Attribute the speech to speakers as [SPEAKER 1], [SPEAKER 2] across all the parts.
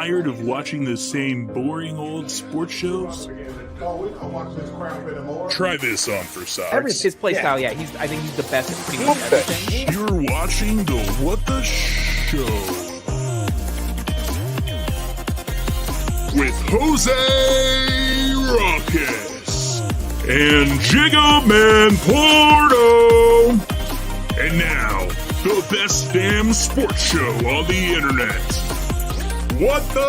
[SPEAKER 1] tired of watching the same boring old sports shows? Try this on for size.
[SPEAKER 2] His play style, yeah. I think he's the best at pretty much everything.
[SPEAKER 1] You're watching the What the Show with Jose Ruckus and JiggaPorto. And now, the best damn sports show on the internet. What the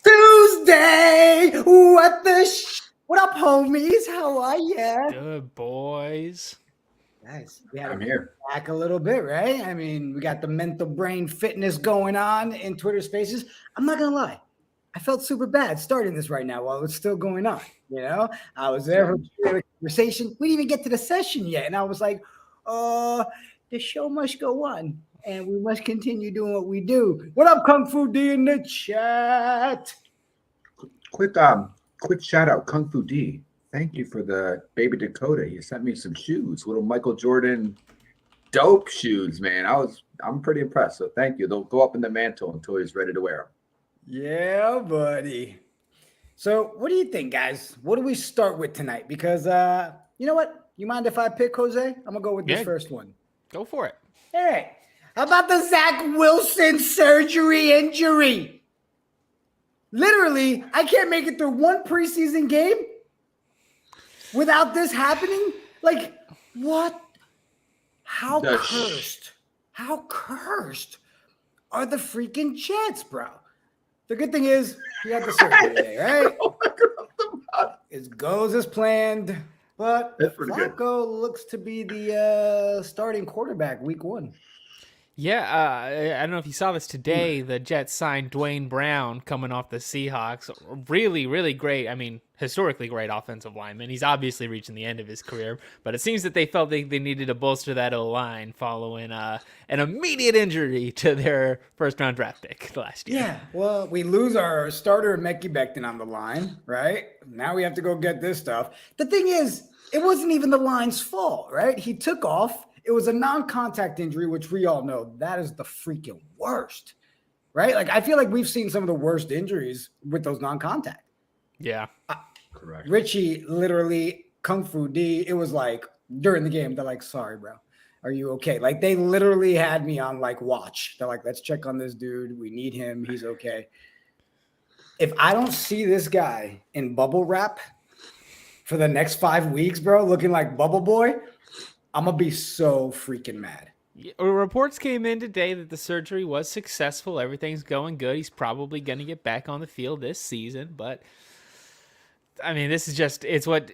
[SPEAKER 3] Tuesday! What what up, homies? How are ya?
[SPEAKER 2] Good boys.
[SPEAKER 3] Guys, I'm here. Back a little bit, right? I mean, we got the mental brain fitness going on in Twitter Spaces. I'm not gonna lie, I felt super bad starting this right now while it's still going on. You know, I was there for the conversation. We didn't even get to the session yet, and I was like, the show must go on, and we must continue doing what we do. What up, Kung Fu D in the chat?
[SPEAKER 4] Quick shout out, Kung Fu D. Thank you for the baby Dakota. You sent me some shoes, little Michael Jordan dope shoes, man. I'm pretty impressed. So thank you. They'll go up in the mantle until he's ready to wear them.
[SPEAKER 3] Yeah, buddy. So what do you think, guys? What do we start with tonight? Because you know what? You mind if I pick, Jose? I'm gonna go with this first one.
[SPEAKER 2] Go for it.
[SPEAKER 3] All right. How about the Zach Wilson surgery injury? Literally, I can't make it through one preseason game without this happening. Like, what? How cursed are the freaking Jets, bro? The good thing is he had the surgery today, right? It goes as planned, but Flacco looks to be the starting quarterback week 1.
[SPEAKER 2] Yeah, I don't know if you saw this today. The Jets signed Dwayne Brown coming off the Seahawks. Really, really great. I mean, historically great offensive lineman. He's obviously reaching the end of his career, but it seems that they felt they needed to bolster that O-line following an immediate injury to their first-round draft pick last year.
[SPEAKER 3] Yeah, well, we lose our starter, Mekhi Becton, on the line, right? Now we have to go get this stuff. The thing is, it wasn't even the line's fault, right? He took off. It was a non-contact injury, which we all know that is the freaking worst, right? Like, I feel like we've seen some of the worst injuries with those non-contact.
[SPEAKER 2] Yeah.
[SPEAKER 4] Correct.
[SPEAKER 3] Richie, literally, Kung Fu D, it was like during the game, they're like, sorry, bro. Are you okay? Like, they literally had me on, like, watch. They're like, let's check on this dude. We need him. He's okay. If I don't see this guy in bubble wrap for the next 5 weeks, bro, looking like Bubble Boy, I'm going to be so freaking mad.
[SPEAKER 2] Reports came in today that the surgery was successful. Everything's going good. He's probably going to get back on the field this season. But, I mean, this is just, it's what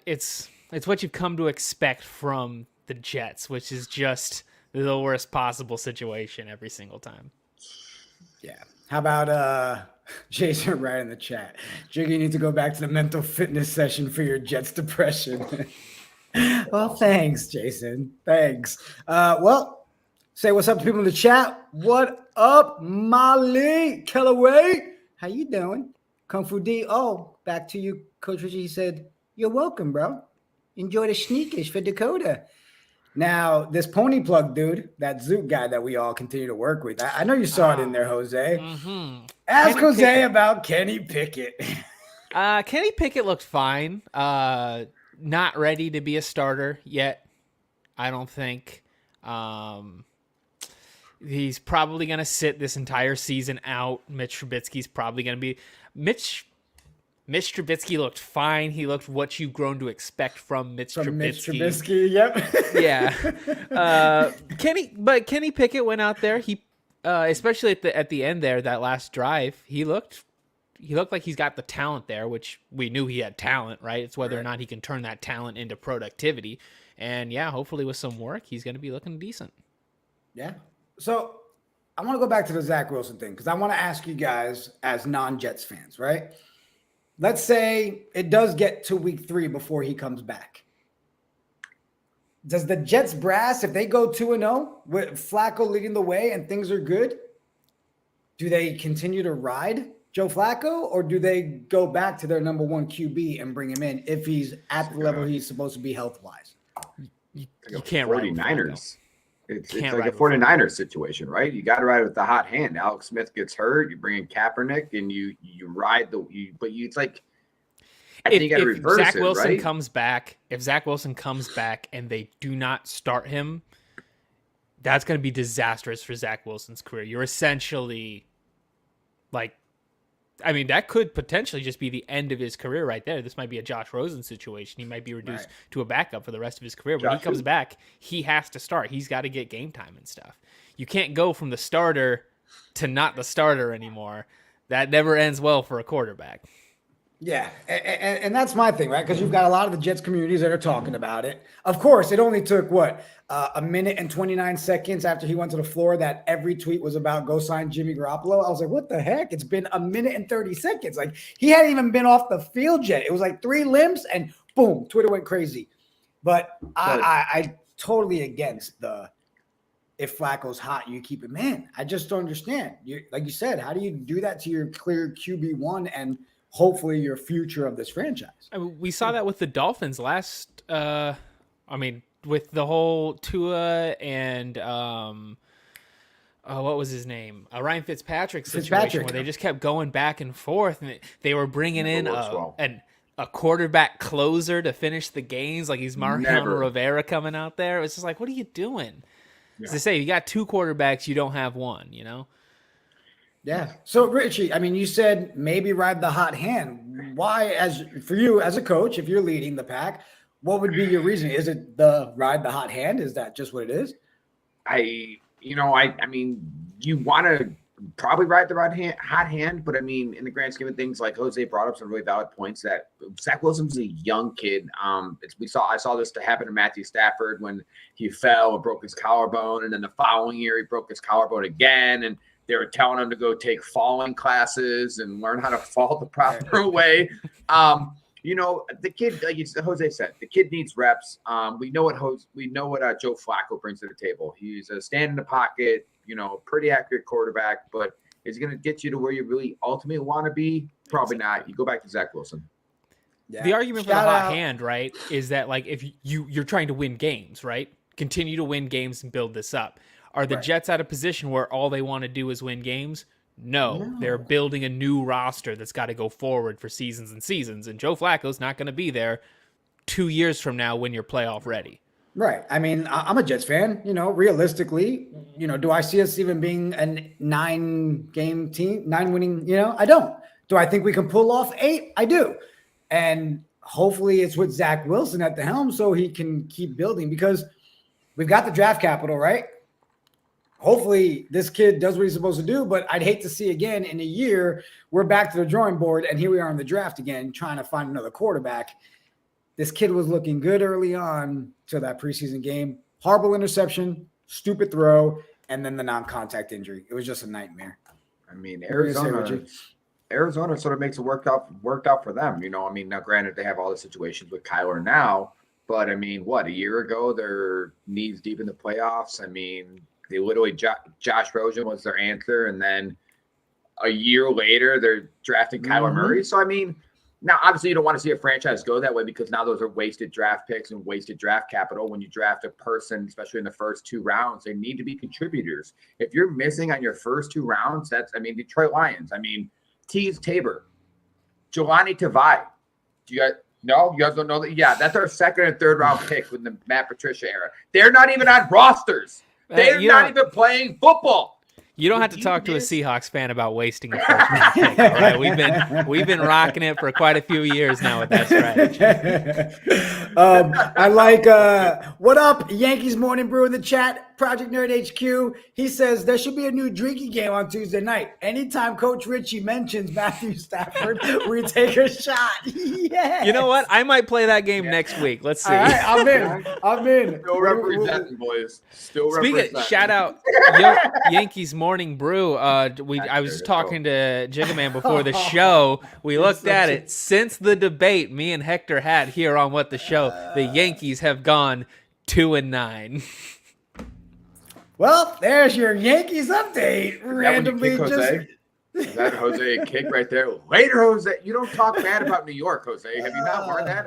[SPEAKER 2] you've come to expect from the Jets, which is just the worst possible situation every single time.
[SPEAKER 3] Yeah. How about Jason right in the chat? Jiggy, you need to go back to the mental fitness session for your Jets depression. Well, thanks, Jason. Thanks. Well, say what's up to people in the chat. What up, Molly Kellaway? How you doing? Kung Fu D. Oh, back to you, Coach Richie. He said, you're welcome, bro. Enjoy the sneakers for Dakota. Now, this pony plug dude, that Zook guy that we all continue to work with, I know you saw it in there, Jose.
[SPEAKER 2] Mm-hmm.
[SPEAKER 3] Ask Kenny Jose Pickett about Kenny Pickett.
[SPEAKER 2] Kenny Pickett looked fine. Not ready to be a starter yet, I don't think. He's probably going to sit this entire season out. Mitch Trubisky's probably going to be... Mitch Trubisky looked fine. He looked what you've grown to expect from Mitch Trubisky.
[SPEAKER 3] Mitch Trubisky, yep.
[SPEAKER 2] Yeah. Kenny Pickett went out there. He, especially at the end there, that last drive, he looked like he's got the talent there, which we knew he had talent, right? It's whether or not he can turn that talent into productivity. And yeah, hopefully with some work, he's going to be looking decent.
[SPEAKER 3] Yeah. So I want to go back to the Zach Wilson thing because I want to ask you guys as non-Jets fans, right? Let's say it does get to week 3 before he comes back. Does the Jets brass, if they go 2-0 with Flacco leading the way and things are good, do they continue to ride Joe Flacco, or do they go back to their number 1 QB and bring him in if he's at the level he's supposed to be health-wise?
[SPEAKER 2] You can't ride
[SPEAKER 4] 49ers. It's like a 49ers situation, right? You got to ride with the hot hand. Alex Smith gets hurt. You bring in Kaepernick, and you ride it's like I think you got to reverse
[SPEAKER 2] Zach
[SPEAKER 4] it,
[SPEAKER 2] Wilson
[SPEAKER 4] right?
[SPEAKER 2] comes back, if Zach Wilson comes back and they do not start him, that's going to be disastrous for Zach Wilson's career. You're essentially like, I mean, that could potentially just be the end of his career right there. This might be a Josh Rosen situation. He might be reduced to a backup for the rest of his career. When he comes back, he has to start. He's got to get game time and stuff. You can't go from the starter to not the starter anymore. That never ends well for a quarterback.
[SPEAKER 3] Yeah, and that's my thing, right? Because you've got a lot of the Jets communities that are talking about it. Of course, it only took, a minute and 29 seconds after he went to the floor that every tweet was about go sign Jimmy Garoppolo. I was like, what the heck? It's been a minute and 30 seconds. Like, he hadn't even been off the field yet. It was like 3 limps and boom, Twitter went crazy. But I totally against the if Flacco's hot, you keep him in. I just don't understand. Like you said, how do you do that to your clear QB1 and hopefully your future of this franchise?
[SPEAKER 2] I mean, we saw that with the Dolphins last. With the whole Tua and what was his name? Ryan Fitzpatrick situation where they just kept going back and forth, and they were bringing in a quarterback closer to finish the games, like he's Mariano Rivera coming out there. It was just like, what are you doing? As they say, you got 2 quarterbacks, you don't have one. You know.
[SPEAKER 3] Yeah. So Richie, I mean, you said maybe ride the hot hand. Why, for you as a coach, if you're leading the pack, what would be your reason? Is it the ride the hot hand? Is that just what it is?
[SPEAKER 4] I mean, you want to probably ride the hot hand, but I mean, in the grand scheme of things, like Jose brought up some really valid points that Zach Wilson's a young kid. I saw this to happen to Matthew Stafford when he fell and broke his collarbone, and then the following year he broke his collarbone again, and they were telling him to go take falling classes and learn how to fall the proper way. The kid, like Jose said, the kid needs reps. We know what Joe Flacco brings to the table. He's a stand in the pocket, pretty accurate quarterback, but is he going to get you to where you really ultimately want to be? Probably not. You go back to Zach Wilson.
[SPEAKER 2] Yeah. The argument for the hot hand, right, is that like if you're trying to win games, right? Continue to win games and build this up. Are the Jets at a position where all they want to do is win games? No, they're building a new roster that's got to go forward for seasons and seasons. And Joe Flacco's not going to be there 2 years from now when you're playoff ready.
[SPEAKER 3] Right. I mean, I'm a Jets fan. Realistically, do I see us even being a 9-game team, 9 winning? I don't. Do I think we can pull off 8? I do. And hopefully it's with Zach Wilson at the helm so he can keep building because we've got the draft capital, right? Hopefully this kid does what he's supposed to do, but I'd hate to see again in a year, we're back to the drawing board and here we are in the draft again, trying to find another quarterback. This kid was looking good early on to that preseason game. Horrible interception, stupid throw, and then the non-contact injury. It was just a nightmare.
[SPEAKER 4] I mean, Arizona sort of makes it worked out for them. Now granted they have all the situations with Kyler now, but I mean, a year ago they're knees deep in the playoffs. I mean, they literally Josh Rosen was their answer, and then a year later they're drafting Kyler Murray. So I mean, now obviously you don't want to see a franchise go that way because now those are wasted draft picks and wasted draft capital. When you draft a person, especially in the first 2 rounds, they need to be contributors. If you're missing on your first 2 rounds, Detroit Lions. Tease Tabor, Jelani Tavai. You guys don't know that? Yeah, that's our 2nd and 3rd round pick in the Matt Patricia era. They're not even on rosters. They're not even playing football.
[SPEAKER 2] You don't have to talk to a Seahawks fan about wasting a first round pick. All right, we've been rocking it for quite a few years now with that strategy.
[SPEAKER 3] I like what up, Yankees Morning Brew in the chat, Project Nerd HQ. He says there should be a new drinking game on Tuesday night. Anytime Coach Richie mentions Matthew Stafford, we take a shot. Yes.
[SPEAKER 2] You know what? I might play that game next week. Let's see.
[SPEAKER 3] All right, I'm in.
[SPEAKER 4] Still representing, boys.
[SPEAKER 2] Speaking of, shout out Yankees Morning Brew. I was talking to JiggaMan before the show. We looked at it. Since the debate me and Hector had here on What the Show, the Yankees have gone 2-9.
[SPEAKER 3] Well, there's your Yankees update. Randomly
[SPEAKER 4] Is that Jose a kick right there? Later, Jose. You don't talk bad about New York, Jose. Have you not learned that?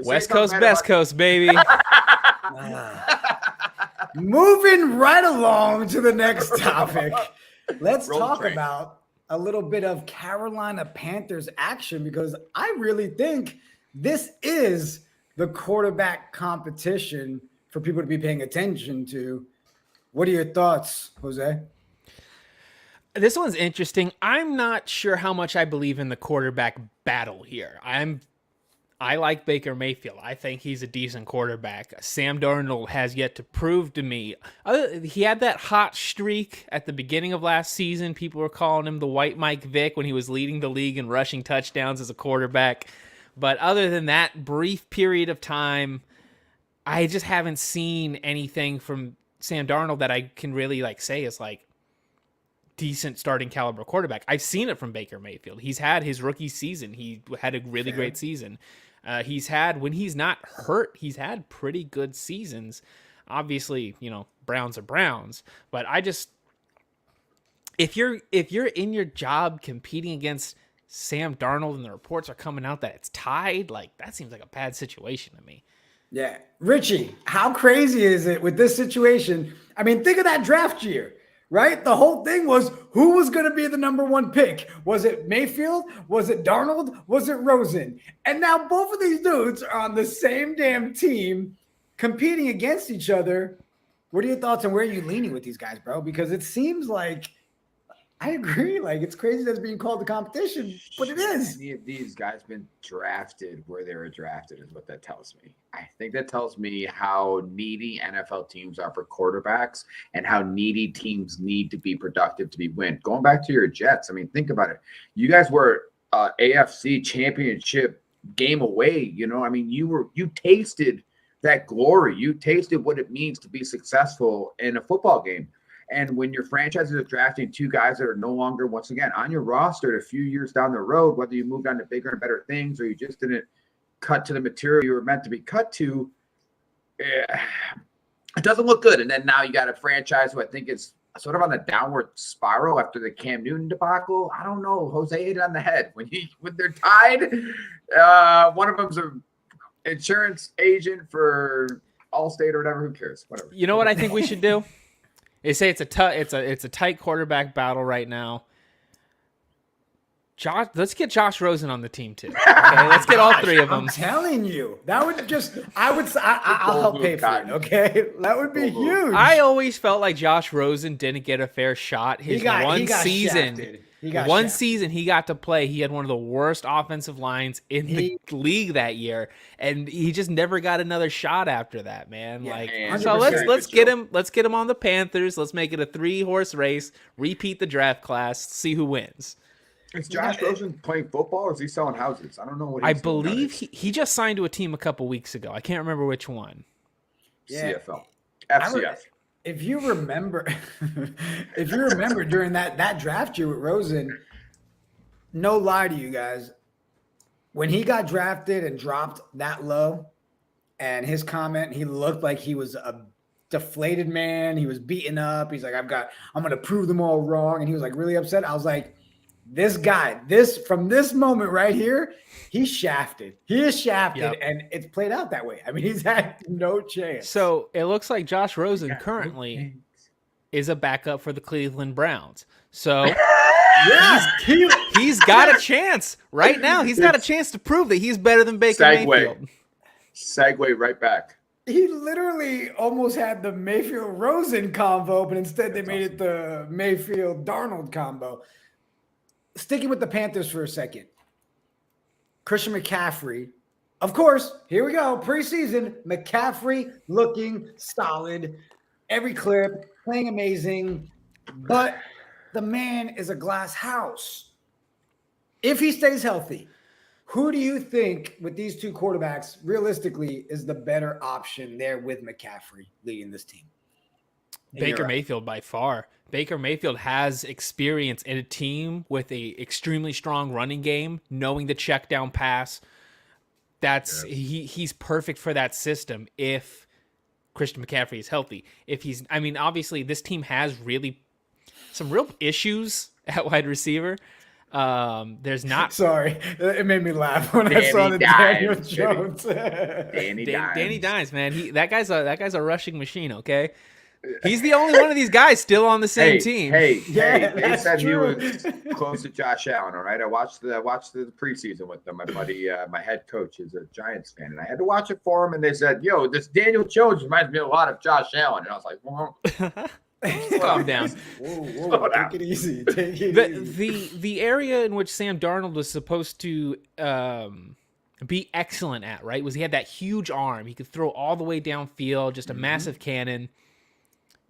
[SPEAKER 2] West Coast, best coast, baby.
[SPEAKER 3] Moving right along to the next topic. Let's
[SPEAKER 4] Roll
[SPEAKER 3] talk
[SPEAKER 4] train.
[SPEAKER 3] about a little bit of Carolina Panthers action because I really think this is the quarterback competition for people to be paying attention to. What are your thoughts, Jose?
[SPEAKER 2] This one's interesting. I'm not sure how much I believe in the quarterback battle here. I like Baker Mayfield. I think he's a decent quarterback. Sam Darnold has yet to prove to me. He had that hot streak at the beginning of last season. People were calling him the White Mike Vick when he was leading the league in rushing touchdowns as a quarterback. But other than that brief period of time, I just haven't seen anything from Sam Darnold that I can really say is decent starting caliber quarterback. I've seen it from Baker Mayfield. He's had his rookie season. He had a really great season. He's had, when he's not hurt, he's had pretty good seasons. Obviously, Browns are Browns, but if you're in your job competing against Sam Darnold and the reports are coming out that it's tied, that seems like a bad situation to me.
[SPEAKER 3] Yeah. Richie, how crazy is it with this situation? I mean, think of that draft year, right? The whole thing was who was going to be the number one pick? Was it Mayfield? Was it Darnold? Was it Rosen? And now both of these dudes are on the same damn team competing against each other. What are your thoughts on where are you leaning with these guys, bro? Because it seems like I agree. It's crazy that's being called the competition, but it is.
[SPEAKER 4] Any of these guys been drafted where they were drafted is what that tells me. I think that tells me how needy NFL teams are for quarterbacks and how needy teams need to be productive to win. Going back to your Jets, I mean, think about it. You guys were AFC championship game away. I mean, you tasted that glory. You tasted what it means to be successful in a football game. And when your franchises are drafting two guys that are no longer, once again, on your roster a few years down the road, whether you moved on to bigger and better things or you just didn't cut to the material you were meant to be cut to, it doesn't look good. And then now you got a franchise who I think is sort of on the downward spiral after the Cam Newton debacle. I don't know. Jose hit it on the head. When they're tied, one of them's an insurance agent for Allstate or whatever. Who cares? Whatever.
[SPEAKER 2] You know what I think we should do? They say it's a tight quarterback battle right now. Let's get Josh Rosen on the team too. Okay, let's get all three of them.
[SPEAKER 3] I'm telling you, that would I'll help pay for it. Okay, that would be huge.
[SPEAKER 2] I always felt like Josh Rosen didn't get a fair shot. His one season he got to play. He had one of the worst offensive lines in the league that year, and he just never got another shot after that, man. So let's get him on the Panthers. Let's make it a 3-horse race. Repeat the draft class. See who wins.
[SPEAKER 4] Is Josh Rosen playing football or is he selling houses? I don't know what
[SPEAKER 2] I believe he just signed to a team a couple weeks ago. I can't remember which one.
[SPEAKER 3] Yeah.
[SPEAKER 4] CFL. FCF.
[SPEAKER 3] If you remember during that draft year with Rosen, no lie to you guys, when he got drafted and dropped that low and his comment, he looked like he was a deflated man. He was beaten up. He's like, I'm going to prove them all wrong. And he was really upset. I was like, this guy, from this moment right here, he's shafted. He is shafted, and it's played out that way. I mean, he's had no chance.
[SPEAKER 2] So it looks like Josh Rosen currently is a backup for the Cleveland Browns. So he's got a chance right now. He's got a chance to prove that he's better than Baker Mayfield.
[SPEAKER 4] Segue right back.
[SPEAKER 3] He literally almost had the Mayfield-Rosen combo, but instead they made it the Mayfield-Darnold combo. Sticking with the Panthers for a second, Christian McCaffrey, of course, here we go, preseason, McCaffrey looking solid, every clip, playing amazing, but the man is a glass house. If he stays healthy, who do you think with these two quarterbacks, realistically, is the better option there with McCaffrey leading this team?
[SPEAKER 2] Baker Mayfield by far. Baker Mayfield has experience in a team with a extremely strong running game, knowing the check down pass. He's perfect for that system if Christian McCaffrey is healthy. Obviously this team has some real issues at wide receiver. There's not.
[SPEAKER 3] Sorry, it made me laugh when I saw the Daniel Jones.
[SPEAKER 2] Danny Dimes, man. That guy's a rushing machine. Okay. He's the only one of these guys still on the same team.
[SPEAKER 4] Hey,
[SPEAKER 3] Yeah,
[SPEAKER 4] they
[SPEAKER 3] that's
[SPEAKER 4] said
[SPEAKER 3] true.
[SPEAKER 4] he was close to Josh Allen. All right, I watched the preseason with them. My buddy, my head coach, is a Giants fan, and I had to watch it for him. And they said, "Yo, this Daniel Jones reminds me a lot of Josh Allen." And I was like, "Well,
[SPEAKER 2] Calm down.
[SPEAKER 3] Whoa, take it easy. Take it easy.
[SPEAKER 2] The area in which Sam Darnold was supposed to be excellent at, right, was he had that huge arm. He could throw all the way downfield, just a massive cannon.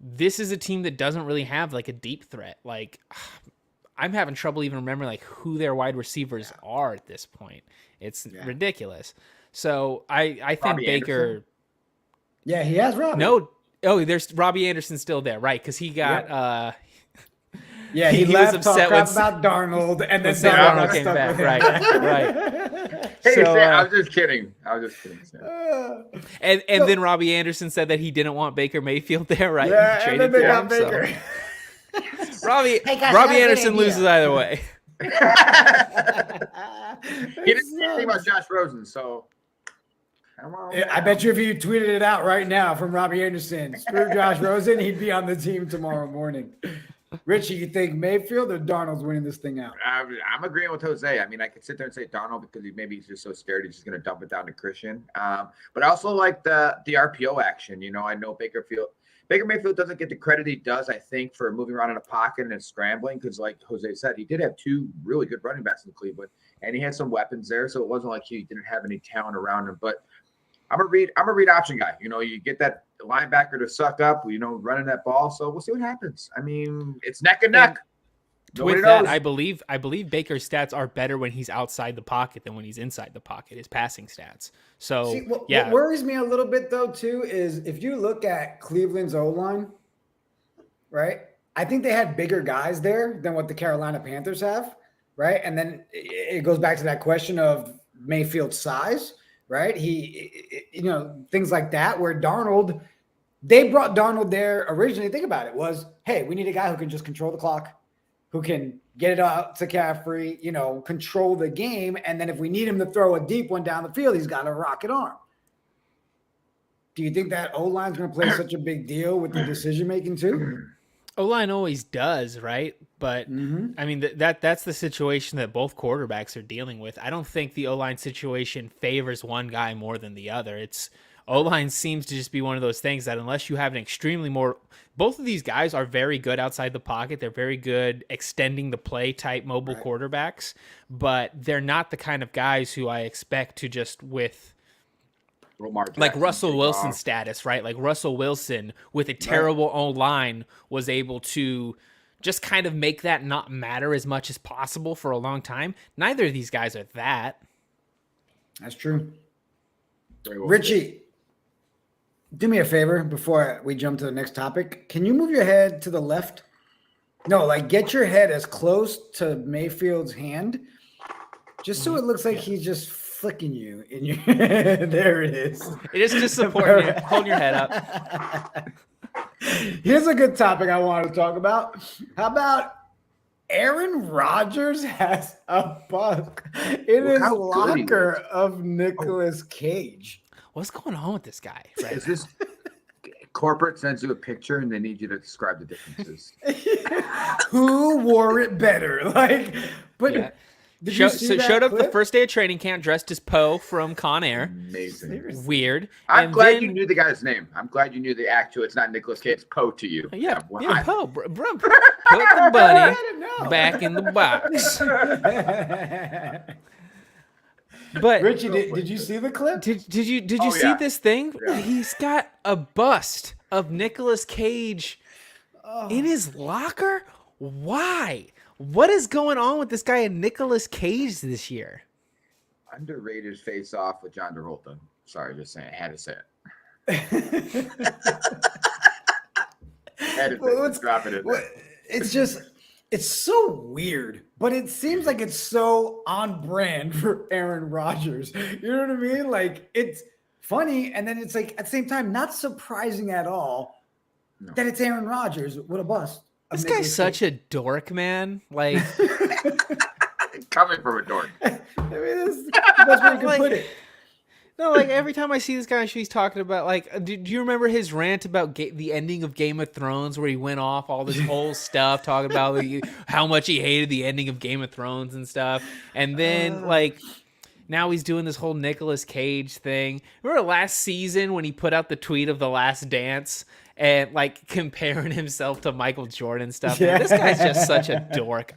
[SPEAKER 2] This is a team that doesn't really have like a deep threat. Like, I'm having trouble even remembering like who their wide receivers are at this point. It's ridiculous. So I think
[SPEAKER 4] Robbie
[SPEAKER 2] Baker.
[SPEAKER 4] Anderson?
[SPEAKER 3] Yeah, he has Robbie.
[SPEAKER 2] No. Oh, there's Robbie Anderson still there, right? Because he got
[SPEAKER 3] Yeah, he
[SPEAKER 2] was
[SPEAKER 3] left
[SPEAKER 2] upset
[SPEAKER 3] talk
[SPEAKER 2] when-
[SPEAKER 3] about Darnold, and then
[SPEAKER 2] Sam
[SPEAKER 3] Darnold
[SPEAKER 2] Darnold
[SPEAKER 3] got
[SPEAKER 2] came
[SPEAKER 3] stuck
[SPEAKER 2] back.
[SPEAKER 3] with him.
[SPEAKER 2] Right.
[SPEAKER 4] hey,
[SPEAKER 2] So,
[SPEAKER 4] Sam, I was just kidding. Sam.
[SPEAKER 2] And then Robbie Anderson said that he didn't want Baker Mayfield there, right?
[SPEAKER 3] Yeah,
[SPEAKER 2] He
[SPEAKER 3] and then
[SPEAKER 2] traded
[SPEAKER 3] they
[SPEAKER 2] for
[SPEAKER 3] got
[SPEAKER 2] him,
[SPEAKER 3] Baker.
[SPEAKER 2] so- Robbie
[SPEAKER 3] Hey, guys, I got a
[SPEAKER 2] Robbie
[SPEAKER 3] good
[SPEAKER 2] Anderson
[SPEAKER 3] idea.
[SPEAKER 2] loses either way.
[SPEAKER 4] He didn't say anything about Josh Rosen, so come on.
[SPEAKER 3] I bet you if you tweeted it out right now from Robbie Anderson, screw Josh Rosen, he'd be on the team tomorrow morning. Richie, you think Mayfield or Darnold's winning this thing out?
[SPEAKER 4] I'm agreeing with Jose. I mean, I could sit there and say Darnold because he's just so scared he's just going to dump it down to Christian. But I also like the RPO action. You know, I know Baker Mayfield doesn't get the credit he does, I think, for moving around in a pocket and scrambling because, like Jose said, he did have two really good running backs in Cleveland, and he had some weapons there, so it wasn't like he didn't have any talent around him. But I'm a read option guy. You know, you get that linebacker to suck up, you know, running that ball. So we'll see what happens. I mean, it's neck and neck.
[SPEAKER 2] With that, I believe Baker's stats are better when he's outside the pocket than when he's inside the pocket, his passing stats. So,
[SPEAKER 3] See, what worries me a little bit, though, too, is if you look at Cleveland's O-line, right, I think they had bigger guys there than what the Carolina Panthers have, right? And then it goes back to that question of Mayfield's size, right? Things like that, where they brought Darnold there originally. Think about it, was, hey, we need a guy who can just control the clock, who can get it out to Caffrey, control the game. And then if we need him to throw a deep one down the field, he's got a rocket arm. Do you think that O-line's going to play such a big deal with the decision-making too?
[SPEAKER 2] O-line always does, right? But, I mean, that's the situation that both quarterbacks are dealing with. I don't think the O-line situation favors one guy more than the other. O-line seems to just be one of those things that unless you have an extremely more – both of these guys are very good outside the pocket. They're very good extending the play type mobile quarterbacks, but they're not the kind of guys who I expect to just with like Russell Wilson status, right? Like Russell Wilson with a terrible O-line was able to just kind of make that not matter as much as possible for a long time. Neither of these guys are that.
[SPEAKER 3] That's true. Richie, do me a favor before we jump to the next topic. Can you move your head to the left? No, like get your head as close to Mayfield's hand, just so it looks like he's just flicking you in your. There it is.
[SPEAKER 2] It is just supporting you, holding your head up.
[SPEAKER 3] Here's a good topic I wanted to talk about. How about Aaron Rodgers has a bug in his locker of Nicolas Cage?
[SPEAKER 2] What's going on with this guy? Right?
[SPEAKER 4] Is this corporate sends you a picture and they need you to describe the differences?
[SPEAKER 3] Who wore it better? Like, but
[SPEAKER 2] Yeah.
[SPEAKER 3] did you see that
[SPEAKER 2] showed up
[SPEAKER 3] clip?
[SPEAKER 2] the first day of training camp dressed as Poe from Con Air.
[SPEAKER 4] Amazing.
[SPEAKER 2] Weird.
[SPEAKER 4] I'm
[SPEAKER 2] And
[SPEAKER 4] glad
[SPEAKER 2] then-
[SPEAKER 4] you knew the guy's name. I'm glad you knew the actual. It's not Nicolas Cage. It's Poe to you.
[SPEAKER 2] Yeah,
[SPEAKER 4] Why?
[SPEAKER 2] Poe. Put the bunny
[SPEAKER 3] didn't know.
[SPEAKER 2] back in the box. But
[SPEAKER 3] Richie, did you see the clip?
[SPEAKER 2] did you
[SPEAKER 4] Oh,
[SPEAKER 2] see
[SPEAKER 4] yeah.
[SPEAKER 2] this thing?
[SPEAKER 4] Yeah.
[SPEAKER 2] He's got a bust of Nicolas Cage in his locker. Why? What is going on with this guy and Nicolas Cage this year?
[SPEAKER 4] Underrated face off with John Travolta. Sorry, just saying. I had to say it. Drop it in there.
[SPEAKER 3] It's so weird, but it seems like it's so on brand for Aaron Rodgers. You know what I mean? Like, it's funny, and then it's like at the same time not surprising at all that it's Aaron Rodgers with a bust.
[SPEAKER 2] This guy's such a dork, man. Like,
[SPEAKER 4] Coming from a dork.
[SPEAKER 3] I mean, that's the best way you can put it.
[SPEAKER 2] No, like every time I see this guy on show, he's talking about like, do you remember his rant about the ending of Game of Thrones, where he went off all this whole stuff talking about like, how much he hated the ending of Game of Thrones and stuff, and then like now he's doing this whole Nicolas Cage thing. Remember last season when he put out the tweet of The Last Dance and like comparing himself to Michael Jordan and stuff? Man, this guy's just such a dork.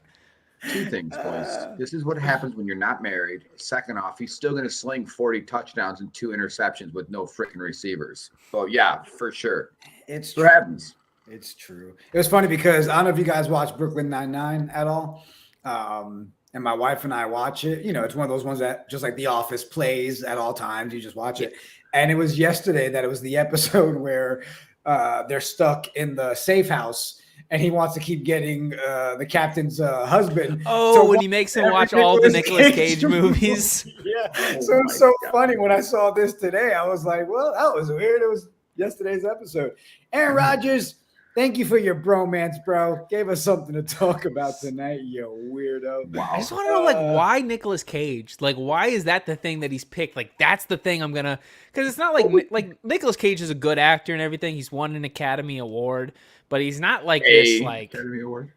[SPEAKER 4] Two things, boys. This is what happens when you're not married. Second off, he's still going to sling 40 touchdowns and 2 interceptions with no freaking receivers. So, yeah, for sure.
[SPEAKER 3] It's
[SPEAKER 4] what happens.
[SPEAKER 3] It's true. It was funny because I don't know if you guys watch Brooklyn Nine-Nine at all. And my wife and I watch it. You know, it's one of those ones that just like The Office plays at all times. You just watch it. And it was yesterday that it was the episode where they're stuck in the safe house. And he wants to keep getting the captain's husband.
[SPEAKER 2] Oh, when he makes him watch all the Nicolas Cage movies.
[SPEAKER 3] Yeah. So it's so funny when I saw this today. I was like, well, that was weird. It was yesterday's episode. Aaron Rodgers, thank you for your bromance, bro. Gave us something to talk about tonight, you weirdo.
[SPEAKER 2] Wow. I just want to know, like, why Nicolas Cage? Like, why is that the thing that he's picked? Like, that's the thing I'm going to – because it's not like Nicolas Cage is a good actor and everything. He's won an Academy Award. But he's not like this, like
[SPEAKER 4] Academy Award.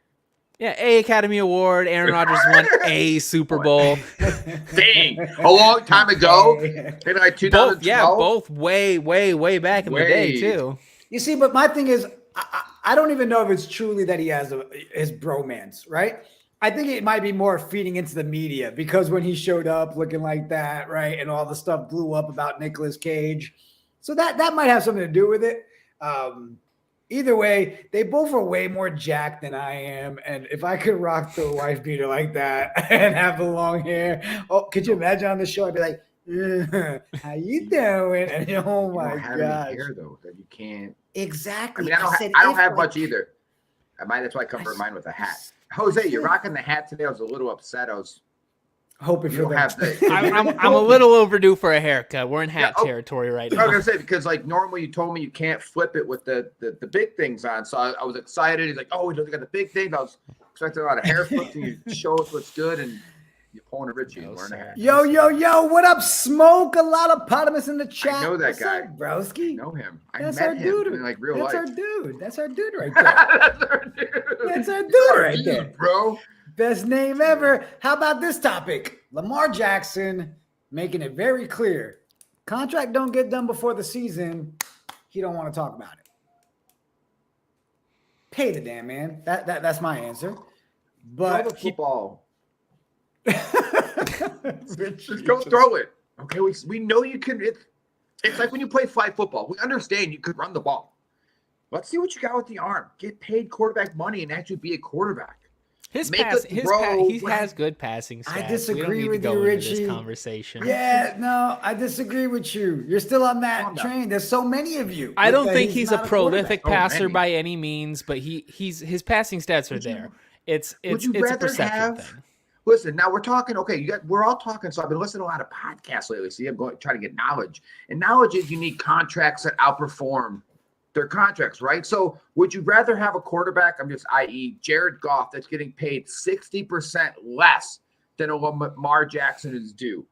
[SPEAKER 2] Yeah, Academy Award. Aaron Rodgers won a Super Bowl.
[SPEAKER 4] Dang, a long time ago, maybe like 2012.
[SPEAKER 2] Both way back in the day too.
[SPEAKER 3] You see, but my thing is, I don't even know if it's truly that he has his bromance, right? I think it might be more feeding into the media because when he showed up looking like that, right, and all the stuff blew up about Nicolas Cage, so that might have something to do with it. Either way, they both are way more jacked than I am. And if I could rock the wife beater like that and have the long hair, could you imagine on the show? I'd be like, how you doing? And oh my god,
[SPEAKER 4] hair though that you can't
[SPEAKER 3] exactly.
[SPEAKER 4] I mean, I don't have much either. That's why I cover mine with a hat. Jose, you're rocking the hat today. I was a little upset. I was
[SPEAKER 3] hoping for that.
[SPEAKER 2] I'm a little overdue for a haircut. We're in hat territory right now.
[SPEAKER 4] I was gonna say because like normally you told me you can't flip it with the big things on, so I was excited. He's like, oh, he doesn't got the big things. I was expecting a lot of hair flips, and you show us what's good, and you're pulling a Richie and wearing a hat.
[SPEAKER 3] Yo, what up, Smoke? A lot of potamus in the chat.
[SPEAKER 4] I know that
[SPEAKER 3] What's
[SPEAKER 4] guy,
[SPEAKER 3] up, broski.
[SPEAKER 4] I know him.
[SPEAKER 3] That's
[SPEAKER 4] met
[SPEAKER 3] our
[SPEAKER 4] him
[SPEAKER 3] dude.
[SPEAKER 4] in like real
[SPEAKER 3] That's
[SPEAKER 4] life.
[SPEAKER 3] our dude. That's our dude right there. That's our dude right there,
[SPEAKER 4] bro.
[SPEAKER 3] Best name ever. How about this topic? Lamar Jackson making it very clear. Contract don't get done before the season. He don't want to talk about it. Pay the damn man. That's my answer. But
[SPEAKER 4] throw the football.
[SPEAKER 3] Just
[SPEAKER 4] Just go throw it. Okay, we know you can. It's like when you play flag football. We understand you could run the ball. Let's see what you got with the arm. Get paid quarterback money and actually be a quarterback.
[SPEAKER 2] He has good passing stats.
[SPEAKER 3] I disagree with
[SPEAKER 2] you,
[SPEAKER 3] Richie.
[SPEAKER 2] This conversation.
[SPEAKER 3] Yeah, no, I disagree with you. You're still on that train. There's so many of you.
[SPEAKER 2] I don't think he's a prolific passer by any means, but his passing stats are there. It's a perception thing.
[SPEAKER 4] Listen, now we're talking. Okay, we're all talking. So I've been listening to a lot of podcasts lately. See, I'm trying to get knowledge, and knowledge is you need contracts that outperform their contracts, right? So would you rather have a quarterback, i.e. Jared Goff, that's getting paid 60% less than a Lamar Jackson is due?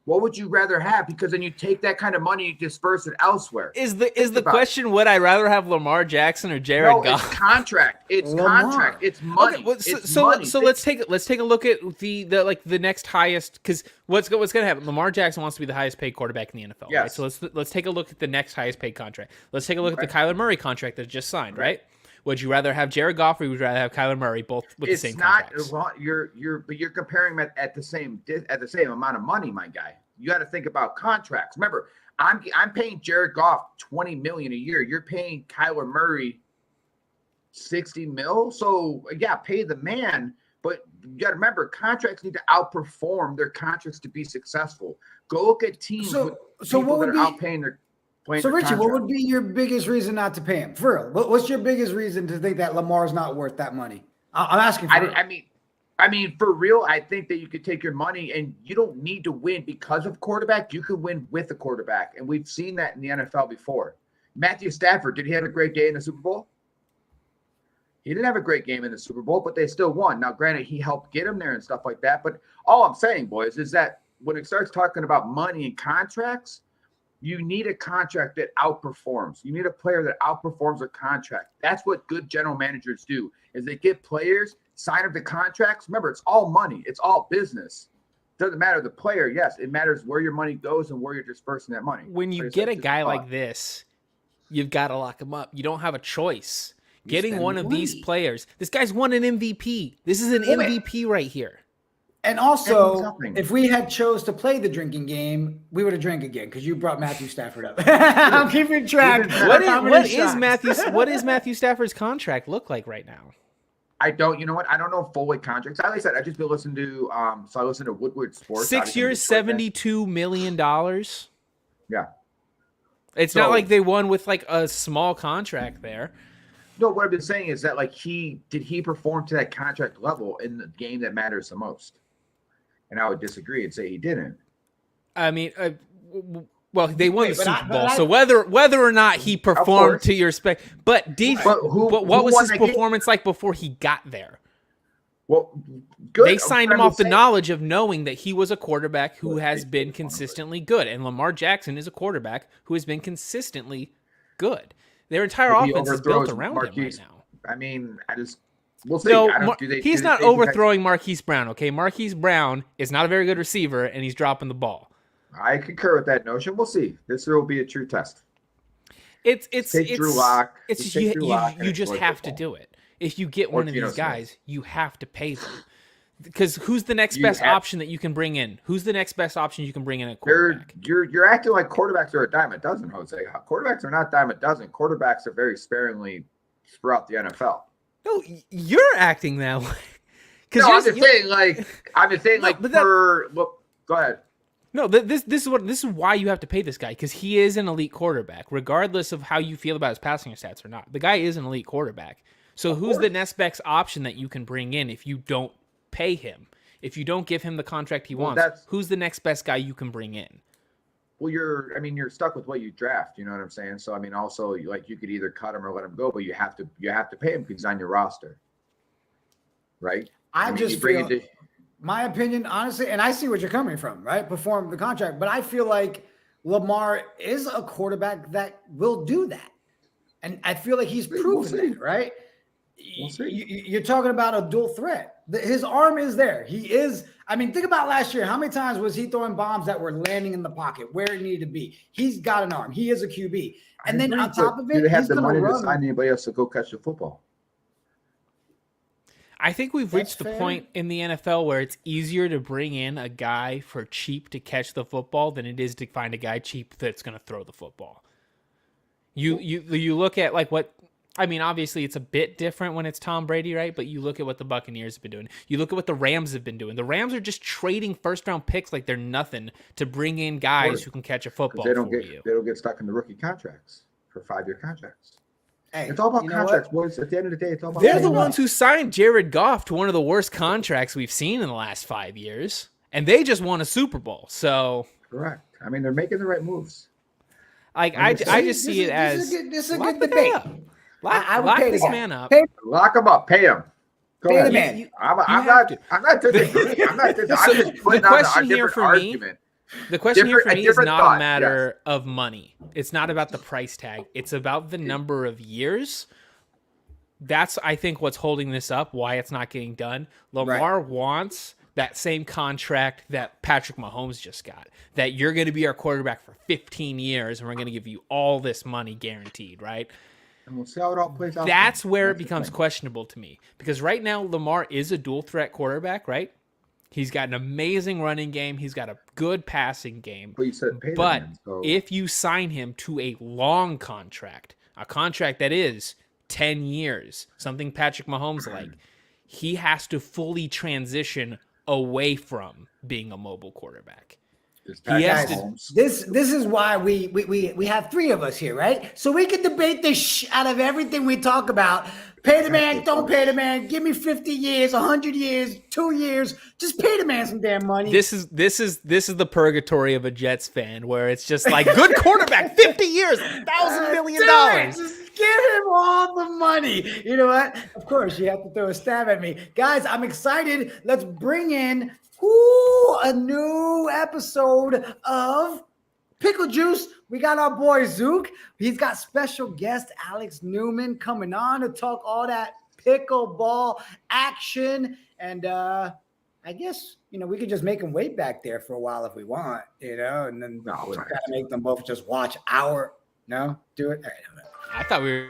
[SPEAKER 4] What would you rather have? Because then you take that kind of money, you disperse it elsewhere.
[SPEAKER 2] Is the question, would I rather have Lamar Jackson or Jared Goff?
[SPEAKER 4] It's contract. It's contract. It's money.
[SPEAKER 2] Okay, well, so let's take a look at the next highest, because what's going to happen? Lamar Jackson wants to be the highest paid quarterback in the NFL.
[SPEAKER 4] Yes.
[SPEAKER 2] Right? So let's take a look at the next highest paid contract. Let's take a look at the Kyler Murray contract that just signed. Right? Would you rather have Jared Goff or would you rather have Kyler Murray, both with the same contracts?
[SPEAKER 4] But you're comparing them at the same amount of money, my guy. You got to think about contracts. Remember, I'm paying Jared Goff $20 million a year. You're paying Kyler Murray $60 million. So yeah, pay the man. But you got to remember, contracts need to outperform their contracts to be successful. Go look at teams with people that are outpaying their.
[SPEAKER 3] So Richie, what would be your biggest reason not to pay him? For real, what's your biggest reason to think that Lamar's not worth that money? I'm asking for real.
[SPEAKER 4] I mean, for real, I think that you could take your money and you don't need to win because of quarterback. You can win with a quarterback. And we've seen that in the NFL before. Matthew Stafford, did he have a great day in the Super Bowl? He didn't have a great game in the Super Bowl, but they still won. Now, granted, he helped get him there and stuff like that. But all I'm saying, boys, is that when it starts talking about money and contracts, You need a contract that outperforms. You need a player that outperforms a contract. That's what good general managers do, is they get players, sign up the contracts. Remember, it's all money. It's all business. Doesn't matter the player. Yes, it matters where your money goes and where you're dispersing that money.
[SPEAKER 2] When you get a guy like this, you've got to lock him up. You don't have a choice. Getting one of these players. This guy's won an MVP. This is an MVP right here.
[SPEAKER 3] And also, if we had chose to play the drinking game, we would have drank again because you brought Matthew Stafford up. I'm keeping track.
[SPEAKER 2] What is Matthew Stafford's contract look like right now?
[SPEAKER 4] I don't know full weight contracts. Like I said, I just been listening to so I listened to Woodward Sports.
[SPEAKER 2] 6 years, $72 million.
[SPEAKER 4] Yeah.
[SPEAKER 2] It's not like they won with like a small contract there.
[SPEAKER 4] No, what I've been saying is that like he perform to that contract level in the game that matters the most? And I would disagree and say he didn't.
[SPEAKER 2] I mean, well, they won the Super Bowl, so whether or not he performed to your spec, but what was his performance like before he got there?
[SPEAKER 4] Well, good.
[SPEAKER 2] They signed him off the knowledge of knowing that he was a quarterback who has been consistently good, and Lamar Jackson is a quarterback who has been consistently good. Their entire offense is built around him right now.
[SPEAKER 4] I mean, we'll see.
[SPEAKER 2] No, he's not overthrowing Marquise Brown, okay? Marquise Brown is not a very good receiver, and he's dropping the ball.
[SPEAKER 4] I concur with that notion. We'll see. This will be a true test.
[SPEAKER 2] It's
[SPEAKER 4] Drew Lock.
[SPEAKER 2] You just have to do it. If you get one of these guys, you have to pay them. Because who's the next best option that you can bring in? Who's the next best option you can bring in at quarterback?
[SPEAKER 4] You're acting like quarterbacks are a dime a dozen, Jose. Quarterbacks are not dime a dozen. Quarterbacks are very sparingly throughout the NFL.
[SPEAKER 2] No, you're acting that way.
[SPEAKER 4] No, I'm just saying go ahead.
[SPEAKER 2] No, this is why you have to pay this guy, because he is an elite quarterback, regardless of how you feel about his passing stats or not. The guy is an elite quarterback. So who's the next best option that you can bring in if you don't pay him? If you don't give him the contract he wants, who's the next best guy you can bring in?
[SPEAKER 4] Well, you're stuck with what you draft. You know what I'm saying? So I mean, also like you could either cut him or let him go, but you have to pay him because he's on your roster, right?
[SPEAKER 3] My opinion, honestly, and I see what you're coming from, right? Perform the contract, but I feel like Lamar is a quarterback that will do that, and I feel like he's proven that, right?
[SPEAKER 4] We'll see.
[SPEAKER 3] You're talking about a dual threat. His arm is there. He is. I mean, think about last year. How many times was he throwing bombs that were landing in the pocket where it needed to be? He's got an arm. He is a QB. And then on top of it,
[SPEAKER 4] do they have the money to sign anybody else to go catch the football?
[SPEAKER 2] I think we've reached the point in the NFL where it's easier to bring in a guy for cheap to catch the football than it is to find a guy cheap that's going to throw the football. You look at like what. I mean, obviously, it's a bit different when it's Tom Brady, right? But you look at what the Buccaneers have been doing. You look at what the Rams have been doing. The Rams are just trading first-round picks like they're nothing to bring in guys who can catch a football
[SPEAKER 4] They
[SPEAKER 2] don't
[SPEAKER 4] get stuck in the rookie contracts for 5-year contracts.
[SPEAKER 3] Hey,
[SPEAKER 4] it's all about contracts, boys. At the end of the day, it's all about
[SPEAKER 2] They're the ones who signed Jared Goff to one of the worst contracts we've seen in the last 5 years. And they just won a Super Bowl, so...
[SPEAKER 4] Correct. I mean, they're making the right moves.
[SPEAKER 2] Like I just see it as...
[SPEAKER 3] This is a good debate.
[SPEAKER 2] Lock this man up.
[SPEAKER 4] Lock him up. Pay him. Go ahead.
[SPEAKER 3] Man.
[SPEAKER 4] I'm not disagreeing. I'm just putting out a different argument.
[SPEAKER 2] The question here for me is not a matter of money. It's not about the price tag. It's about the number of years. That's, I think, what's holding this up, why it's not getting done. Lamar wants that same contract that Patrick Mahomes just got, that you're going to be our quarterback for 15 years and we're going to give you all this money guaranteed, right?
[SPEAKER 4] And we'll see how it all plays out.
[SPEAKER 2] That's where it becomes questionable to me. Because right now, Lamar is a dual-threat quarterback, right? He's got an amazing running game. He's got a good passing game.
[SPEAKER 4] But you said pay
[SPEAKER 2] But
[SPEAKER 4] him, so.
[SPEAKER 2] if you sign him to a long contract, a contract that is 10 years, something Patrick Mahomes like, he has to fully transition away from being a mobile quarterback.
[SPEAKER 3] This is why we have three of us here, right? So we can debate the out of everything we talk about. Pay the man, don't pay the man. Give me 50 years, 100 years, 2 years. Just pay the man some damn money.
[SPEAKER 2] This is the purgatory of a Jets fan, where it's just like, good quarterback, 50 years, $1,000 million.
[SPEAKER 3] Just give him all the money. You know what? Of course, you have to throw a stab at me, guys. I'm excited. Let's bring in a new episode of Pickle Juice. We got our boy Zook. He's got special guest Alex Neumann coming on to talk all that pickleball action. And I guess, we could just make them wait back there for a while if we want, and then
[SPEAKER 4] No,
[SPEAKER 3] kind of make them both just watch our, do it. All right, hold on.
[SPEAKER 2] I thought we were.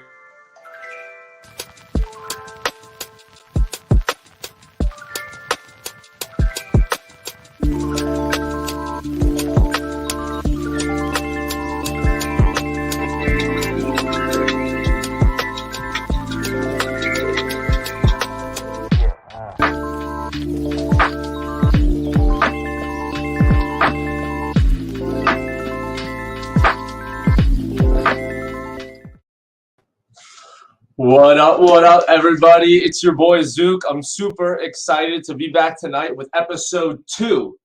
[SPEAKER 5] What up, everybody? It's your boy Zook. I'm super excited to be back tonight with episode 2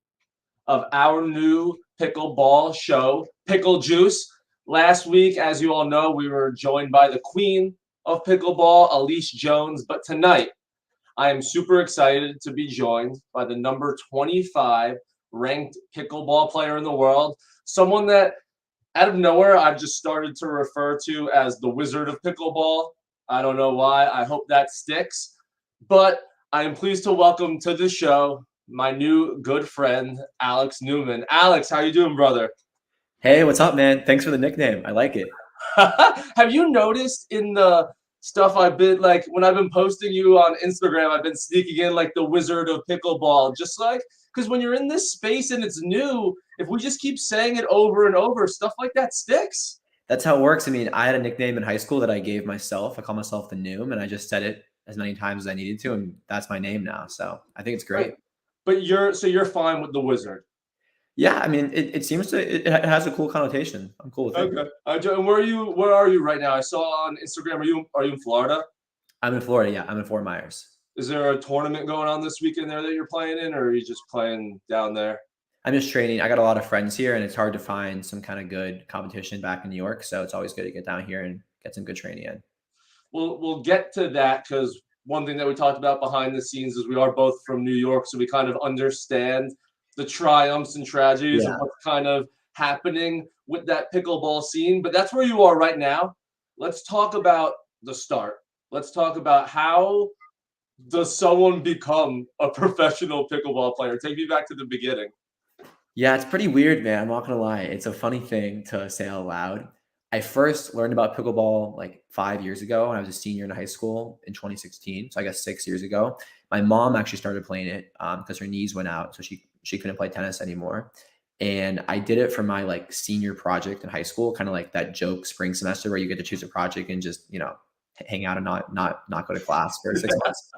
[SPEAKER 5] of our new Pickle Ball show, Pickle Juice. Last week, as you all know, we were joined by the queen of pickleball, Elise Jones. But tonight, I am super excited to be joined by the number 25 ranked pickleball player in the world, someone that out of nowhere I've just started to refer to as the Wizard of Pickleball. I don't know why. I hope that sticks. But I am pleased to welcome to the show my new good friend, Alex Neumann. Alex, how you doing, brother?
[SPEAKER 6] Hey, what's up, man? Thanks for the nickname. I like it.
[SPEAKER 5] Have you noticed in the stuff I've been, like, when I've been posting you on Instagram, I've been sneaking in, like, the Wizard of Pickleball, just like, because when you're in this space and it's new, if we just keep saying it over and over, stuff like that sticks.
[SPEAKER 6] That's how it works. I mean, I had a nickname in high school that I gave myself. I call myself the Noom, and I just said it as many times as I needed to, and that's my name now. So I think it's great.
[SPEAKER 5] But you're fine with the Wizard.
[SPEAKER 6] Yeah, I mean, it seems to it has a cool connotation. I'm cool with it.
[SPEAKER 5] Okay. And where are you right now? I saw on Instagram. Are you in Florida?
[SPEAKER 6] I'm in Florida. Yeah, I'm in Fort Myers.
[SPEAKER 5] Is there a tournament going on this weekend there that you're playing in, or are you just playing down there?
[SPEAKER 6] I'm just training. I got a lot of friends here, and it's hard to find some kind of good competition back in New York. So it's always good to get down here and get some good training in.
[SPEAKER 5] We'll get to that, because one thing that we talked about behind the scenes is we are both from New York, so we kind of understand the triumphs and tragedies of what's kind of happening with that pickleball scene. But that's where you are right now. Let's talk about the start. Let's talk about how does someone become a professional pickleball player? Take me back to the beginning.
[SPEAKER 6] Yeah, it's pretty weird, man. I'm not gonna lie. It's a funny thing to say out loud. I first learned about pickleball like 5 years ago when I was a senior in high school in 2016. So I guess 6 years ago. My mom actually started playing it because her knees went out, so she couldn't play tennis anymore. And I did it for my like senior project in high school, kind of like that joke spring semester where you get to choose a project and just hang out and not go to class for 6 months.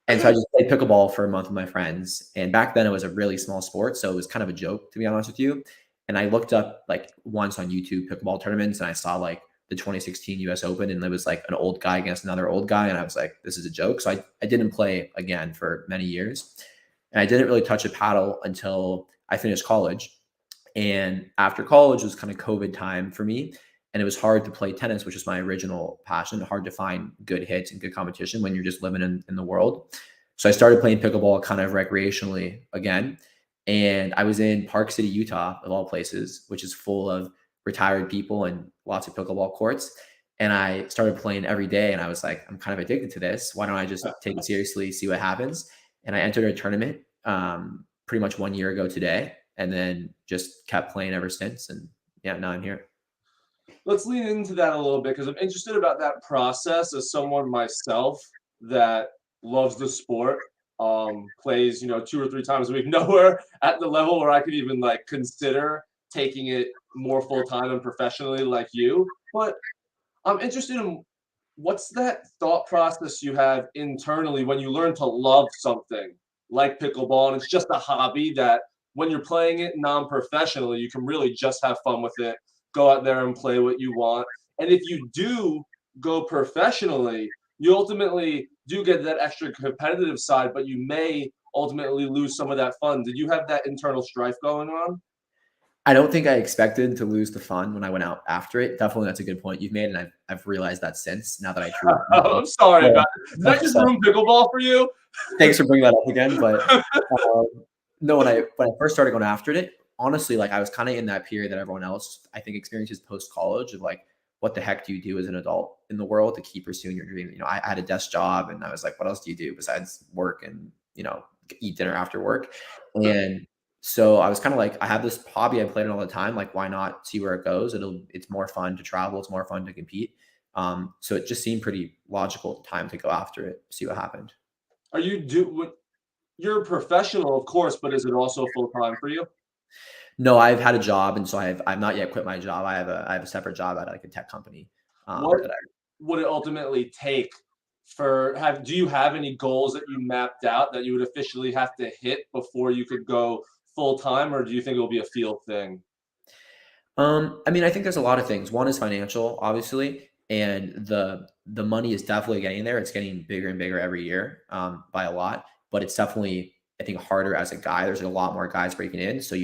[SPEAKER 6] And so I just played pickleball for a month with my friends. And back then it was a really small sport. So it was kind of a joke, to be honest with you. And I looked up like once on YouTube pickleball tournaments, and I saw like the 2016 US Open, and it was like an old guy against another old guy. And I was like, this is a joke. So I didn't play again for many years. And I didn't really touch a paddle until I finished college. And after college was kind of COVID time for me. And it was hard to play tennis, which is my original passion, hard to find good hits and good competition when you're just living in the world. So I started playing pickleball kind of recreationally again. And I was in Park City, Utah, of all places, which is full of retired people and lots of pickleball courts. And I started playing every day. And I was like, I'm kind of addicted to this. Why don't I just take it seriously, see what happens? And I entered a tournament pretty much 1 year ago today, and then just kept playing ever since. And yeah, now I'm here.
[SPEAKER 5] Let's lean into that a little bit, because I'm interested about that process as someone myself that loves the sport, plays 2 or 3 times a week, nowhere at the level where I could even like consider taking it more full-time and professionally like you. But I'm interested in what's that thought process you have internally when you learn to love something like pickleball, and it's just a hobby that when you're playing it non-professionally, you can really just have fun with it, go out there and play what you want. And if you do go professionally, you ultimately do get that extra competitive side, but you may ultimately lose some of that fun. Did you have that internal strife going on?
[SPEAKER 6] I don't think I expected to lose the fun when I went out after it. Definitely, that's a good point you've made, and I've realized that since, now that I truly
[SPEAKER 5] I'm sorry about it. Did I just ruin pickleball for you?
[SPEAKER 6] Thanks for bringing that up again. But no, when I first started going after it, honestly, like I was kind of in that period that everyone else I think experiences post college of like, what the heck do you do as an adult in the world to keep pursuing your dream? You know, I had a desk job and I was like, what else do you do besides work and, you know, eat dinner after work? And so I was kind of like, I have this hobby, I play it all the time. Like, why not see where it goes? It's more fun to travel. It's more fun to compete. So it just seemed pretty logical time to go after it, see what happened.
[SPEAKER 5] You're a professional, of course, but is it also full time for you?
[SPEAKER 6] No, I've had a job, and so I've not yet quit my job. I have a separate job at like a tech company.
[SPEAKER 5] What
[SPEAKER 6] That I,
[SPEAKER 5] would it ultimately take do you have any goals that you mapped out that you would officially have to hit before you could go full time, or do you think it'll be a field thing?
[SPEAKER 6] I mean, I think there's a lot of things. One is financial, obviously, and the money is definitely getting there. It's getting bigger and bigger every year, by a lot. But it's definitely, I think, harder as a guy. There's a lot more guys breaking in, so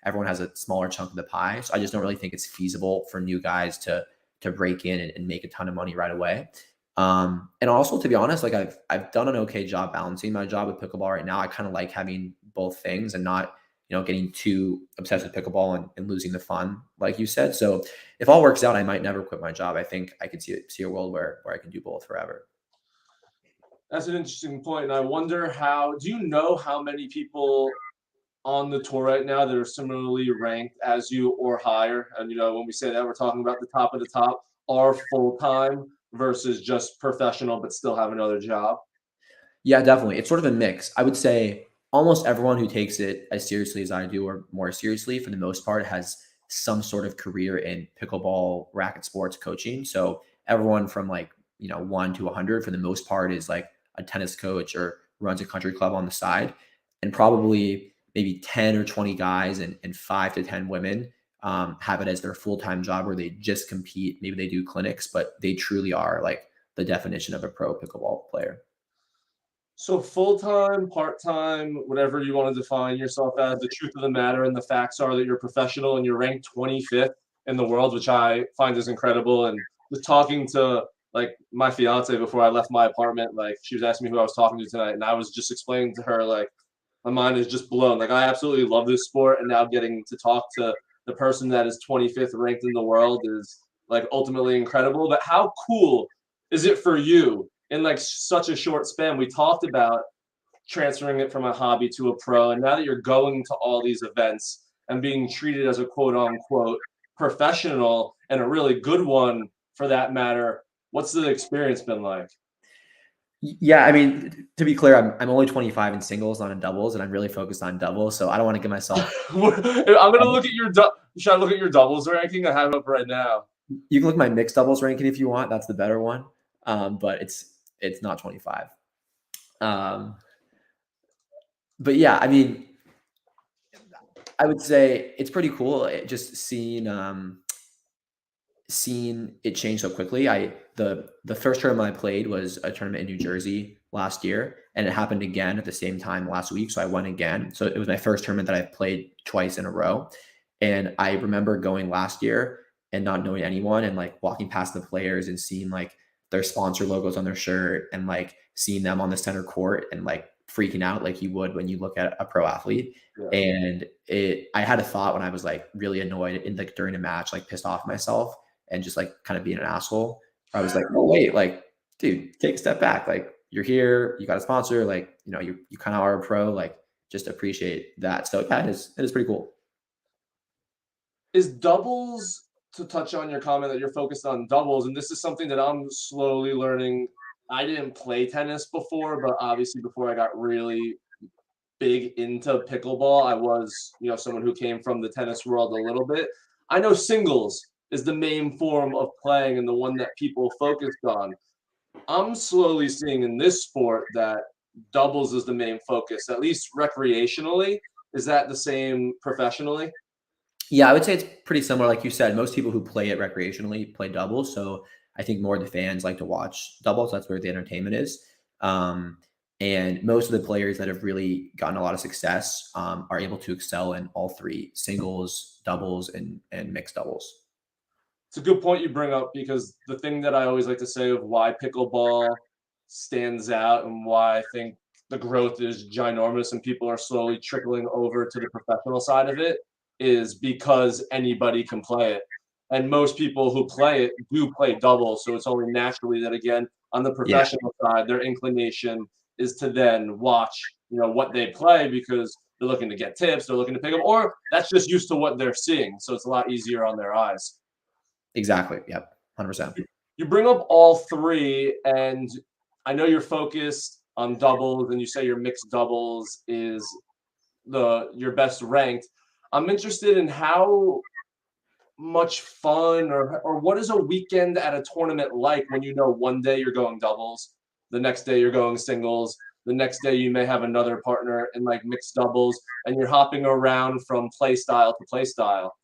[SPEAKER 6] everyone has a smaller chunk of the pie. So I just don't really think it's feasible for new guys to break in and make a ton of money right away. And also, to be honest, like I've done an okay job balancing my job with pickleball right now. I kind of like having both things and not, you know, getting too obsessed with pickleball and losing the fun, like you said. So if all works out, I might never quit my job. I think I could see a world where I can do both forever.
[SPEAKER 5] That's an interesting point, and I wonder do you know how many people on the tour right now that are similarly ranked as you or higher? And, you know, when we say that, we're talking about the top of the top are full-time versus just professional, but still have another job.
[SPEAKER 6] Yeah, definitely. It's sort of a mix. I would say almost everyone who takes it as seriously as I do, or more seriously for the most part, has some sort of career in pickleball racket sports coaching. So everyone from like, you know, 1 to 100 for the most part is like a tennis coach or runs a country club on the side. And probably maybe 10 or 20 guys and 5 to 10 women have it as their full-time job where they just compete. Maybe they do clinics, but they truly are like the definition of a pro pickleball player.
[SPEAKER 5] So full-time, part-time, whatever you want to define yourself as, the truth of the matter and the facts are that you're professional and you're ranked 25th in the world, which I find is incredible. And just talking to like my fiance before I left my apartment, like she was asking me who I was talking to tonight, and I was just explaining to her like my mind is just blown. Like I absolutely love this sport, and now getting to talk to the person that is 25th ranked in the world is like ultimately incredible. But how cool is it for you in like such a short span? We talked about transferring it from a hobby to a pro, and now that you're going to all these events and being treated as a quote unquote professional, and a really good one for that matter, what's the experience been like?
[SPEAKER 6] Yeah, I mean, to be clear, I'm only 25 in singles, not in doubles, and I'm really focused on doubles. So I don't want to give myself.
[SPEAKER 5] I'm gonna look at your should I look at your doubles ranking? I have it up right now.
[SPEAKER 6] You can look at my mixed doubles ranking if you want. That's the better one. But it's not 25. But yeah, I mean, I would say it's pretty cool just seeing it change so quickly. The first tournament I played was a tournament in New Jersey last year, and it happened again at the same time last week. So I went again. So it was my first tournament that I've played twice in a row. And I remember going last year and not knowing anyone and like walking past the players and seeing like their sponsor logos on their shirt and like seeing them on the center court and like freaking out like you would when you look at a pro athlete. Yeah. And I had a thought when I was like really annoyed in like during a match, like pissed off myself and just like kind of being an asshole. I was like, oh wait, like, dude, take a step back. Like you're here, you got a sponsor, like, you know, you kind of are a pro, like just appreciate that. So yeah, it is pretty cool.
[SPEAKER 5] Is doubles, to touch on your comment that you're focused on doubles, and this is something that I'm slowly learning. I didn't play tennis before, but obviously before I got really big into pickleball, I was, you know, someone who came from the tennis world a little bit. I know singles is the main form of playing and the one that people focused on. I'm slowly seeing in this sport that doubles is the main focus, at least recreationally. Is that the same professionally?
[SPEAKER 6] Yeah, I would say it's pretty similar. Like you said, most people who play it recreationally play doubles. So I think more of the fans like to watch doubles. That's where the entertainment is. And most of the players that have really gotten a lot of success are able to excel in all three: singles, doubles, and mixed doubles.
[SPEAKER 5] It's a good point you bring up, because the thing that I always like to say of why pickleball stands out and why I think the growth is ginormous and people are slowly trickling over to the professional side of it is because anybody can play it. And most people who play it do play doubles. So it's only naturally that, again, on the professional side, their inclination is to then watch, what they play because they're looking to get tips, they're looking to pick up, or that's just used to what they're seeing. So it's a lot easier on their eyes.
[SPEAKER 6] Exactly. Yep. 100%.
[SPEAKER 5] You bring up all three, and I know you're focused on doubles, and you say your mixed doubles is your best ranked. I'm interested in how much fun or what is a weekend at a tournament like when one day you're going doubles, the next day you're going singles, the next day you may have another partner in like mixed doubles, and you're hopping around from play style to play style.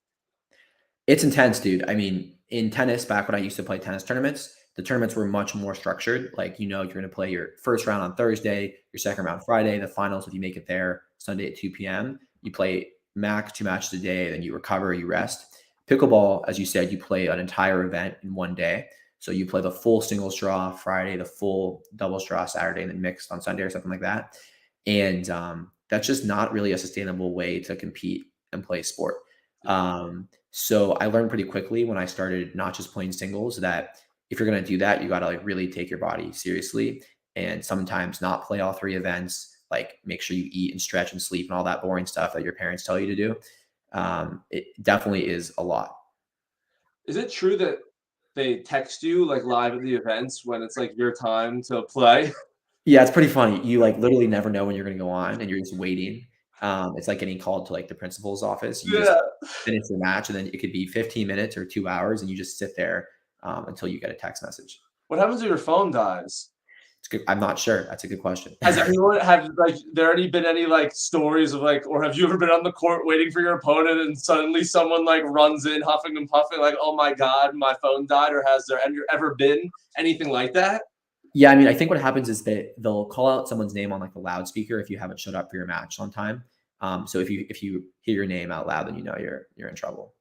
[SPEAKER 6] It's intense, dude. I mean, in tennis, back when I used to play tennis tournaments, the tournaments were much more structured. Like, you're going to play your first round on Thursday, your second round Friday, the finals, if you make it there, Sunday at 2 p.m. You play max 2 matches a day, then you recover, you rest. Pickleball, as you said, you play an entire event in one day. So you play the full singles draw Friday, the full doubles draw Saturday, and then mixed on Sunday or something like that. And that's just not really a sustainable way to compete and play sport. So I learned pretty quickly when I started not just playing singles that if you're going to do that, you got to like really take your body seriously and sometimes not play all three events, like make sure you eat and stretch and sleep and all that boring stuff that your parents tell you to do. It definitely is a lot.
[SPEAKER 5] Is it true that they text you like live at the events when it's like your time to play?
[SPEAKER 6] Yeah, it's pretty funny. You like literally never know when you're going to go on and you're just waiting. It's like getting called to like the principal's office. You just finish your match and then it could be 15 minutes or 2 hours and you just sit there until you get a text message.
[SPEAKER 5] What happens if your phone dies?
[SPEAKER 6] It's good. I'm not sure. That's a good question.
[SPEAKER 5] Has there any been any like stories of like, or have you ever been on the court waiting for your opponent and suddenly someone like runs in huffing and puffing like, oh my God, my phone died? Or has there ever been anything like that?
[SPEAKER 6] Yeah, I mean, I think what happens is that they'll call out someone's name on like the loudspeaker if you haven't showed up for your match on time. So if you hear your name out loud, then you're in trouble.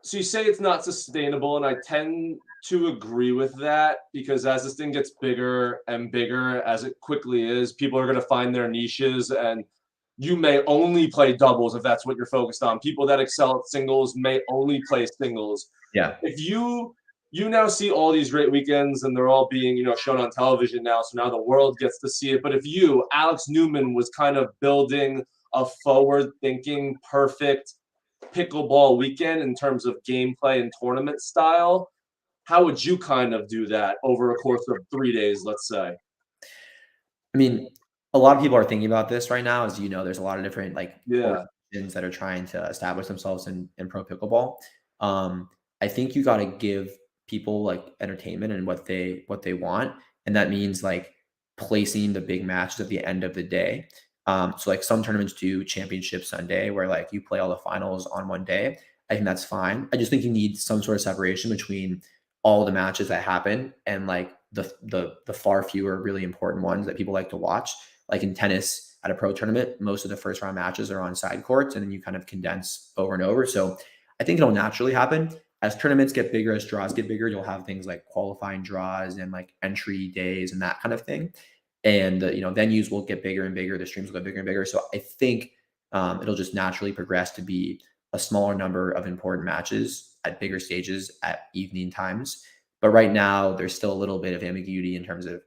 [SPEAKER 5] So you say it's not sustainable, and I tend to agree with that because as this thing gets bigger and bigger, as it quickly is, people are going to find their niches, and you may only play doubles if that's what you're focused on. People that excel at singles may only play singles.
[SPEAKER 6] Yeah.
[SPEAKER 5] If you now see all these great weekends and they're all being, shown on television now, so now the world gets to see it. But if you, Alex Neumann, was kind of building a forward-thinking, perfect pickleball weekend in terms of gameplay and tournament style, how would you kind of do that over a course of 3 days, let's say?
[SPEAKER 6] I mean, a lot of people are thinking about this right now. As you know, there's a lot of different organizations that are trying to establish themselves in pro pickleball. I think you got to give people like entertainment and what they want, and that means like placing the big matches at the end of the day. So like some tournaments do Championship Sunday where like you play all the finals on one day. I think that's fine. I just think you need some sort of separation between all the matches that happen and like the far fewer really important ones that people like to watch. Like in tennis at a pro tournament, most of the first round matches are on side courts and then you kind of condense over and over. So I think it'll naturally happen. As tournaments get bigger, as draws get bigger, you'll have things like qualifying draws and like entry days and that kind of thing. And venues will get bigger and bigger. The streams will get bigger and bigger. So I think it'll just naturally progress to be a smaller number of important matches at bigger stages at evening times. But right now, there's still a little bit of ambiguity in terms of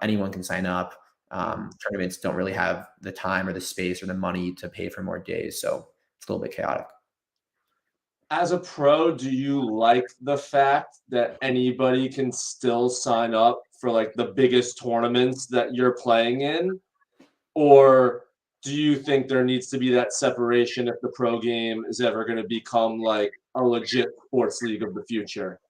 [SPEAKER 6] anyone can sign up. Tournaments don't really have the time or the space or the money to pay for more days. So it's a little bit chaotic.
[SPEAKER 5] As a pro, do you like the fact that anybody can still sign up for like the biggest tournaments that you're playing in? Or do you think there needs to be that separation if the pro game is ever going to become like a legit sports league of the future?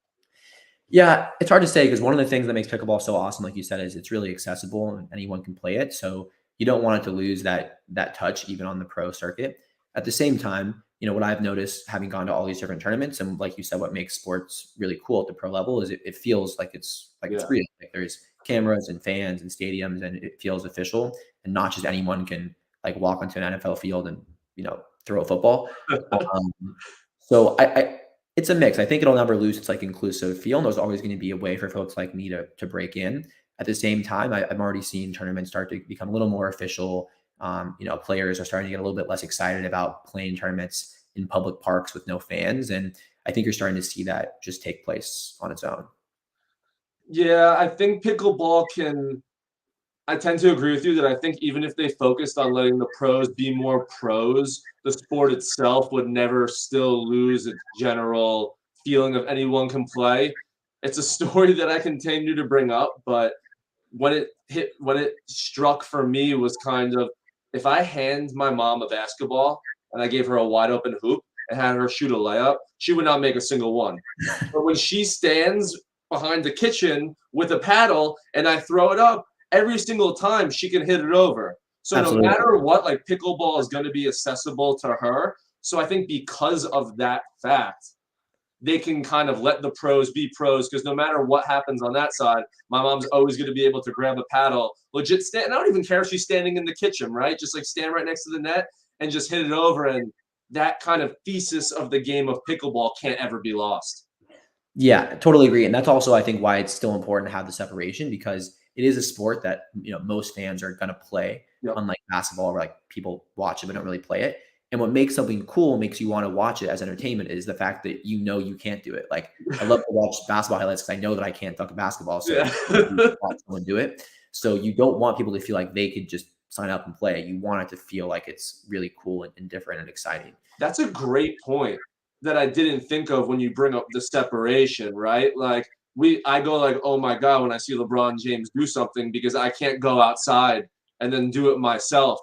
[SPEAKER 6] Yeah, it's hard to say because one of the things that makes pickleball so awesome, like you said, is it's really accessible and anyone can play it. So you don't want it to lose that touch even on the pro circuit. At the same time, what I've noticed having gone to all these different tournaments and like you said, what makes sports really cool at the pro level is it feels like it's real. Like there's cameras and fans and stadiums and it feels official and not just anyone can like walk onto an NFL field and, throw a football. So it's a mix. I think it'll never lose its like inclusive feel. And there's always going to be a way for folks like me to break in. At the same time, I'm already seeing tournaments start to become a little more official, Players are starting to get a little bit less excited about playing tournaments in public parks with no fans. And I think you're starting to see that just take place on its own.
[SPEAKER 5] Yeah, I think pickleball I tend to agree with you that I think even if they focused on letting the pros be more pros, the sport itself would never still lose its general feeling of anyone can play. It's a story that I continue to bring up, but when it struck for me was kind of, if I hand my mom a basketball and I gave her a wide open hoop and had her shoot a layup, she would not make a single one. But when she stands behind the kitchen with a paddle and I throw it up, every single time she can hit it over. So
[SPEAKER 6] Absolutely.
[SPEAKER 5] no matter what, like, pickleball is going to be accessible to her. So I think because of that fact, they can kind of let the pros be pros, because no matter what happens on that side, my mom's always going to be able to grab a paddle, legit stand. And I don't even care if she's standing in the kitchen, right? Just like stand right next to the net and just hit it over. And that kind of thesis of the game of pickleball can't ever be lost.
[SPEAKER 6] Yeah, totally agree. And that's also, I think, why it's still important to have the separation, because it is a sport that, most fans are going to play, unlike basketball, where like people watch it but don't really play it. And what makes something cool, makes you want to watch it as entertainment, is the fact that you can't do it. Like, I love to watch basketball highlights because I know that I can't dunk a basketball, so you watch someone do it. So you don't want people to feel like they could just sign up and play. You want it to feel like it's really cool and different and exciting.
[SPEAKER 5] That's a great point that I didn't think of when you bring up the separation, right? Like, I go like, oh my God, when I see LeBron James do something, because I can't go outside and then do it myself.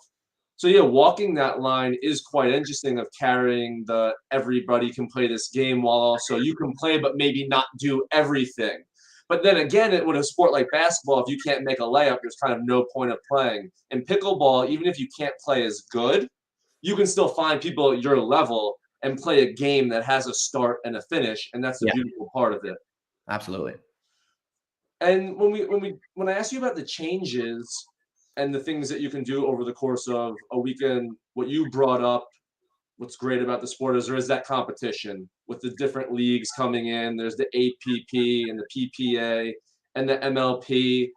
[SPEAKER 5] So yeah, walking that line is quite interesting, of carrying the everybody can play this game while also you can play but maybe not do everything. But then again, with a sport like basketball, if you can't make a layup, there's kind of no point of playing. In pickleball, even if you can't play as good, you can still find people at your level and play a game that has a start and a finish, and that's the beautiful part of it.
[SPEAKER 6] Absolutely.
[SPEAKER 5] And when I asked you about the changes and the things that you can do over the course of a weekend, what you brought up, what's great about the sport is there is that competition with the different leagues coming in. There's the APP and the PPA and the MLP.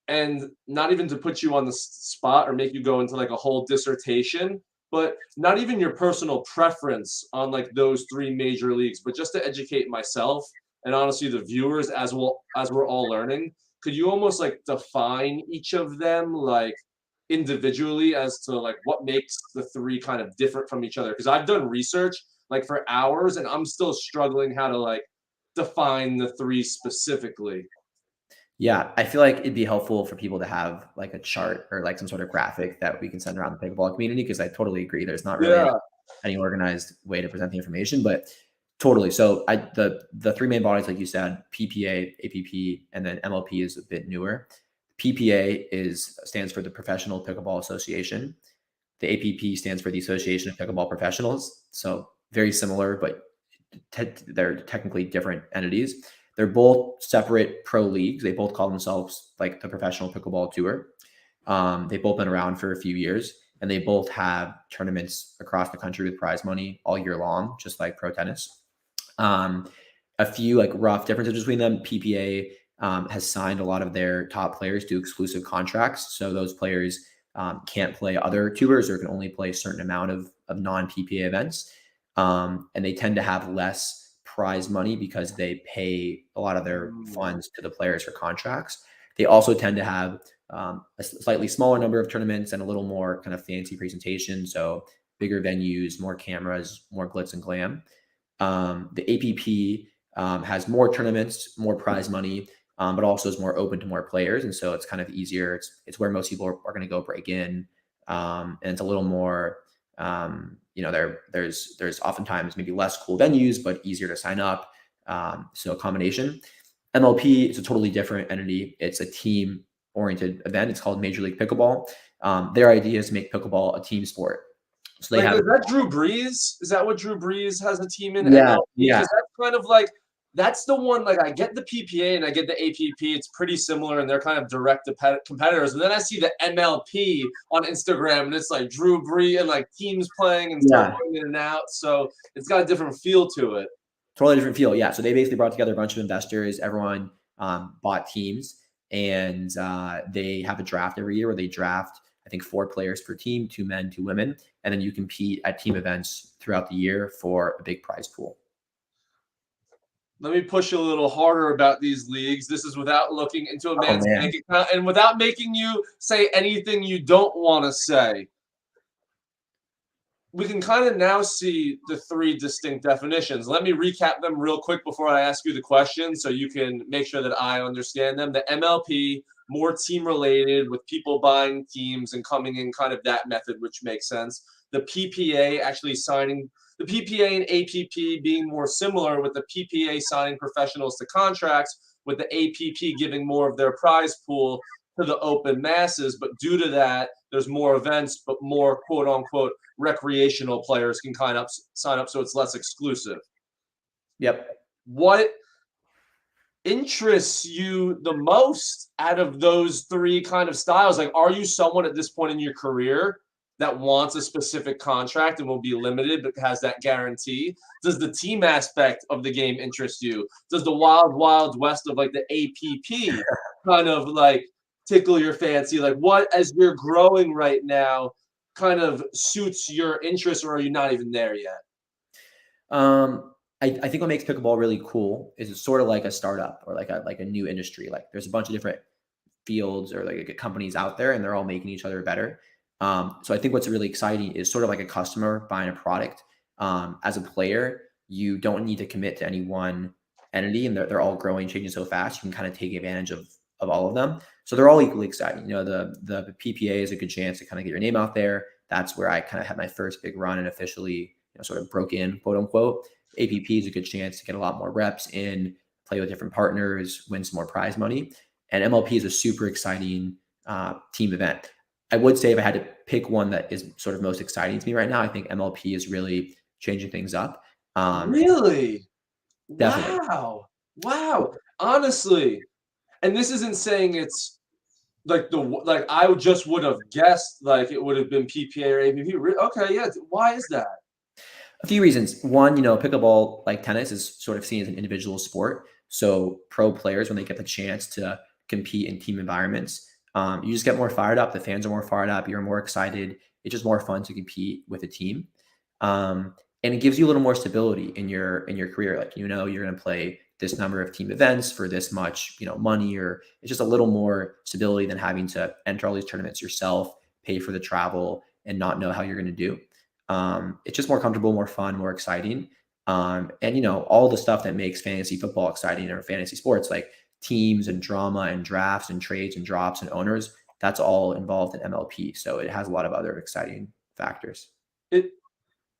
[SPEAKER 5] And not even to put you on the spot or make you go into like a whole dissertation, but not even your personal preference on like those three major leagues, but just to educate myself and honestly the viewers as we're all learning. Could you almost like define each of them like individually as to like what makes the three kind of different from each other? Because I've done research like for hours and I'm still struggling how to like define the three specifically.
[SPEAKER 6] Yeah, I feel like it'd be helpful for people to have like a chart or like some sort of graphic that we can send around the pickleball community, because I totally agree. There's not really any organized way to present the information, but totally. So the three main bodies, like you said, PPA, APP, and then MLP is a bit newer. PPA stands for the Professional Pickleball Association. The APP stands for the Association of Pickleball Professionals. So very similar, but they're technically different entities. They're both separate pro leagues. They both call themselves like the Professional Pickleball Tour. They've both been around for a few years, and they both have tournaments across the country with prize money all year long, just like pro tennis. A few like rough differences between them. PPA has signed a lot of their top players to exclusive contracts. So those players can't play other tours or can only play a certain amount of non-PPA events. And they tend to have less prize money because they pay a lot of their funds to the players for contracts. They also tend to have a slightly smaller number of tournaments and a little more kind of fancy presentation. So bigger venues, more cameras, more glitz and glam. The APP has more tournaments, more prize money, but also is more open to more players. And so it's kind of easier. It's where most people are going to go break in. And it's a little more, there's oftentimes maybe less cool venues, but easier to sign up. So a combination. MLP is a totally different entity. It's a team-oriented event. It's called Major League Pickleball. Their idea is to make pickleball a team sport. So they have.
[SPEAKER 5] Is that Drew Brees? Is that what Drew Brees has a team in?
[SPEAKER 6] Yeah,
[SPEAKER 5] MLP?
[SPEAKER 6] yeah.
[SPEAKER 5] Because that's kind of like, that's the one, like I get the PPA and I get the APP. It's pretty similar and they're kind of direct competitors. And then I see the MLP on Instagram and it's like Drew Brees and like teams playing and stuff going in and out. So it's got a different feel to it.
[SPEAKER 6] Totally different feel. Yeah. So they basically brought together a bunch of investors. Everyone bought teams, and they have a draft every year where they draft, I think 4 players per team, 2 men, 2 women, and then you compete at team events throughout the year for a big prize pool.
[SPEAKER 5] Let me push a little harder about these leagues. This is without looking into a man's
[SPEAKER 6] man.
[SPEAKER 5] bank account and without making you say anything you don't want to say. We can kind of now see the 3 distinct definitions. Let me recap them real quick before I ask you the question so you can make sure that I understand them. The MLP, more team related with people buying teams and coming in kind of that method, which makes sense. The PPA actually signing, the PPA and APP being more similar, with the PPA signing professionals to contracts, with the APP giving more of their prize pool to the open masses. But due to that, there's more events, but more quote unquote recreational players can kind of sign up, so it's less exclusive.
[SPEAKER 6] Yep.
[SPEAKER 5] What interests you the most out of those 3 kind of styles? Like, are you someone at this point in your career that wants a specific contract and will be limited but has that guarantee? Does the team aspect of the game interest you? Does the wild, wild west of like the APP kind of like tickle your fancy? Like, what, as you're growing right now, kind of suits your interest, or are you not even there yet?
[SPEAKER 6] I think what makes pickleball really cool is it's sort of like a startup or like a new industry. Like, there's a bunch of different fields or like companies out there, and they're all making each other better. So I think what's really exciting is sort of like a customer buying a product. As a player, you don't need to commit to any one entity, and they're all growing, changing so fast. You can kind of take advantage of all of them. So they're all equally exciting. You know, the PPA is a good chance to kind of get your name out there. That's where I kind of had my first big run and officially, sort of broke in, quote unquote. APP is a good chance to get a lot more reps in, play with different partners, win some more prize money. And MLP is a super exciting team event. I would say if I had to pick one that is sort of most exciting to me right now, I think MLP is really changing things up.
[SPEAKER 5] Really?
[SPEAKER 6] Definitely.
[SPEAKER 5] Wow. Honestly, and this isn't saying it's like I just would have guessed like it would have been PPA or APP. Okay, yeah. Why is that?
[SPEAKER 6] A few reasons. One, pickleball, like tennis, is sort of seen as an individual sport. So pro players, when they get the chance to compete in team environments, you just get more fired up. The fans are more fired up. You're more excited. It's just more fun to compete with a team. And it gives you a little more stability in your career. Like, you're going to play this number of team events for this much, money, or it's just a little more stability than having to enter all these tournaments yourself, pay for the travel, and not know how you're going to do. It's just more comfortable, more fun, more exciting. And all the stuff that makes fantasy football exciting, or fantasy sports, like teams and drama and drafts and trades and drops and owners, that's all involved in MLP. So it has a lot of other exciting factors.
[SPEAKER 5] It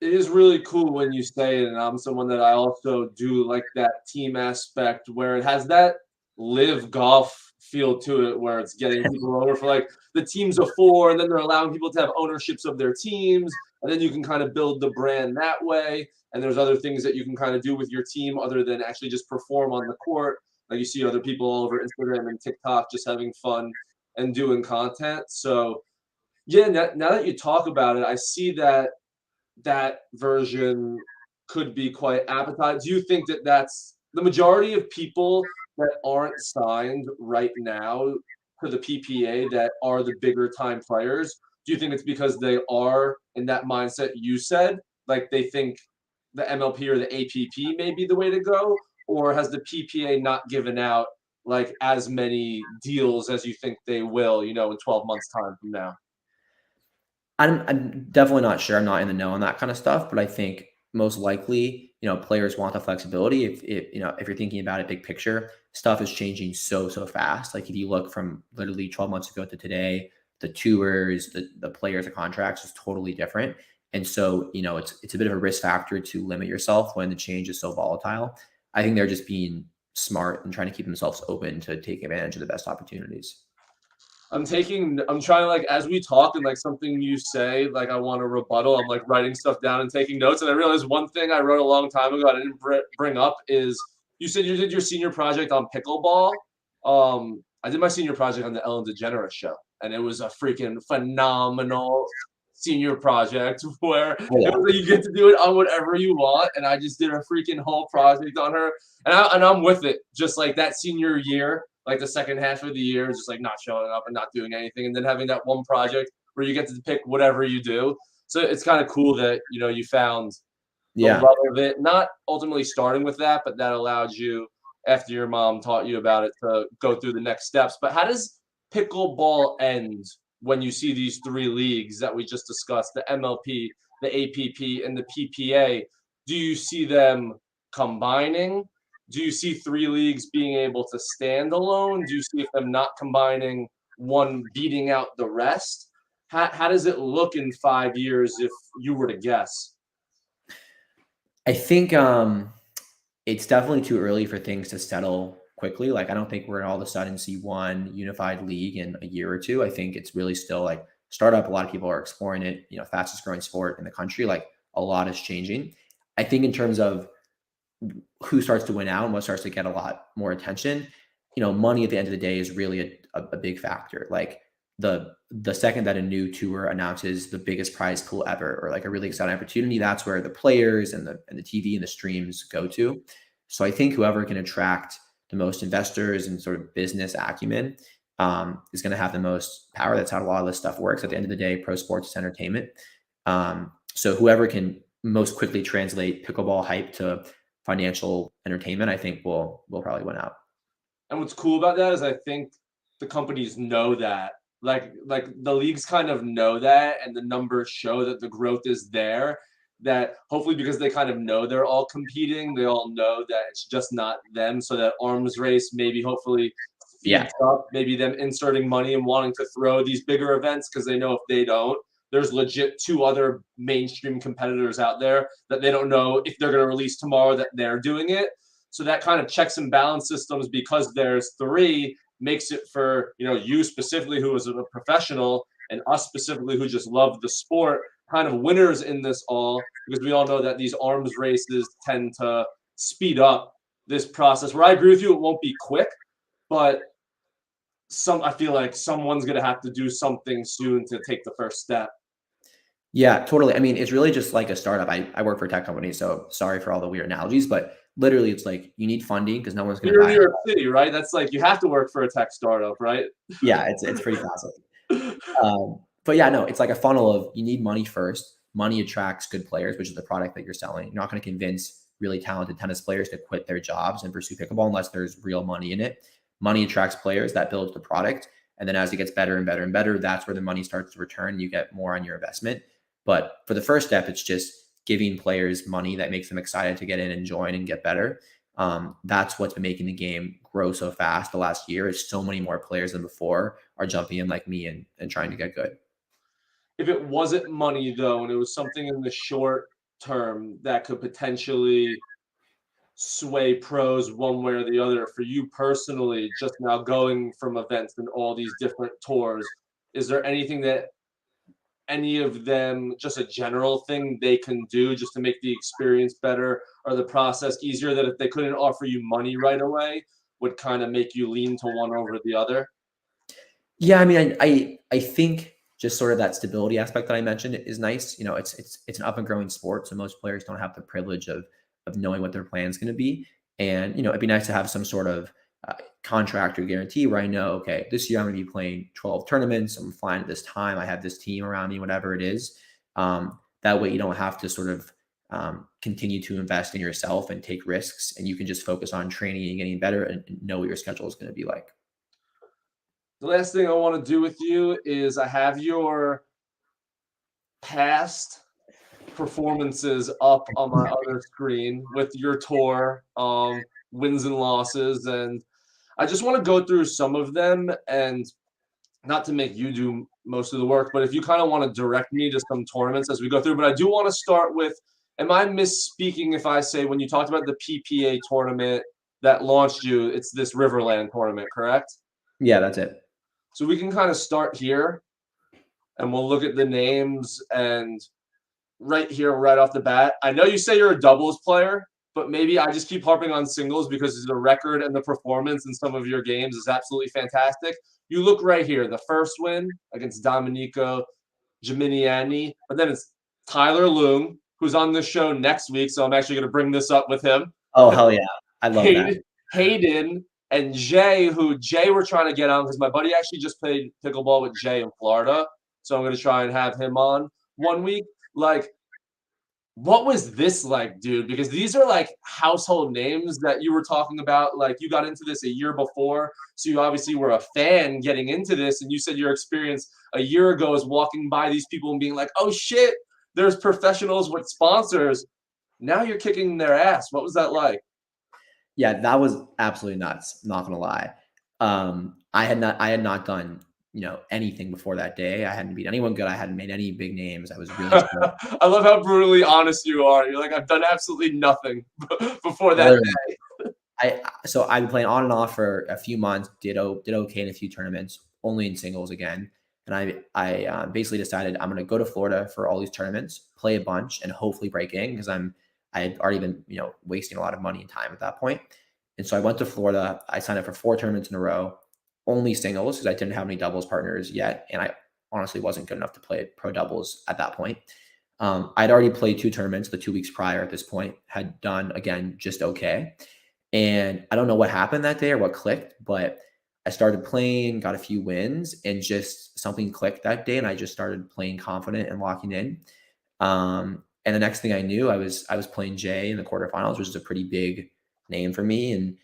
[SPEAKER 5] is really cool when you say it, and I'm someone that I also do like that team aspect where it has that live golf feel to it, where it's getting people over for like the teams of 4, and then they're allowing people to have ownerships of their teams, and then you can kind of build the brand that way. And there's other things that you can kind of do with your team other than actually just perform on the court. Like, you see other people all over Instagram and TikTok just having fun and doing content. So yeah, now that you talk about it, I see that version could be quite appetizing. Do you think that that's the majority of people that aren't signed right now to the PPA that are the bigger time players? Do you think it's because they are in that mindset you said, like they think the MLP or the APP may be the way to go? Or has the PPA not given out like as many deals as you think they will, in 12 months time from now?
[SPEAKER 6] I'm definitely not sure. I'm not in the know on that kind of stuff, but I think most likely, players want the flexibility. If you're thinking about it big picture, stuff is changing so fast. Like, if you look from literally 12 months ago to today, the tours, the players, the contracts is totally different. And so, it's a bit of a risk factor to limit yourself when the change is so volatile. I think they're just being smart and trying to keep themselves open to take advantage of the best opportunities.
[SPEAKER 5] I'm trying to, like, as we talk and like something you say, like I want to rebuttal, I'm like writing stuff down and taking notes. And I realized one thing I wrote a long time ago I didn't bring up is you said you did your senior project on Pickle Ball. I did my senior project on the Ellen DeGeneres Show, and it was a freaking phenomenal senior project where it was like you get to do it on whatever you want. And I just did a freaking whole project on her, and I'm with it. Just like that senior year, like the second half of the year, just like not showing up and not doing anything, and then having that one project where you get to pick whatever you do. So it's kind of cool that, you know, you found the
[SPEAKER 6] Yeah.
[SPEAKER 5] love of it, not ultimately starting with that, but that allowed you, after your mom taught you about it, to go through the next steps. But how does pickleball end when you see these three leagues that we just discussed, the MLP, the APP, and the PPA? Do you see them combining? Do you see three leagues being able to stand alone? Do you see them not combining, one beating out the rest? How does it look in 5 years if you were to guess?
[SPEAKER 6] I think it's definitely too early for things to settle quickly. Like, I don't think we're gonna all of a sudden see one unified league in a year or two. I think it's really still like startup. A lot of people are exploring it. You know, fastest growing sport in the country. Like, a lot is changing. I think in terms of who starts to win out and what starts to get a lot more attention, you know, money at the end of the day is really a big factor. Like, the second that a new tour announces the biggest prize pool ever, or like a really exciting opportunity, that's where the players and the TV and the streams go to. So I think whoever can attract the most investors and sort of business acumen is going to have the most power. That's how a lot of this stuff works. At the end of the day, pro sports is entertainment. So whoever can most quickly translate pickleball hype to financial entertainment, I think will probably win out.
[SPEAKER 5] And what's cool about that is I think the companies know that. Like the leagues kind of know that, and the numbers show that the growth is there. That hopefully, because they kind of know they're all competing, they all know that it's just not them. So that arms race maybe hopefully feeds up, maybe them inserting money and wanting to throw these bigger events, because they know if they don't, there's legit 2 other mainstream competitors out there that they don't know if they're going to release tomorrow that they're doing it. So that kind of checks and balance systems, because there's 3, makes it for, you know, you specifically who is a professional, and us specifically who just love the sport, kind of winners in this all, because we all know that these arms races tend to speed up this process. Where I agree with you, it won't be quick, but I feel like someone's going to have to do something soon to take the first step.
[SPEAKER 6] Yeah, totally. I mean, it's really just like a startup. I work for a tech company, so sorry for all the weird analogies, but literally it's like you need funding because no one's going to buy
[SPEAKER 5] it. You're in New York City, right? That's like you have to work for a tech startup, right?
[SPEAKER 6] Yeah, it's pretty classic. But yeah, no, it's like a funnel of you need money first. Money attracts good players, which is the product that you're selling. You're not going to convince really talented tennis players to quit their jobs and pursue pickleball unless there's real money in it. Money attracts players, that builds the product. And then as it gets better and better and better, that's where the money starts to return. You get more on your investment. But for the first step, it's just giving players money that makes them excited to get in and join and get better. That's what's been making the game grow so fast the last year. Is so many more players than before are jumping in like me and trying to get good.
[SPEAKER 5] If it wasn't money, though, and it was something in the short term that could potentially sway pros one way or the other, for you personally, just now going from events and all these different tours, is there anything that any of them, just a general thing they can do just to make the experience better or the process easier, that if they couldn't offer you money right away would kind of make you lean to one over the other?
[SPEAKER 6] Yeah, I mean, I think just sort of that stability aspect that I mentioned is nice. You know, it's an up and growing sport, so most players don't have the privilege of knowing what their plan is going to be. And you know, it'd be nice to have some sort of contract or guarantee where I know, okay, this year I'm going to be playing 12 tournaments. I'm flying at this time. I have this team around me, whatever it is. That way, you don't have to sort of continue to invest in yourself and take risks, and you can just focus on training and getting better and know what your schedule is going to be like.
[SPEAKER 5] The last thing I want to do with you is I have your past performances up on my other screen with your tour, wins and losses, and I just want to go through some of them, and not to make you do most of the work, but if you kind of want to direct me to some tournaments as we go through. But I do want to start with, am I misspeaking if I say when you talked about the PPA tournament that launched you, it's this Riverland tournament, correct?
[SPEAKER 6] Yeah, that's it.
[SPEAKER 5] So we can kind of start here, and we'll look at the names. And right here, right off the bat, I know you say you're a doubles player, but maybe I just keep harping on singles because the record and the performance in some of your games is absolutely fantastic. You look right here, the first win against Domenico Giminiani, but then it's Tyler Loom, who's on the show next week, so I'm actually going to bring this up with him.
[SPEAKER 6] Oh, hell yeah. I love that.
[SPEAKER 5] Hayden and Jay, who Jay we're trying to get on because my buddy actually just played pickleball with Jay in Florida. so I'm going to try and have him on one week. Like, what was this like, dude? Because these are like household names that you were talking about. Like, you got into this a year before, so you obviously were a fan getting into this, and you said your experience a year ago is walking by these people and being like, oh shit, there's professionals with sponsors. Now you're kicking their ass. What was that like?
[SPEAKER 6] Yeah, that was absolutely nuts. Not gonna lie. I had not done, anything before that day. I hadn't beat anyone good. I hadn't made any big names. I was really
[SPEAKER 5] I love how brutally honest you are. You're like, I've done absolutely nothing before that day.
[SPEAKER 6] So I've been playing on and off for a few months. Did okay in a few tournaments, only in singles again. And I basically decided I'm going to go to Florida for all these tournaments, play a bunch, and hopefully break in, because I had already been wasting a lot of money and time at that point. And so I went to Florida. I signed up for 4 tournaments in a row, only singles, because I didn't have any doubles partners yet, and I honestly wasn't good enough to play pro doubles at that point. I'd already played 2 tournaments the 2 weeks prior at this point, had done, again, just okay. And I don't know what happened that day or what clicked, but I started playing, got a few wins, and just something clicked that day, and I just started playing confident and locking in. And the next thing I knew, I was playing Jay in the quarterfinals, which is a pretty big name for me. And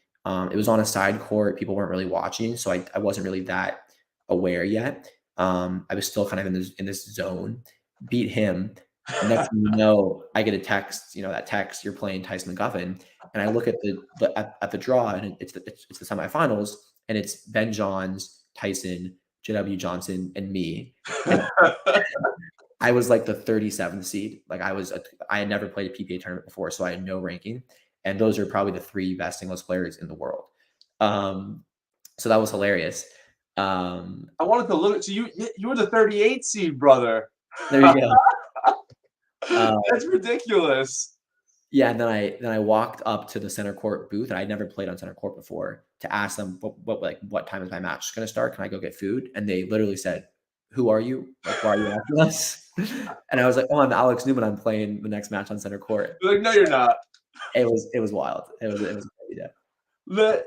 [SPEAKER 6] it was on a side court. People weren't really watching, so I wasn't really that aware yet. I was still kind of in this zone. Beat him. And next thing you know, I get a text. That text, you're playing Tyson McGuffin, and I look at the draw, and it's the semifinals, and it's Ben Johns, Tyson, JW Johnson, and me. And I was like the 37th seed. Like I had never played a PPA tournament before, so I had no ranking. And those are probably the 3 best singles players in the world. So that was hilarious.
[SPEAKER 5] I wanted to look at you. You were the 38th seed, brother.
[SPEAKER 6] There you go.
[SPEAKER 5] That's ridiculous.
[SPEAKER 6] Yeah, and then I walked up to the center court booth, and I'd never played on center court before, to ask them what time is my match going to start? Can I go get food? And they literally said, "Who are you? Like, why are you asking us?" And I was like, "Oh, I'm Alex Neumann. I'm playing the next match on center court."
[SPEAKER 5] You're like, no, you're not.
[SPEAKER 6] It was wild. It was a crazy day.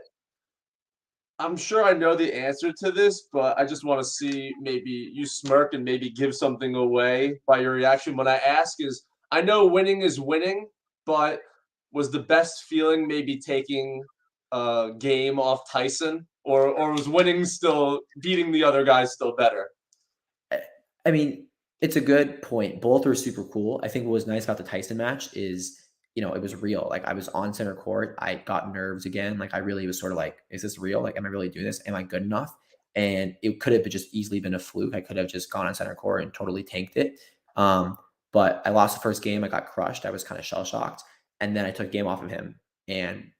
[SPEAKER 5] I'm sure I know the answer to this, but I just want to see maybe you smirk and maybe give something away by your reaction. When I ask is, I know winning is winning, but was the best feeling maybe taking a game off Tyson, or was winning still, beating the other guys still better?
[SPEAKER 6] I mean, it's a good point. Both are super cool. I think what was nice about the Tyson match is, it was real. Like, I was on center court. I got nerves again. Like, I really was sort of like, is this real? Like, am I really doing this? Am I good enough? And it could have just easily been a fluke. I could have just gone on center court and totally tanked it. But I lost the first game. I got crushed. I was kind of shell shocked. And then I took a game off of him. And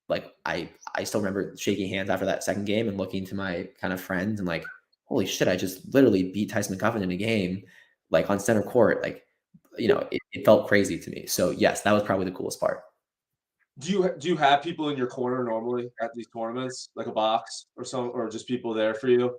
[SPEAKER 6] like, I still remember shaking hands after that second game and looking to my kind of friends and like, holy shit, I just literally beat Tyson McGuffin in a game, like on center court. Like, it felt crazy to me. So yes, that was probably the coolest part.
[SPEAKER 5] Do you have people in your corner normally at these tournaments, like a box or just people there for you?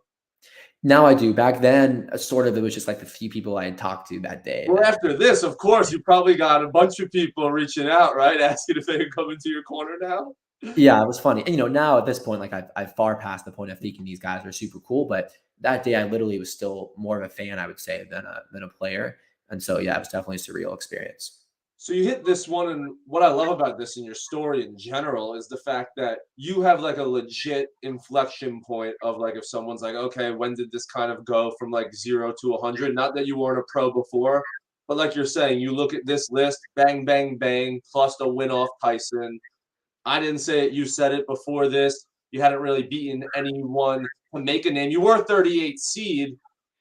[SPEAKER 6] Now I do. Back then, sort of, it was just like the few people I had talked to that day.
[SPEAKER 5] Well, after this, of course, you probably got a bunch of people reaching out, right? Asking if they could come into your corner now.
[SPEAKER 6] Yeah, it was funny. And, now at this point, like I've far past the point of thinking these guys are super cool. But that day I literally was still more of a fan, I would say, than a player. And so, yeah, it was definitely a surreal experience.
[SPEAKER 5] So you hit this one, and what I love about this in your story in general is the fact that you have like a legit inflection point of like, if someone's like, okay, when did this kind of go from like 0 to 100? Not that you weren't a pro before, but like you're saying, you look at this list, bang, bang, bang, plus a win off Tyson. I didn't say it, you said it before this. You hadn't really beaten anyone to make a name. You were 38 seed.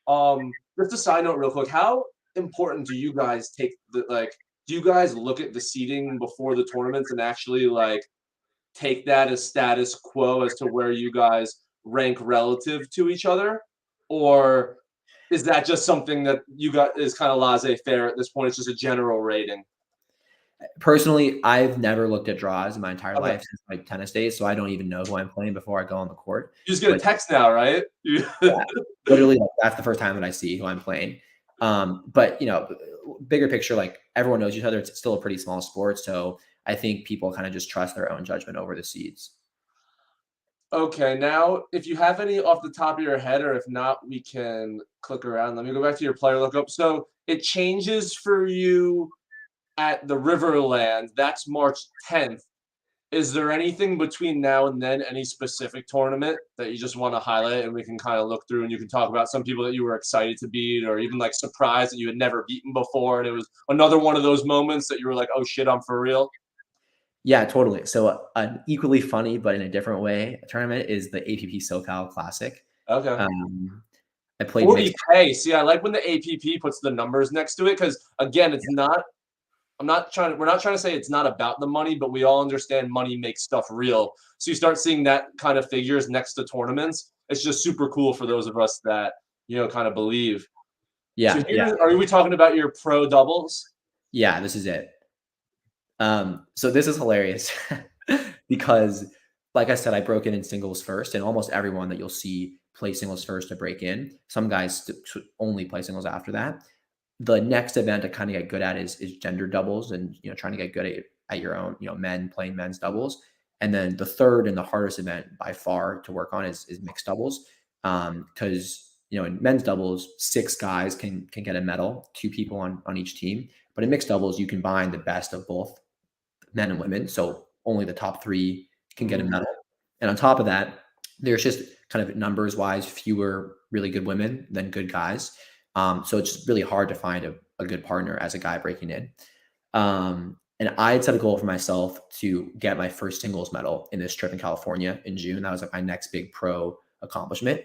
[SPEAKER 5] Just a side note real quick, how important do you guys take do you guys look at the seeding before the tournaments and actually like take that as status quo as to where you guys rank relative to each other? Or is that just something that you got is kind of laissez-faire at this point? It's just a general rating.
[SPEAKER 6] Personally, I've never looked at draws in my entire life since my tennis days, so I don't even know who I'm playing before I go on the court.
[SPEAKER 5] You just get a text now, right?
[SPEAKER 6] Yeah, literally, that's the first time that I see who I'm playing. But bigger picture, like everyone knows each other. It's still a pretty small sport, so I think people kind of just trust their own judgment over the seeds.
[SPEAKER 5] Okay, now if you have any off the top of your head, or if not, we can click around. Let me go back to your player lookup. So it changes for you at the Riverland. That's March 10th. Is there anything between now and then, any specific tournament that you just want to highlight and we can kind of look through and you can talk about some people that you were excited to beat or even like surprised that you had never beaten before and it was another one of those moments that you were like, oh shit, I'm for real?
[SPEAKER 6] Yeah, totally. So an equally funny, but in a different way, tournament is the APP SoCal Classic.
[SPEAKER 5] Okay.
[SPEAKER 6] I played mixed.
[SPEAKER 5] 40K. See, I like when the APP puts the numbers next to it because again, it's not. We're not trying to say it's not about the money, but we all understand money makes stuff real. So you start seeing that kind of figures next to tournaments. It's just super cool for those of us that kind of believe.
[SPEAKER 6] Yeah.
[SPEAKER 5] So are we talking about your pro doubles?
[SPEAKER 6] Yeah, this is it. So this is hilarious because, like I said, I broke in singles first, and almost everyone that you'll see play singles first to break in. Some guys only play singles after that. The next event to kind of get good at is gender doubles, and trying to get good at your own men playing men's doubles. And then the third and the hardest event by far to work on is mixed doubles, because in men's doubles 6 guys can get a medal, 2 people on each team. But in mixed doubles you combine the best of both men and women, so only the top 3 can get a medal. And on top of that, there's just kind of numbers wise fewer really good women than good guys. So it's really hard to find a good partner as a guy breaking in. And I had set a goal for myself to get my first singles medal in this trip in California in June. That was like my next big pro accomplishment,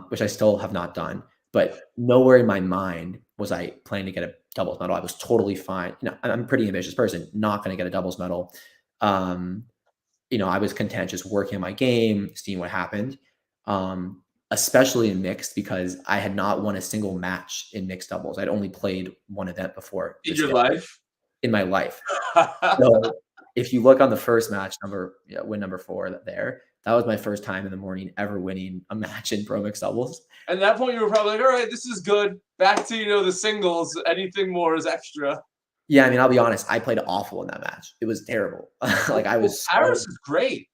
[SPEAKER 6] which I still have not done. But nowhere in my mind was I planning to get a doubles medal. I was totally fine. I'm a pretty ambitious person, not going to get a doubles medal. I was content just working on my game, seeing what happened. Especially in mixed, because I had not won a single match in mixed doubles. I'd only played one event before.
[SPEAKER 5] In your life?
[SPEAKER 6] In my life. So if you look on the first match win number 4 there, that was my first time in the morning ever winning a match in pro mixed doubles.
[SPEAKER 5] And at that point you were probably like, all right, this is good. Back to, the singles. Anything more is extra.
[SPEAKER 6] Yeah, I mean, I'll be honest. I played awful in that match. It was terrible.
[SPEAKER 5] Paris is great.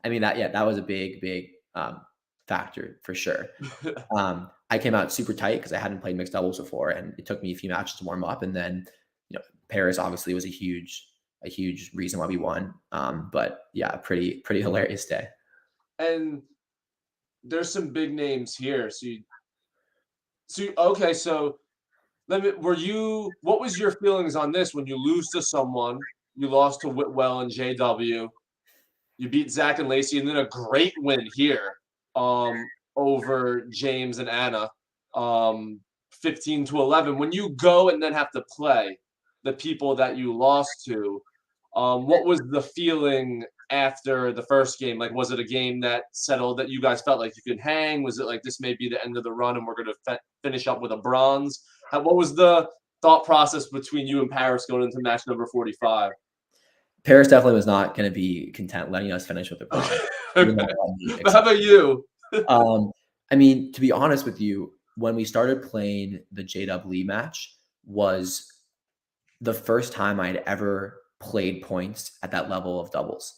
[SPEAKER 6] I mean, that was a big factor for sure. I came out super tight because I hadn't played mixed doubles before, and it took me a few matches to warm up. And then, Paris obviously was a huge reason why we won. But yeah, pretty hilarious day.
[SPEAKER 5] And there's some big names here. Okay, so what was your feelings on this when you lose to someone? You lost to Whitwell and JW. You beat Zach and Lacey, and then a great win here. Over James and Anna, 15-11. When you go and then have to play the people that you lost to, what was the feeling after the first game? Like, was it a game that settled that you guys felt like you could hang? Was it like this may be the end of the run and we're going to finish up with a bronze? What was the thought process between you and Paris going into match number 45?
[SPEAKER 6] Paris definitely was not going to be content letting us finish with the bronze.
[SPEAKER 5] But how about you?
[SPEAKER 6] I mean, to be honest with you, when we started playing the JW match was the first time I'd ever played points at that level of doubles.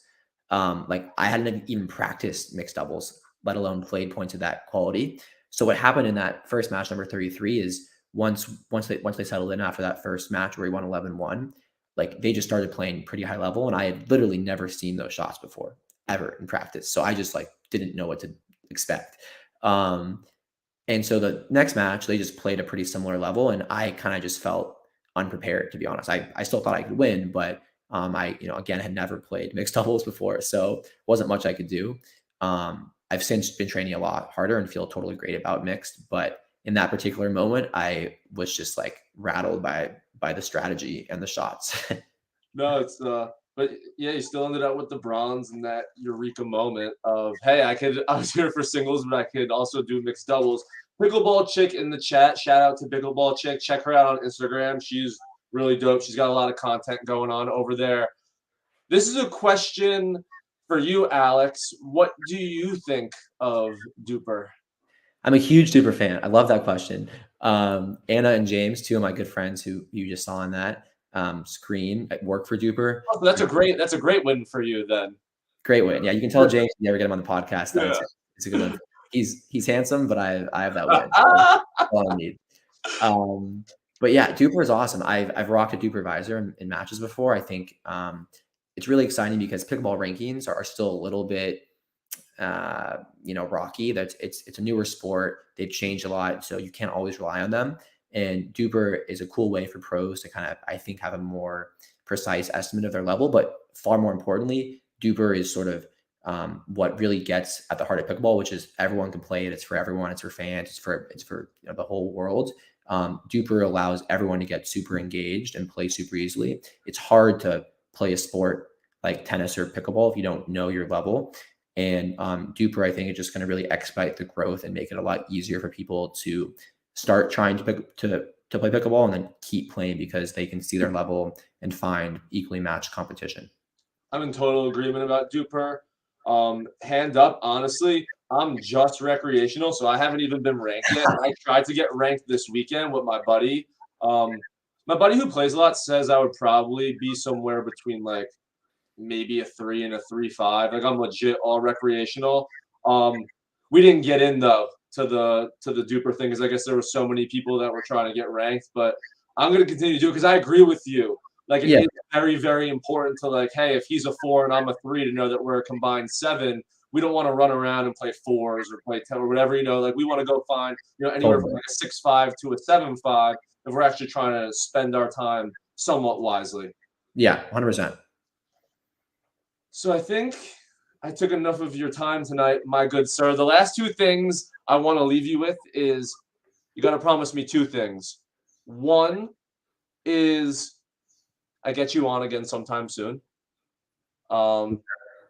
[SPEAKER 6] Like I hadn't even practiced mixed doubles, let alone played points of that quality. So what happened in that first match, number 33, is once they settled in after that first match where we won 11-1, like they just started playing pretty high level, and I had literally never seen those shots before ever in practice. So I just didn't know what to expect. And so the next match, they just played a pretty similar level, and I kind of just felt unprepared, to be honest. I still thought I could win, but I again had never played mixed doubles before, so wasn't much I could do. I've since been training a lot harder and feel totally great about mixed, but in that particular moment, I was just rattled by the strategy and the shots.
[SPEAKER 5] No, it's but yeah, you still ended up with the bronze and that eureka moment of, hey, I was here for singles, but I could also do mixed doubles. Pickleball Chick in the chat. Shout out to Pickleball Chick. Check her out on Instagram. She's really dope. She's got a lot of content going on over there. This is a question for you, Alex. What do you think of Duper?
[SPEAKER 6] I'm a huge Duper fan. I love that question. Anna and James, 2 of my good friends who you just saw on that screen, work for Duper.
[SPEAKER 5] Oh, that's a great win for you then.
[SPEAKER 6] Great win. Yeah, you can tell James if you ever get him on the podcast.
[SPEAKER 5] Yeah.
[SPEAKER 6] It's a good one. He's handsome, but I have that win. That's all I need. But yeah, Duper is awesome. I've rocked a Duper visor in matches before. I think it's really exciting because pickleball rankings are still a little bit rocky. It's a newer sport. They've changed a lot, so you can't always rely on them. And Duper is a cool way for pros to kind of, I think, have a more precise estimate of their level. But far more importantly, Duper is sort of what really gets at the heart of pickleball, which is everyone can play it. It's for everyone. It's for fans. It's for the whole world. Duper allows everyone to get super engaged and play super easily. It's hard to play a sport like tennis or pickleball if you don't know your level. And Duper, I think, is just going to really expedite the growth and make it a lot easier for people to start trying to play pickleball and then keep playing because they can see their level and find equally matched competition.
[SPEAKER 5] I'm in total agreement about Duper. Hand up, honestly, I'm just recreational, so I haven't even been ranked yet. I tried to get ranked this weekend with my buddy. My buddy who plays a lot says I would probably be somewhere between like maybe a 3 and a 3.5. Like I'm legit all recreational. We didn't get in though to the Duper thing because I guess there were so many people that were trying to get ranked. But I'm gonna continue to do it because I agree with you. Like it's very, very important to like, hey, if he's a 4 and I'm a 3, to know that we're a combined 7. We don't want to run around and play 4s or play 10 or whatever, like we want to go find, anywhere from like a 6.5 to a 7.5 if we're actually trying to spend our time somewhat wisely.
[SPEAKER 6] Yeah, 100%.
[SPEAKER 5] So I think I took enough of your time tonight, my good sir. The last 2 things I want to leave you with is you got to promise me 2 things. One is I get you on again sometime soon. We're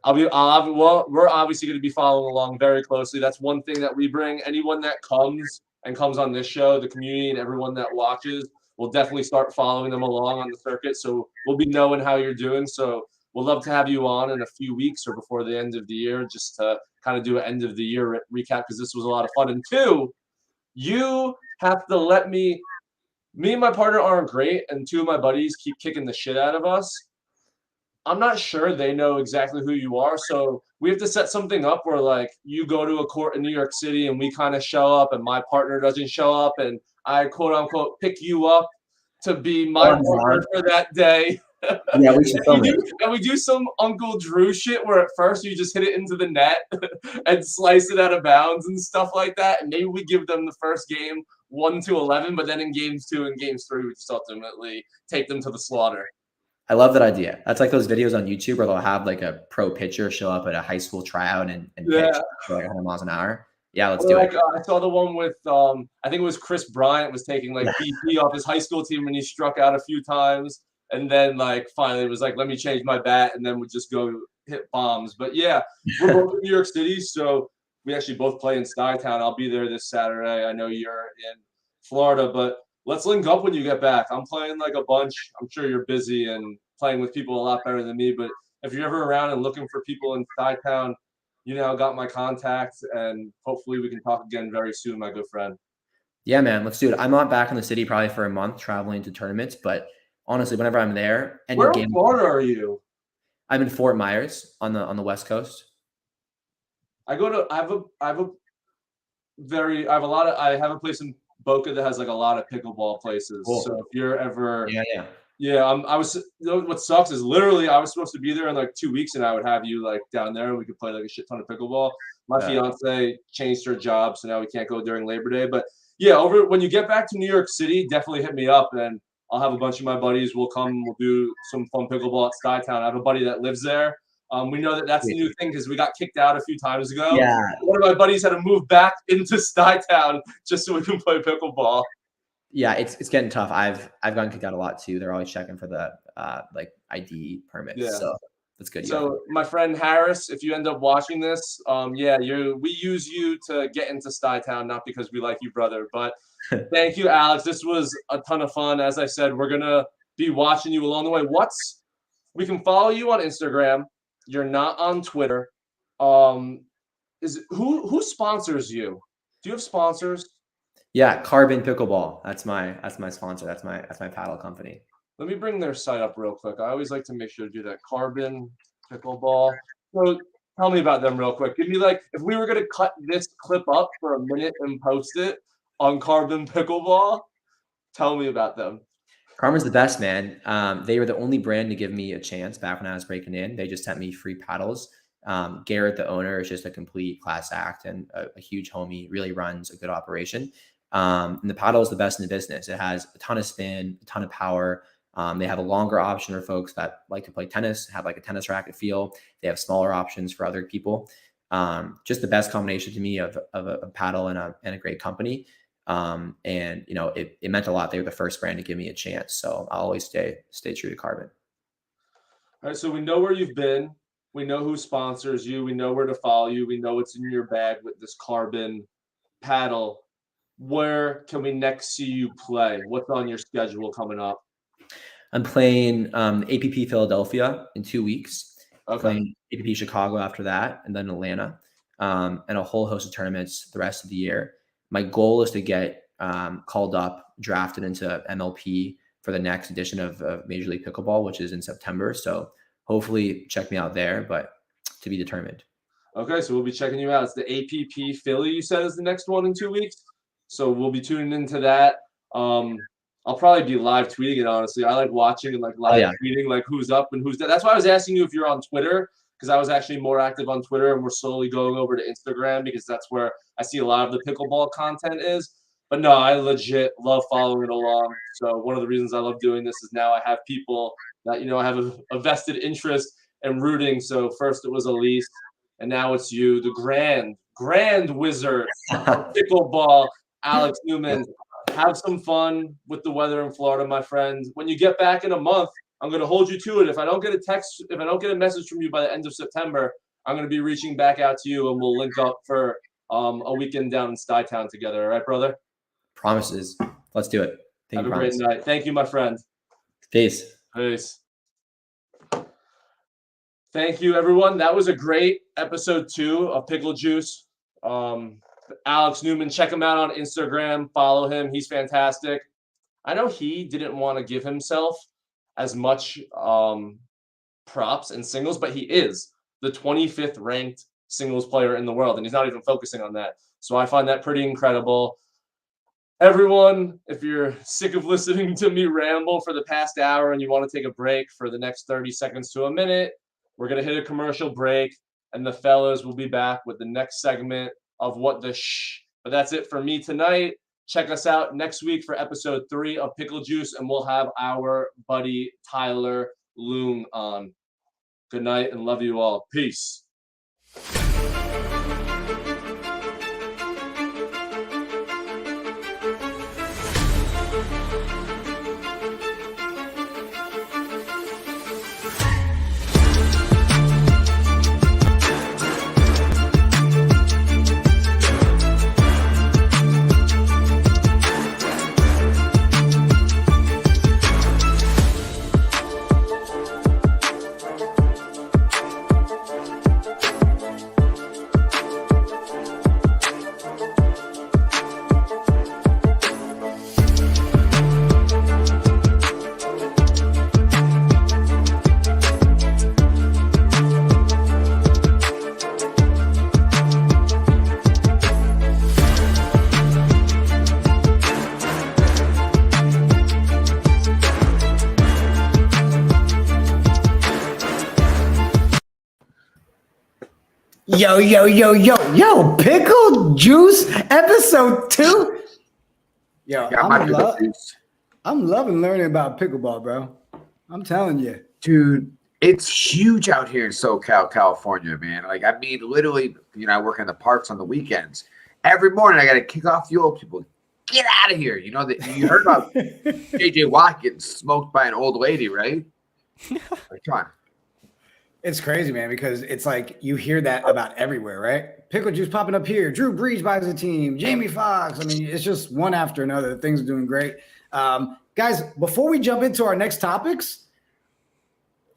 [SPEAKER 5] obviously going to be following along very closely. That's one thing that we bring. Anyone that comes on this show, the community and everyone that watches, we'll definitely start following them along on the circuit. So we'll be knowing how you're doing. So we'll love to have you on in a few weeks or before the end of the year, just to kind of do an end of the year recap, because this was a lot of fun. And 2, you have to let me and my partner aren't great, and 2 of my buddies keep kicking the shit out of us. I'm not sure they know exactly who you are, so we have to set something up where like you go to a court in New York City and we kind of show up and my partner doesn't show up and I quote unquote pick you up to be my partner for that day.
[SPEAKER 6] Yeah, we should film it.
[SPEAKER 5] And we do some Uncle Drew shit where at first you just hit it into the net and slice it out of bounds and stuff like that. And maybe we give them the first game 1-11, but then in games 2 and games 3, we just ultimately take them to the slaughter.
[SPEAKER 6] I love that idea. That's like those videos on YouTube where they'll have like a pro pitcher show up at a high school tryout and pitch for like 100 miles an hour. Yeah, let's do it.
[SPEAKER 5] I saw the one with I think it was Chris Bryant was taking like BP off his high school team and he struck out a few times. And then like finally it was like, let me change my bat, and then we just go hit bombs. But yeah, we're both in New York City, so we actually both play in Stuytown. I'll be there this Saturday. I know you're in Florida, but let's link up when you get back. I'm playing like a bunch. I'm sure you're busy and playing with people a lot better than me, but if you're ever around and looking for people in Stuytown, got my contacts, and hopefully we can talk again very soon, my good friend.
[SPEAKER 6] Yeah, man, let's do it. I'm not back in the city probably for a month traveling to tournaments, but honestly, whenever I'm there,
[SPEAKER 5] where in Florida are you?
[SPEAKER 6] I'm in Fort Myers on the West Coast.
[SPEAKER 5] I have a place in Boca that has like a lot of pickleball places. Cool. So if you're ever what sucks is literally I was supposed to be there in like 2 weeks and I would have you like down there and we could play like a shit ton of pickleball. My fiance changed her job, so now we can't go during Labor Day. But yeah, when you get back to New York City, definitely hit me up and I'll have a bunch of my buddies. We'll come. We'll do some fun pickleball at Stuytown. I have a buddy that lives there. We know that's the new thing because we got kicked out a few times ago.
[SPEAKER 6] Yeah.
[SPEAKER 5] One of my buddies had to move back into Stuytown just so we can play pickleball.
[SPEAKER 6] Yeah, it's getting tough. I've gotten kicked out a lot too. They're always checking for the like ID permits. Yeah. So that's good.
[SPEAKER 5] So my friend Harris, if you end up watching this, we use you to get into Stuytown, not because we like you, brother, but thank you, Alex. This was a ton of fun. As I said, we're gonna be watching you along the way. We can follow you on Instagram. You're not on Twitter. Who sponsors you? Do you have sponsors?
[SPEAKER 6] Yeah, Carbon Pickleball. That's my sponsor. That's my paddle company.
[SPEAKER 5] Let me bring their site up real quick. I always like to make sure to do that. Carbon Pickleball. So tell me about them real quick. Give me like, if we were gonna cut this clip up for a minute and post it on Carbon Pickleball, tell me about them.
[SPEAKER 6] Karma's the best, man. They were the only brand to give me a chance back when I was breaking in. They just sent me free paddles. Garrett, the owner, is just a complete class act and a huge homie, really runs a good operation. And the paddle is the best in the business. It has a ton of spin, a ton of power. They have a longer option for folks that like to play tennis, have like a tennis racket feel. They have smaller options for other people. Just the best combination to me of a paddle and a great company. And you know, it meant a lot. They were the first brand to give me a chance. So I'll always stay true to Carbon.
[SPEAKER 5] All right. So we know where you've been. We know who sponsors you. We know where to follow you. We know what's in your bag with this Carbon paddle. Where can we next see you play? What's on your schedule coming up?
[SPEAKER 6] I'm playing APP Philadelphia in 2 weeks.
[SPEAKER 5] Okay.
[SPEAKER 6] Playing APP Chicago after that, and then Atlanta, and a whole host of tournaments the rest of the year. My goal is to get called up, drafted into MLP for the next edition of Major League Pickleball, which is in September. So hopefully check me out there, but to be determined.
[SPEAKER 5] Okay, so we'll be checking you out. It's the APP Philly, you said, is the next one in 2 weeks. So we'll be tuning into that. I'll probably be live tweeting it, honestly. I like watching and like live tweeting like who's up and who's down. That's why I was asking you if you're on Twitter, because I was actually more active on Twitter, and we're slowly going over to Instagram because that's where I see a lot of the pickleball content is. But no, I legit love following it along. So one of the reasons I love doing this is now I have people that, you know, I have a vested interest in rooting. So first it was Elise, and now it's you, the grand wizard of pickleball, Alex Neumann. Have some fun with the weather in Florida, my friend. When you get back in a month, I'm going to hold you to it. If I don't get a text, if I don't get a message from you by the end of September, I'm going to be reaching back out to you, and we'll link up for a weekend down in Stuytown together. All right, brother?
[SPEAKER 6] Promises. Let's do it.
[SPEAKER 5] Have a great night. Thank you, my friend.
[SPEAKER 6] Peace.
[SPEAKER 5] Peace. Thank you, everyone. That was a great episode 2 of Pickle Juice. Alex Neumann, check him out on Instagram. Follow him. He's fantastic. I know he didn't want to give himself as much props in singles, but he is the 25th ranked singles player in the world, and he's not even focusing on that. So I find that pretty incredible. Everyone, if you're sick of listening to me ramble for the past hour and you want to take a break for the next 30 seconds to a minute, we're going to hit a commercial break, and the fellas will be back with the next segment of What the Shh. But that's it for me tonight. Check us out next week for episode 3 of Pickle Juice, and we'll have our buddy Tyler Loom on. Good night and love you all. Peace.
[SPEAKER 3] Yo, Pickle Juice episode 2. Yo, I'm loving learning about pickleball, bro. I'm telling you.
[SPEAKER 4] Dude, it's huge out here in SoCal, California, man. Like, I mean, literally, you know, I work in the parks on the weekends. Every morning, I got to kick off the old people. Get out of here. You know, that you heard about J.J. Watt getting smoked by an old lady, right? Like, come on.
[SPEAKER 3] It's crazy, man, because it's like you hear that about everywhere, right? Pickle Juice popping up here. Drew Brees buys a team. Jamie Foxx. I mean, it's just one after another. Things are doing great. Guys, before we jump into our next topics,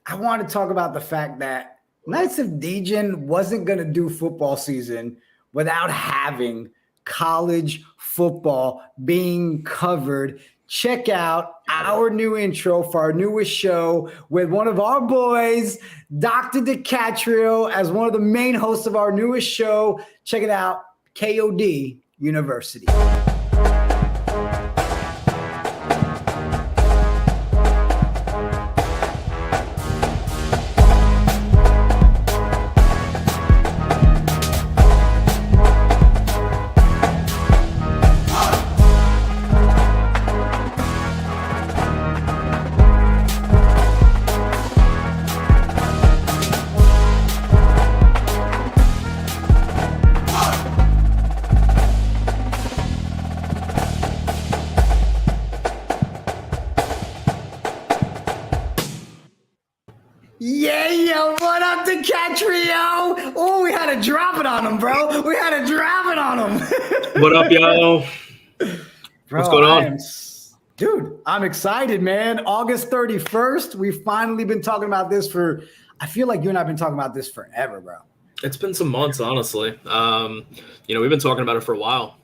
[SPEAKER 3] I want to talk about the fact that Knights of Degen wasn't going to do football season without having college football being covered check out our new intro for our newest show with one of our boys, Dr. DiCatrio, as one of the main hosts of our newest show. Check it out, KOD University. Yeah, what up, DiCatrio? Oh, we had to drop it on him, bro. We had to drop it on him.
[SPEAKER 7] What up, yo?
[SPEAKER 3] Bro,
[SPEAKER 7] What's going on?
[SPEAKER 3] Dude, I'm excited, man. August 31st. We've finally been talking about this I feel like you and I have been talking about this forever, bro.
[SPEAKER 7] It's been some months, honestly. We've been talking about it for a while.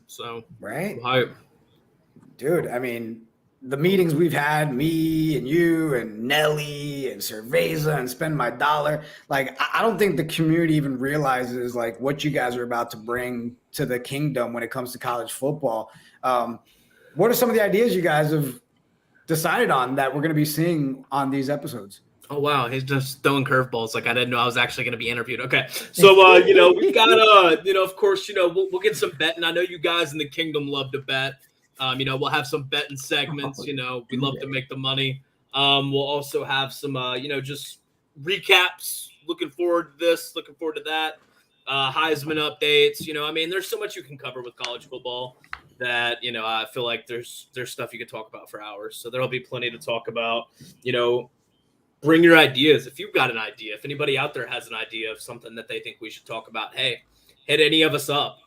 [SPEAKER 7] So,
[SPEAKER 3] Right?
[SPEAKER 7] hype.
[SPEAKER 3] Dude, I mean, the meetings we've had, me and you and Nelly and Cerveza and Spend My Dollar, like, I don't think the community even realizes, like, what you guys are about to bring to the kingdom when it comes to college football. What are some of the ideas you guys have decided on that we're going to be seeing on these episodes?
[SPEAKER 7] Oh, wow. He's just throwing curveballs. Like, I didn't know I was actually going to be interviewed. Okay. So, we've got, of course, we'll get some betting. I know you guys in the kingdom love to bet. We'll have some betting segments. We love to make the money. We'll also have some, just recaps. Looking forward to this. Looking forward to that. Heisman updates. There's so much you can cover with college football that, I feel like there's stuff you could talk about for hours. So there'll be plenty to talk about. Bring your ideas. If you've got an idea, if anybody out there has an idea of something that they think we should talk about, hey, hit any of us up.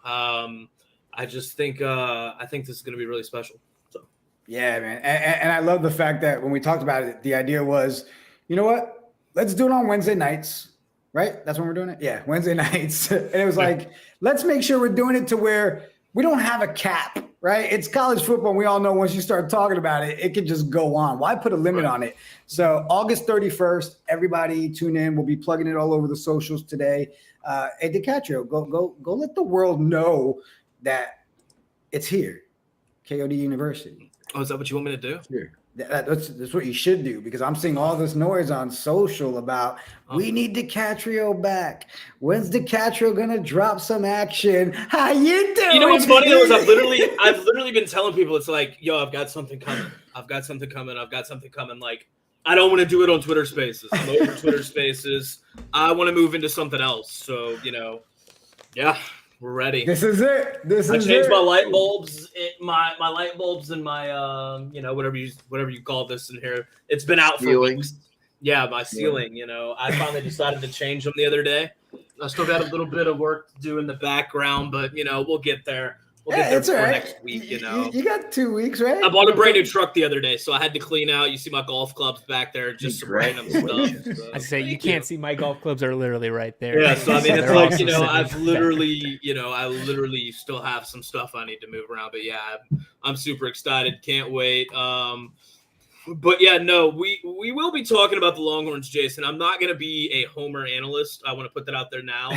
[SPEAKER 7] I just think I think this is going to be really special. So,
[SPEAKER 3] yeah, man. And I love the fact that when we talked about it, the idea was, you know what? Let's do it on Wednesday nights, right? That's when we're doing it? Yeah, Wednesday nights. And it was like, let's make sure we're doing it to where we don't have a cap, right? It's college football. And we all know once you start talking about it, it can just go on. Why put a limit on it? So August 31st, everybody tune in. We'll be plugging it all over the socials today. Hey, DiCatrio, go let the world know that it's here, KOD University.
[SPEAKER 7] oh, is that what you want me to do?
[SPEAKER 3] Here. That's what you should do, because I'm seeing all this noise on social about we need DiCatrio back. When's DiCatrio gonna drop some action? How you doing?
[SPEAKER 7] You know what's funny though is I've literally been telling people, it's like, yo, I've got something coming. Like, I don't want to do it on Twitter Spaces. I'm over Twitter Spaces. I want to move into something else. So, yeah. We're ready.
[SPEAKER 3] This is it.
[SPEAKER 7] I changed my light bulbs. My light bulbs and my whatever you call this in here. It's been out for weeks. Yeah, my ceiling. I finally decided to change them the other day. I still got a little bit of work to do in the background, but we'll get there. We'll get there before next week.
[SPEAKER 3] You got 2 weeks, right?
[SPEAKER 7] I bought a brand new truck the other day, so I had to clean out. You see my golf clubs back there, just some random stuff. So.
[SPEAKER 2] I say you can't see my golf clubs are literally right there.
[SPEAKER 7] Yeah, so it's like I've literally, I literally still have some stuff I need to move around. But yeah, I'm super excited. Can't wait. But yeah, no, we will be talking about the Longhorns, Jason. I'm not going to be a homer analyst. I want to put that out there now.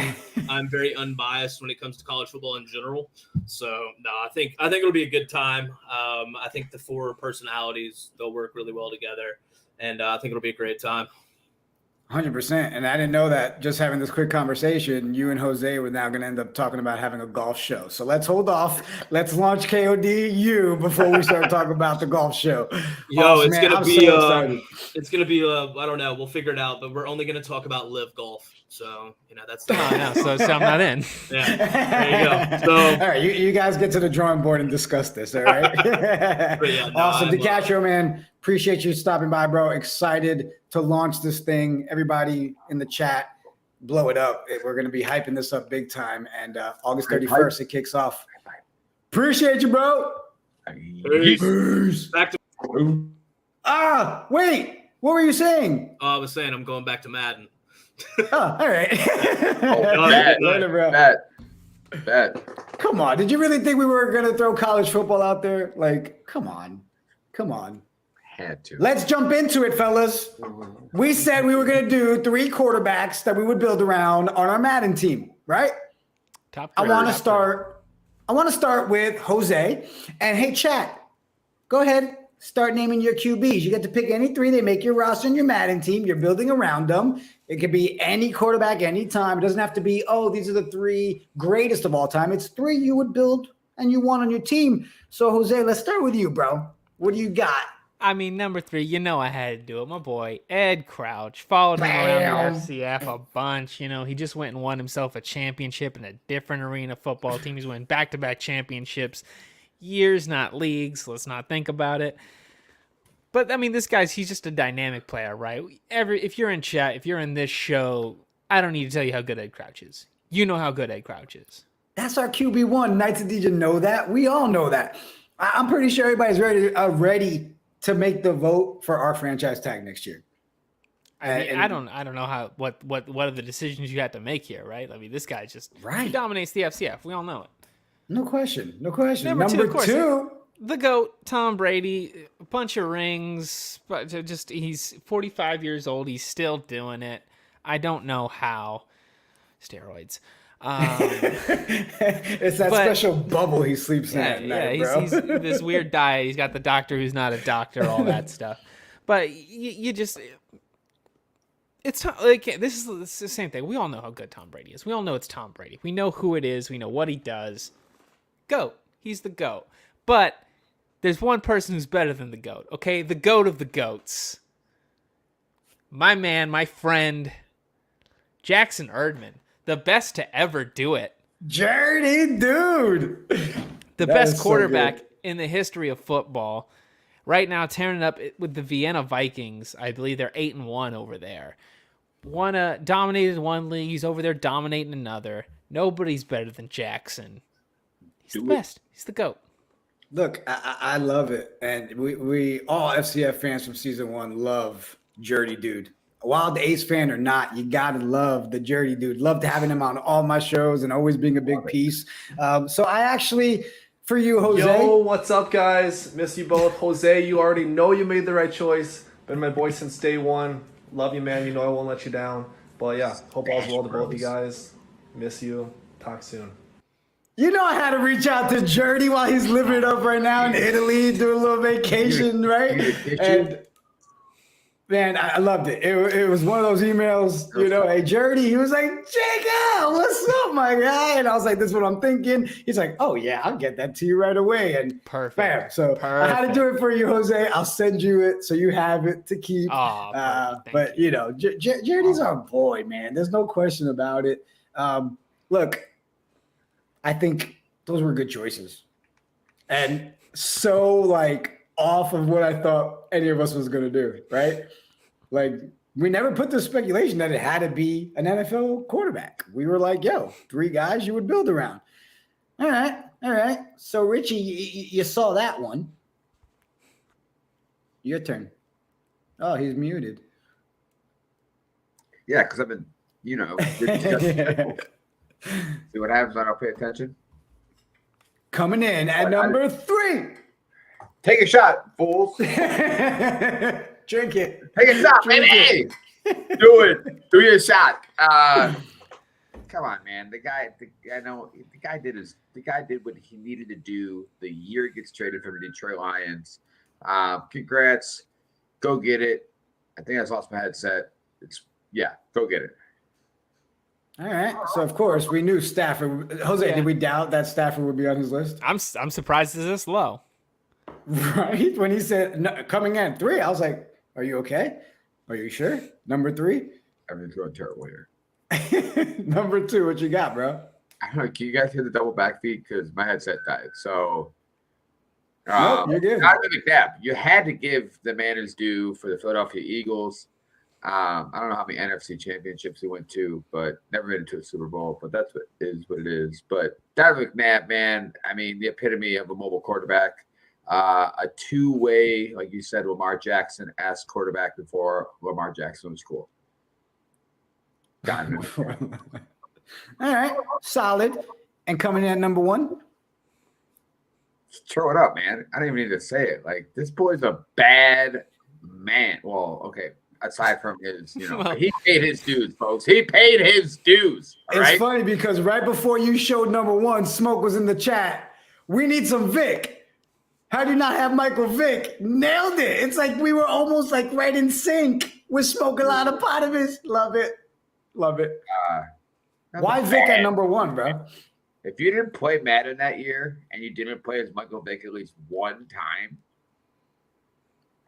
[SPEAKER 7] I'm very unbiased when it comes to college football in general. So no, I think it'll be a good time. I think the four personalities, they'll work really well together, and I think it'll be a great time.
[SPEAKER 3] 100%. And I didn't know that just having this quick conversation, you and Jose were now going to end up talking about having a golf show. So let's hold off. Let's launch KODU before we start talking about the golf show.
[SPEAKER 7] Yo,
[SPEAKER 3] awesome,
[SPEAKER 7] it's
[SPEAKER 3] man.
[SPEAKER 7] going to be, I don't know. We'll figure it out, but we're only going to talk about live golf. So, that's the
[SPEAKER 2] so I'm not in.
[SPEAKER 7] Yeah, there you go. So,
[SPEAKER 3] all right, you guys get to the drawing board and discuss this, all right? Awesome. DiCatrio, man, appreciate you stopping by, bro. Excited to launch this thing. Everybody in the chat, blow it up. We're going to be hyping this up big time. And August 31st, it kicks off. Appreciate you, bro.
[SPEAKER 7] Peace. Back to
[SPEAKER 3] wait. What were you saying?
[SPEAKER 7] I was saying I'm going back to Madden.
[SPEAKER 3] Oh, all right.
[SPEAKER 4] Bet.
[SPEAKER 3] Come on. Did you really think we were going to throw college football out there? Like, come on. Come on.
[SPEAKER 4] Had to.
[SPEAKER 3] Let's jump into it, fellas. We said we were going to do 3 quarterbacks that we would build around on our Madden team, right? I want to start with Jose. And hey, chat, go ahead. Start naming your QBs. You get to pick any 3. They make your roster in your Madden team. You're building around them. It could be any quarterback, anytime. It doesn't have to be, these are the 3 greatest of all time. It's 3 you would build and you want on your team. So, Jose, let's start with you, bro. What do you got?
[SPEAKER 2] I mean, number 3, you know I had to do it. My boy, Ed Crouch. Followed him around the FCF a bunch. You know, he just went and won himself a championship in a different arena football team. He's winning back-to-back championships. Years, not leagues. Let's not think about it. But, I mean, he's just a dynamic player, right? If you're in chat, if you're in this show, I don't need to tell you how good Ed Crouch is. You know how good Ed Crouch is.
[SPEAKER 3] That's our QB1. Knights of DJ know that. We all know that. I'm pretty sure everybody's ready to make the vote for our franchise tag next year.
[SPEAKER 2] I don't know what are the decisions you have to make here, right? I mean, this guy he dominates the FCF. We all know it.
[SPEAKER 3] No question. Number 2,
[SPEAKER 2] of course, the GOAT, Tom Brady, a bunch of rings, but he's 45 years old. He's still doing it. I don't know how. Steroids.
[SPEAKER 3] It's that special bubble he sleeps in at night, bro.
[SPEAKER 2] He's this weird diet. He's got the doctor who's not a doctor, all that stuff. But it's like this is the same thing. We all know how good Tom Brady is. We all know it's Tom Brady. We know who it is. We know what he does. GOAT. He's the GOAT. But there's one person who's better than the GOAT. Okay, the GOAT of the GOATs. My man, my friend, Jackson Erdman. The best to ever do it.
[SPEAKER 3] Dirty dude.
[SPEAKER 2] The best quarterback in the history of football. Right now, tearing it up with the Vienna Vikings. I believe they're 8-1 over there. Dominated one league. He's over there dominating another. Nobody's better than Jackson. He's the best. He's the GOAT.
[SPEAKER 3] Look, I love it. And we all FCF fans from season 1 love Dirty Dude. Wild Ace fan or not, you gotta love the Dirty Dude. Loved having him on all my shows and always being a big piece. So I actually, for you, Jose.
[SPEAKER 8] Yo, what's up, guys? Miss you both. Jose, you already know you made the right choice. Been my boy since day 1. Love you, man. You know I won't let you down. But yeah, hope all's well to both of you guys. Miss you. Talk soon.
[SPEAKER 3] You know I had to reach out to Dirty while he's living it up right now in Italy, doing a little vacation, right? And man, I loved it. It was one of those emails, hey, Jerdy. He was like, Jigga, what's up, my guy? And I was like, this is what I'm thinking. He's like, oh, yeah, I'll get that to you right away. And
[SPEAKER 2] perfect.
[SPEAKER 3] Bam. So I had to do it for you, Jose. I'll send you it so you have it to keep. But, Jerdy's our boy, man. There's no question about it. Look, I think those were good choices. And so, off of what I thought any of us was going to do, right? We never put the speculation that it had to be an NFL quarterback. We were like, 3 guys you would build around. All right. So, Richie, you saw that one. Your turn. Oh, he's muted.
[SPEAKER 4] Yeah, because I've been, see what happens when I don't pay attention?
[SPEAKER 3] Coming in at number 3.
[SPEAKER 4] Take a shot, fools.
[SPEAKER 3] Drink it.
[SPEAKER 4] Take a shot, baby. Do it. Do your shot. Come on, man. The guy did what he needed to do the year he gets traded from the Detroit Lions. Congrats. Go get it. I think I just lost my headset. Go get it.
[SPEAKER 3] All right. So of course we knew Stafford. Jose, did we doubt that Stafford would be on his list?
[SPEAKER 2] I'm surprised it's this low.
[SPEAKER 3] Right? When he said no, coming in 3, I was like, are you okay? Are you sure? Number 3?
[SPEAKER 4] I'm going to throw a terrible here.
[SPEAKER 3] Number 2, what you got, bro?
[SPEAKER 4] I don't know. Can you guys hear the double back feed? Because my headset died. So,
[SPEAKER 3] you're good.
[SPEAKER 4] Not really that. You had to give the man his due for the Philadelphia Eagles. I don't know how many NFC championships he went to, but never been to a Super Bowl. But that's what it is. But Darren McNabb, man, I mean, the epitome of a mobile quarterback. A 2-way, like you said, Lamar Jackson-esque quarterback before Lamar Jackson was cool. Got it.
[SPEAKER 3] All right, solid. And coming in at number 1?
[SPEAKER 4] Just throw it up, man. I don't even need to say it. Like, this boy's a bad man. Well, okay. Aside from his,
[SPEAKER 2] Well-
[SPEAKER 4] he paid his dues, folks. He paid his dues. All
[SPEAKER 3] It's
[SPEAKER 4] right.
[SPEAKER 3] funny because right before you showed number one, Smoke was in the chat. We need some Vic. How do you not have Michael Vick? Nailed it. It's like we were almost like right in sync. We're smoking a lot of Potamus. Love it. Love it. Why Vic at number one, bro?
[SPEAKER 4] If you didn't play Madden that year and you didn't play as Michael Vick at least one time,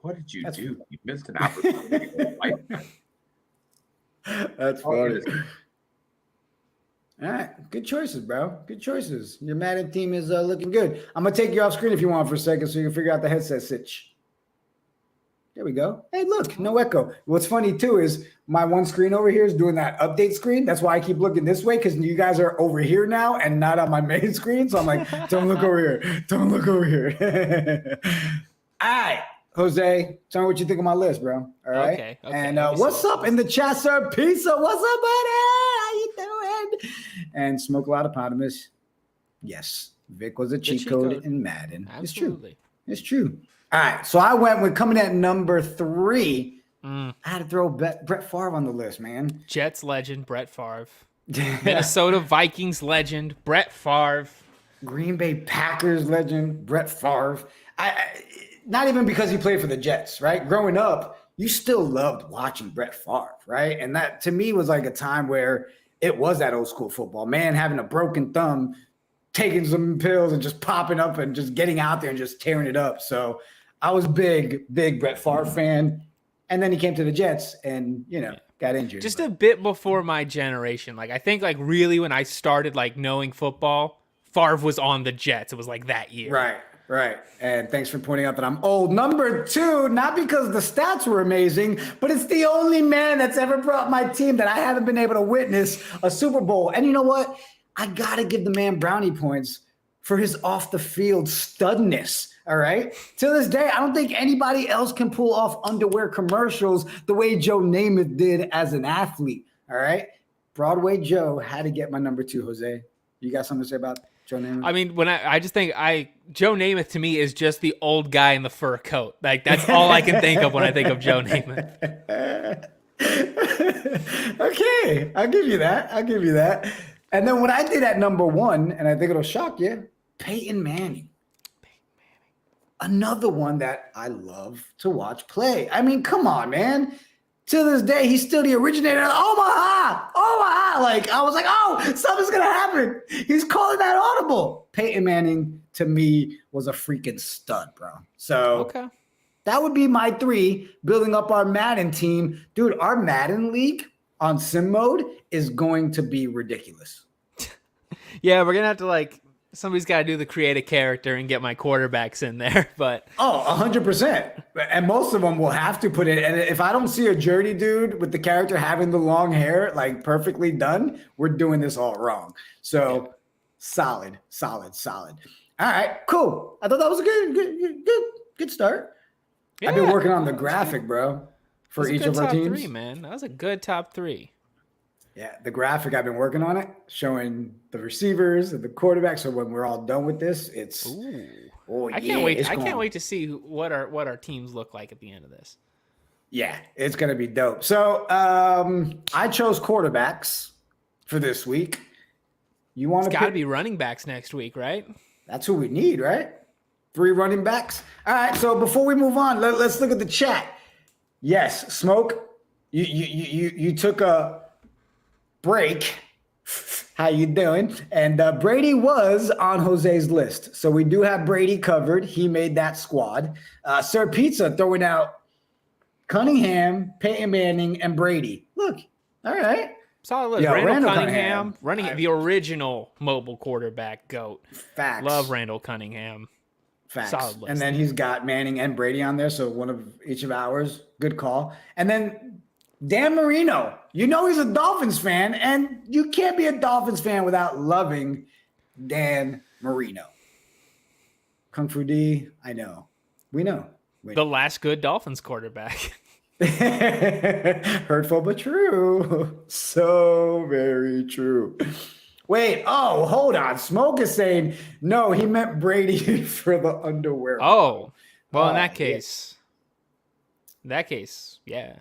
[SPEAKER 4] what did you do? You missed an opportunity.
[SPEAKER 3] That's funny. All right, good choices, bro. Good choices. Your Madden team is looking good. I'm gonna take you off screen if you want for a second, so you can figure out the headset sitch. There we go. Hey, look, no echo. What's funny too is my one screen over here is doing that update screen. That's why I keep looking this way because you guys are over here now and not on my main screen. So I'm like, don't look over here. Don't look over here. All right, Jose, tell me what you think of my list, bro. All right.
[SPEAKER 2] Okay.
[SPEAKER 3] And what's up in the chat, sir? Pizza. What's up, buddy? How you doing? And Smoke a lot of Potamus. Yes, Vic was a cheat code in Madden.
[SPEAKER 2] Absolutely.
[SPEAKER 3] It's true. All right, so I went with coming at number 3. I had to throw Brett Favre on the list, man.
[SPEAKER 2] Jets legend Brett Favre. Minnesota Vikings legend Brett Favre.
[SPEAKER 3] Green Bay Packers legend Brett Favre. I not even because he played for the Jets, right? Growing up, you still loved watching Brett Favre, right? And that to me was like a time where it was that old school football. Man having a broken thumb, taking some pills and just popping up and just getting out there and just tearing it up. So I was big Brett Favre fan. And then he came to the Jets and, got injured.
[SPEAKER 2] Just a bit before my generation. Like, I think, like, really when I started, like, knowing football, Favre was on the Jets. It was, like, that year.
[SPEAKER 3] Right. And thanks for pointing out that I'm old. Number 2, not because the stats were amazing, but it's the only man that's ever brought my team that I haven't been able to witness a Super Bowl. And you know what? I got to give the man brownie points for his off-the-field studness. All right. To this day, I don't think anybody else can pull off underwear commercials the way Joe Namath did as an athlete. All right. Broadway Joe had to get my number 2, Jose. You got something to say about Joe Namath?
[SPEAKER 2] I mean, when I just think Joe Namath to me is just the old guy in the fur coat. Like, that's all I can think of when I think of Joe Namath.
[SPEAKER 3] Okay. I'll give you that. And then what I did at number 1, and I think it'll shock you, Peyton Manning. Another one that I love to watch play. I mean, come on, man. To this day, he's still the originator of Omaha. Like, I was like, oh, something's going to happen. He's calling that audible. Peyton Manning, to me, was a freaking stud, bro. So that would be my 3, building up our Madden team. Dude, our Madden league on sim mode is going to be ridiculous.
[SPEAKER 2] Yeah, we're going to have to, like, somebody's got to do the creative character and get my quarterbacks in there, but
[SPEAKER 3] 100%. And most of them will have to put it. And if I don't see a journey dude with the character having the long hair, like perfectly done, we're doing this all wrong. So solid. All right, cool. I thought that was a good start.
[SPEAKER 2] yeah,
[SPEAKER 3] I've been working on the graphic, bro, for each of our
[SPEAKER 2] top
[SPEAKER 3] teams.
[SPEAKER 2] 3, man. That was a good top 3.
[SPEAKER 3] Yeah, the graphic, I've been working on it, showing the receivers and the quarterback. So when we're all done with this, it's
[SPEAKER 2] I can't wait. I can't wait to see what our teams look like at the end of this.
[SPEAKER 3] Yeah, it's gonna be dope. So I chose quarterbacks for this week. You want
[SPEAKER 2] It's
[SPEAKER 3] to
[SPEAKER 2] got to be running backs next week, right?
[SPEAKER 3] That's who we need, right? 3 running backs. All right. So before we move on, let's look at the chat. Yes, Smoke, you took a break. How you doing? And Brady was on Jose's list. So we do have Brady covered. He made that squad. Sir Pizza throwing out Cunningham, Peyton Manning, and Brady. Look, all right.
[SPEAKER 2] Solid list.
[SPEAKER 3] Yeah,
[SPEAKER 2] Randall Cunningham, running the original mobile quarterback GOAT.
[SPEAKER 3] Facts.
[SPEAKER 2] Love Randall Cunningham.
[SPEAKER 3] Facts.
[SPEAKER 2] Solid list.
[SPEAKER 3] And then he's got Manning and Brady on there. So one of each of ours. Good call. And then Dan Marino. You know he's a Dolphins fan, and you can't be a Dolphins fan without loving Dan Marino. Kung Fu D, I know. We know.
[SPEAKER 2] The last good Dolphins quarterback.
[SPEAKER 3] Hurtful but true. So very true. Wait, oh, hold on. Smoke is saying no, he meant Brady for the underwear.
[SPEAKER 2] Oh, well, in
[SPEAKER 3] Oh,
[SPEAKER 2] that
[SPEAKER 3] yeah.
[SPEAKER 2] case, yeah.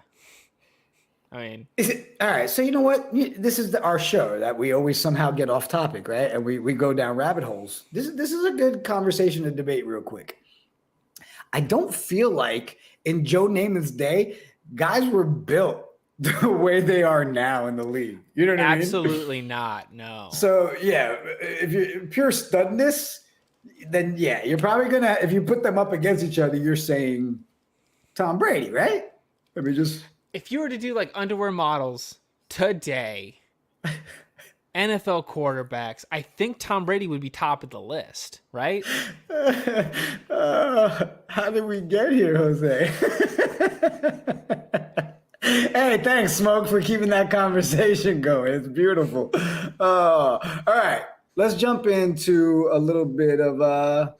[SPEAKER 2] I mean,
[SPEAKER 3] Is it all right? So you know what? This is our show that we always somehow get off topic, right? And we go down rabbit holes. This is a good conversation to debate real quick. I don't feel like in Joe Namath's day, guys were built the way they are now in the league. You know what I mean?
[SPEAKER 2] absolutely not. No.
[SPEAKER 3] So yeah, if you're pure studness, then yeah, you're probably gonna, if you put them up against each other, you're saying Tom Brady, right? Let me just.
[SPEAKER 2] If you were to do like underwear models today, NFL quarterbacks, I think Tom Brady would be top of the list, right?
[SPEAKER 3] How did we get here, Jose? Hey, thanks, Smoke, for keeping that conversation going. It's beautiful. All right, let's jump into a little bit of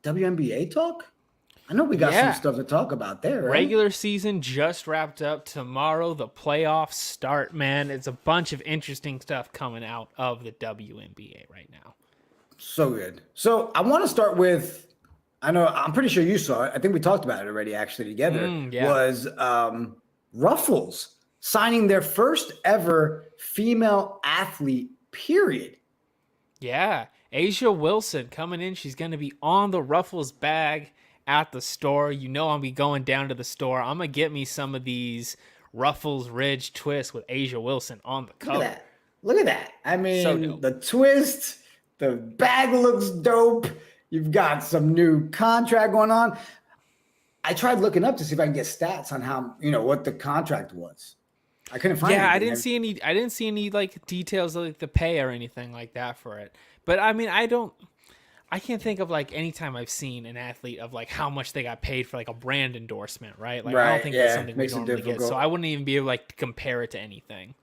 [SPEAKER 3] WNBA talk. I know we got some stuff to talk about there, right?
[SPEAKER 2] Regular season just wrapped up. Tomorrow, the playoffs start, man. It's a bunch of interesting stuff coming out of the WNBA right now.
[SPEAKER 3] So good. So I want to start with, I'm pretty sure you saw it. I think we talked about it already actually together. Was Ruffles signing their first ever female athlete, period.
[SPEAKER 2] Yeah. Asia Wilson coming in. She's going to be on the Ruffles bag at the store. You know, I'll be going down to the store. I'm going to get me some of these Ruffles Ridge twists with Asia Wilson on the cover.
[SPEAKER 3] Look at that. I mean,
[SPEAKER 2] So
[SPEAKER 3] the twist, the bag looks dope. You've got some new contract going on. I tried looking up to see if I can get stats on how, what the contract was. I couldn't find anything.
[SPEAKER 2] I didn't see any like details of like the pay or anything like that for it. But I mean, I can't think of like any time I've seen an athlete of like how much they got paid for like a brand endorsement, right? Like I don't think that's something we normally get. So I wouldn't even be able like to compare it to anything.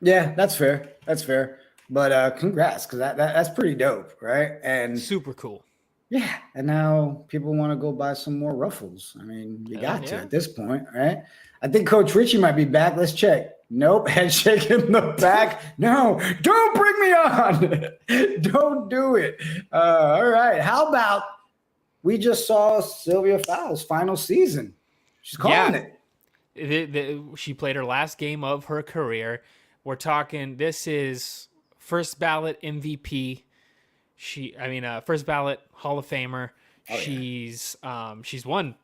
[SPEAKER 3] Yeah, that's fair. That's fair. But congrats, because that's pretty dope, right? And
[SPEAKER 2] super cool.
[SPEAKER 3] Yeah, and now people want to go buy some more Ruffles. I mean, you got to at this point, right? I think Coach Richie might be back. Let's check. Nope, head shake in the back. No, don't bring me on. Don't do it. All right. How about we just saw Sylvia Fowles' final season? She's calling it.
[SPEAKER 2] She played her last game of her career. We're talking, this is first ballot MVP. First ballot Hall of Famer. She's won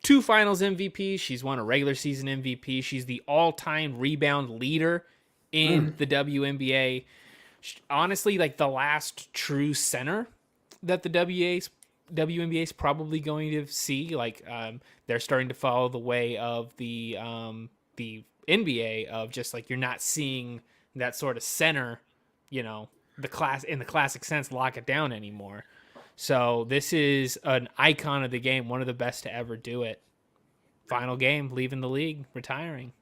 [SPEAKER 2] 2 finals MVP. She's won a regular season MVP. She's the all-time rebound leader in the WNBA. Honestly, like the last true center that the WNBA is probably going to see. Like they're starting to follow the way of the NBA of just like you're not seeing that sort of center, the classic sense lock it down anymore. So this is an icon of the game, one of the best to ever do it. Final game, leaving the league, retiring.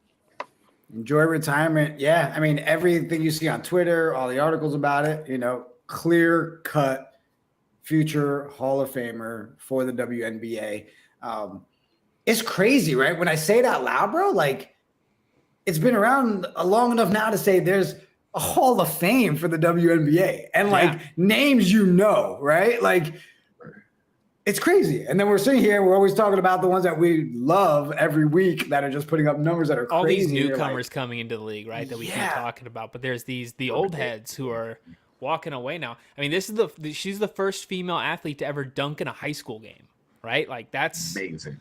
[SPEAKER 3] Enjoy retirement. Yeah, I mean, everything you see on Twitter, all the articles about it, clear cut future Hall of Famer for the WNBA. It's crazy, right? When I say it out loud, bro, like it's been around long enough now to say there's a Hall of Fame for the WNBA and names, right? Like it's crazy. And then we're sitting here, we're always talking about the ones that we love every week that are just putting up numbers that are crazy.
[SPEAKER 2] All these newcomers coming into the league, right? That we keep talking about, but there's the old heads who are walking away now. I mean, she's the first female athlete to ever dunk in a high school game, right? Like that's
[SPEAKER 4] amazing.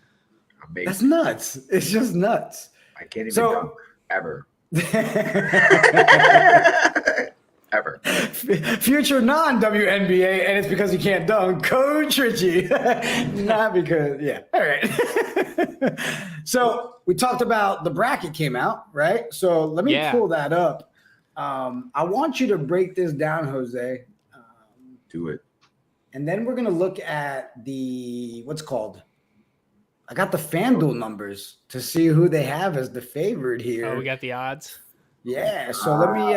[SPEAKER 3] That's nuts. It's just nuts.
[SPEAKER 4] I can't even dunk ever. Ever.
[SPEAKER 3] Future non-WNBA, and it's because you can't dunk, Coach Richie. Not because, all right. So we talked about the bracket came out, right? So let me pull that up. I want you to break this down, Jose.
[SPEAKER 4] Do it.
[SPEAKER 3] And then we're going to look at I got the FanDuel numbers to see who they have as the favorite here.
[SPEAKER 2] Oh, we got the odds?
[SPEAKER 3] Yeah, so let me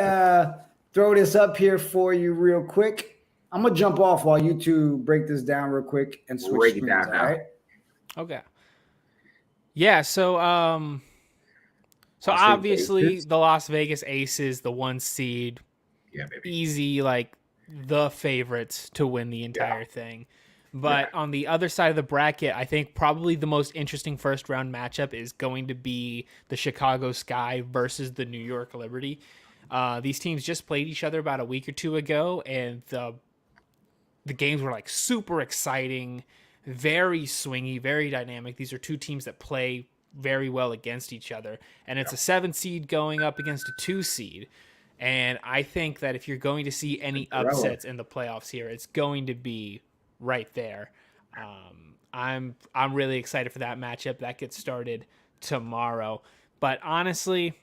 [SPEAKER 3] throw this up here for you real quick. I'm going to jump off while you two break this down real quick and switch screens, all right?
[SPEAKER 2] Okay. Yeah, so obviously the Las Vegas Aces, the 1 seed,
[SPEAKER 4] Yeah, baby.
[SPEAKER 2] easy, like the favorites to win the entire thing. But on the other side of the bracket, I think probably the most interesting first round matchup is going to be the Chicago Sky versus the New York Liberty. These teams just played each other about a week or two ago, and the games were like super exciting, very swingy, very dynamic. These are two teams that play very well against each other, and it's a 7 seed going up against a 2 seed. And I think that if you're going to see any upsets in the playoffs here, it's going to be right there. I'm really excited for that matchup. That gets started tomorrow. But honestly,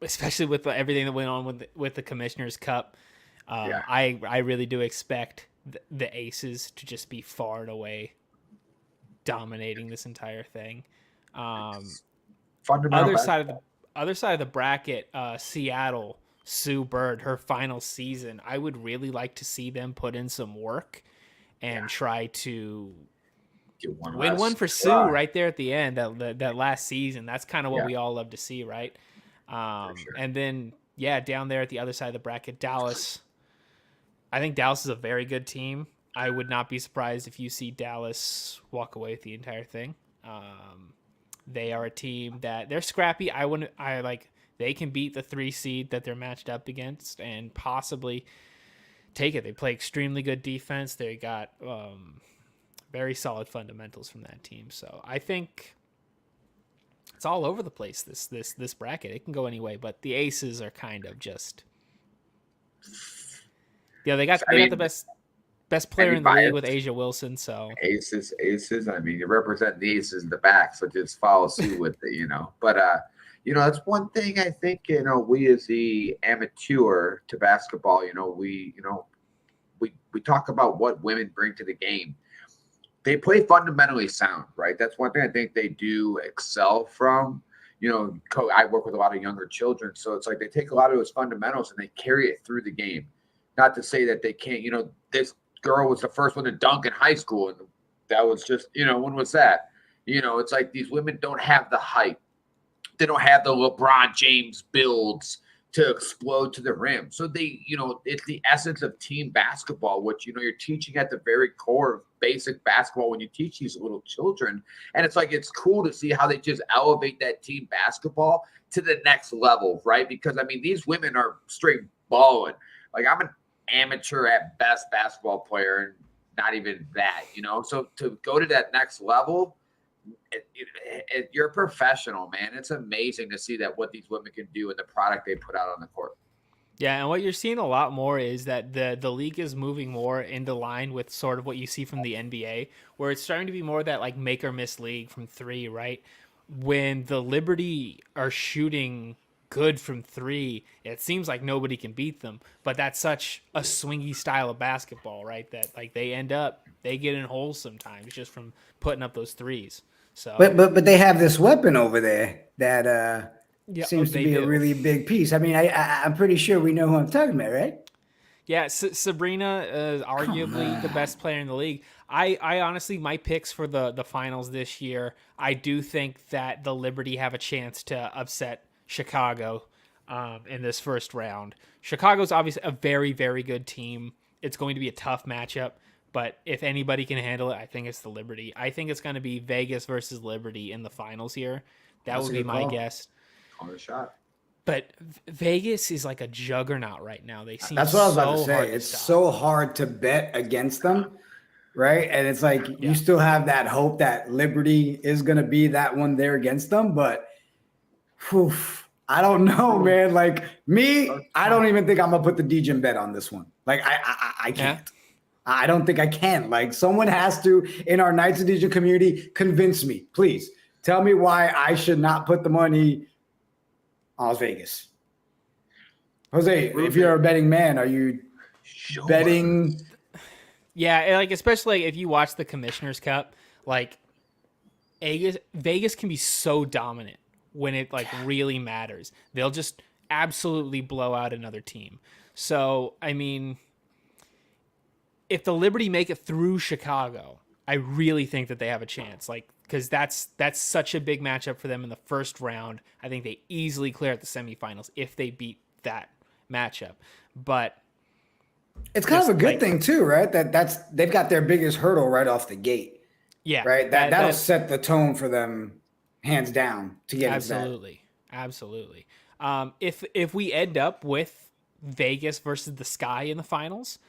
[SPEAKER 2] especially with everything that went on with the Commissioner's Cup, I really do expect the Aces to just be far and away dominating this entire thing. Other side of the bracket, Seattle, Sue Bird, her final season. I would really like to see them put in some work and try to win one for Sue right there at the end. That last season. That's kind of what we all love to see, right? And then down there at the other side of the bracket, Dallas. I think Dallas is a very good team. I would not be surprised if you see Dallas walk away with the entire thing. They are a team that they're scrappy. They can beat the 3 seed that they're matched up against and possibly take it. They play extremely good defense. They got very solid fundamentals from that team. So I think it's all over the place, this bracket. It can go any way, but the Aces are kind of just they got the best player in the league with Asia Wilson. So
[SPEAKER 4] Aces. I mean, you represent the Aces in the back, so just follow suit with it, But that's one thing I think we as the amateur to basketball, we talk about what women bring to the game. They play fundamentally sound, right? That's one thing I think they do excel from. I work with a lot of younger children, so it's like they take a lot of those fundamentals and they carry it through the game. Not to say that they can't, this girl was the first one to dunk in high school, and that was just, when was that? It's like these women don't have the height. They don't have the LeBron James builds to explode to the rim. So they, it's the essence of team basketball, which, you're teaching at the very core of basic basketball when you teach these little children. And it's like, it's cool to see how they just elevate that team basketball to the next level, right? Because, I mean, these women are straight balling. Like, I'm an amateur at best basketball player and not even that, So to go to that next level, you're a professional, man. It's amazing to see that what these women can do and the product they put out on the court.
[SPEAKER 2] Yeah, and what you're seeing a lot more is that the league is moving more into line with sort of what you see from the NBA, where it's starting to be more that like make or miss league from 3, right? When the Liberty are shooting good from 3, it seems like nobody can beat them, but that's such a swingy style of basketball, right? That like they get in holes sometimes just from putting up those threes. So
[SPEAKER 3] but they have this weapon over there that seems to be a really big piece. I mean, I'm pretty sure we know who I'm talking about, right?
[SPEAKER 2] Yeah, Sabrina is arguably the best player in the league. I honestly, my picks for the finals this year, I do think that the Liberty have a chance to upset Chicago in this first round. Chicago's obviously a very, very good team. It's going to be a tough matchup, but if anybody can handle it, I think it's the Liberty. I think it's going to be Vegas versus Liberty in the finals here. That would be my guess.
[SPEAKER 4] On the shot.
[SPEAKER 2] But Vegas is like a juggernaut right now. They seem
[SPEAKER 3] That's what I was about to say.
[SPEAKER 2] hard
[SPEAKER 3] It's
[SPEAKER 2] stop.
[SPEAKER 3] so hard to bet against them, right? And it's like you still have that hope that Liberty is going to be that one there against them. But I don't know, man. Like me, I don't even think I'm going to put the DJ bet on this one. Like I can't. Yeah. I don't think I can. Like someone has to, in our Knights Edition community, convince me. Please tell me why I should not put the money on Vegas. Jose, if you're a betting man, are you betting?
[SPEAKER 2] Yeah, like especially if you watch the Commissioner's Cup, like Vegas can be so dominant when it like really matters. They'll just absolutely blow out another team. So, I mean, if the Liberty make it through Chicago, I really think that they have a chance. Like, because that's such a big matchup for them in the first round. I think they easily clear at the semifinals if they beat that matchup. But
[SPEAKER 3] it's kind of a good
[SPEAKER 2] like-
[SPEAKER 3] thing too, right? They've got their biggest hurdle right off the gate.
[SPEAKER 2] yeah,
[SPEAKER 3] Right. That'll set the tone for them, hands down, to get
[SPEAKER 2] absolutely. If we end up with Vegas versus the Sky in the finals,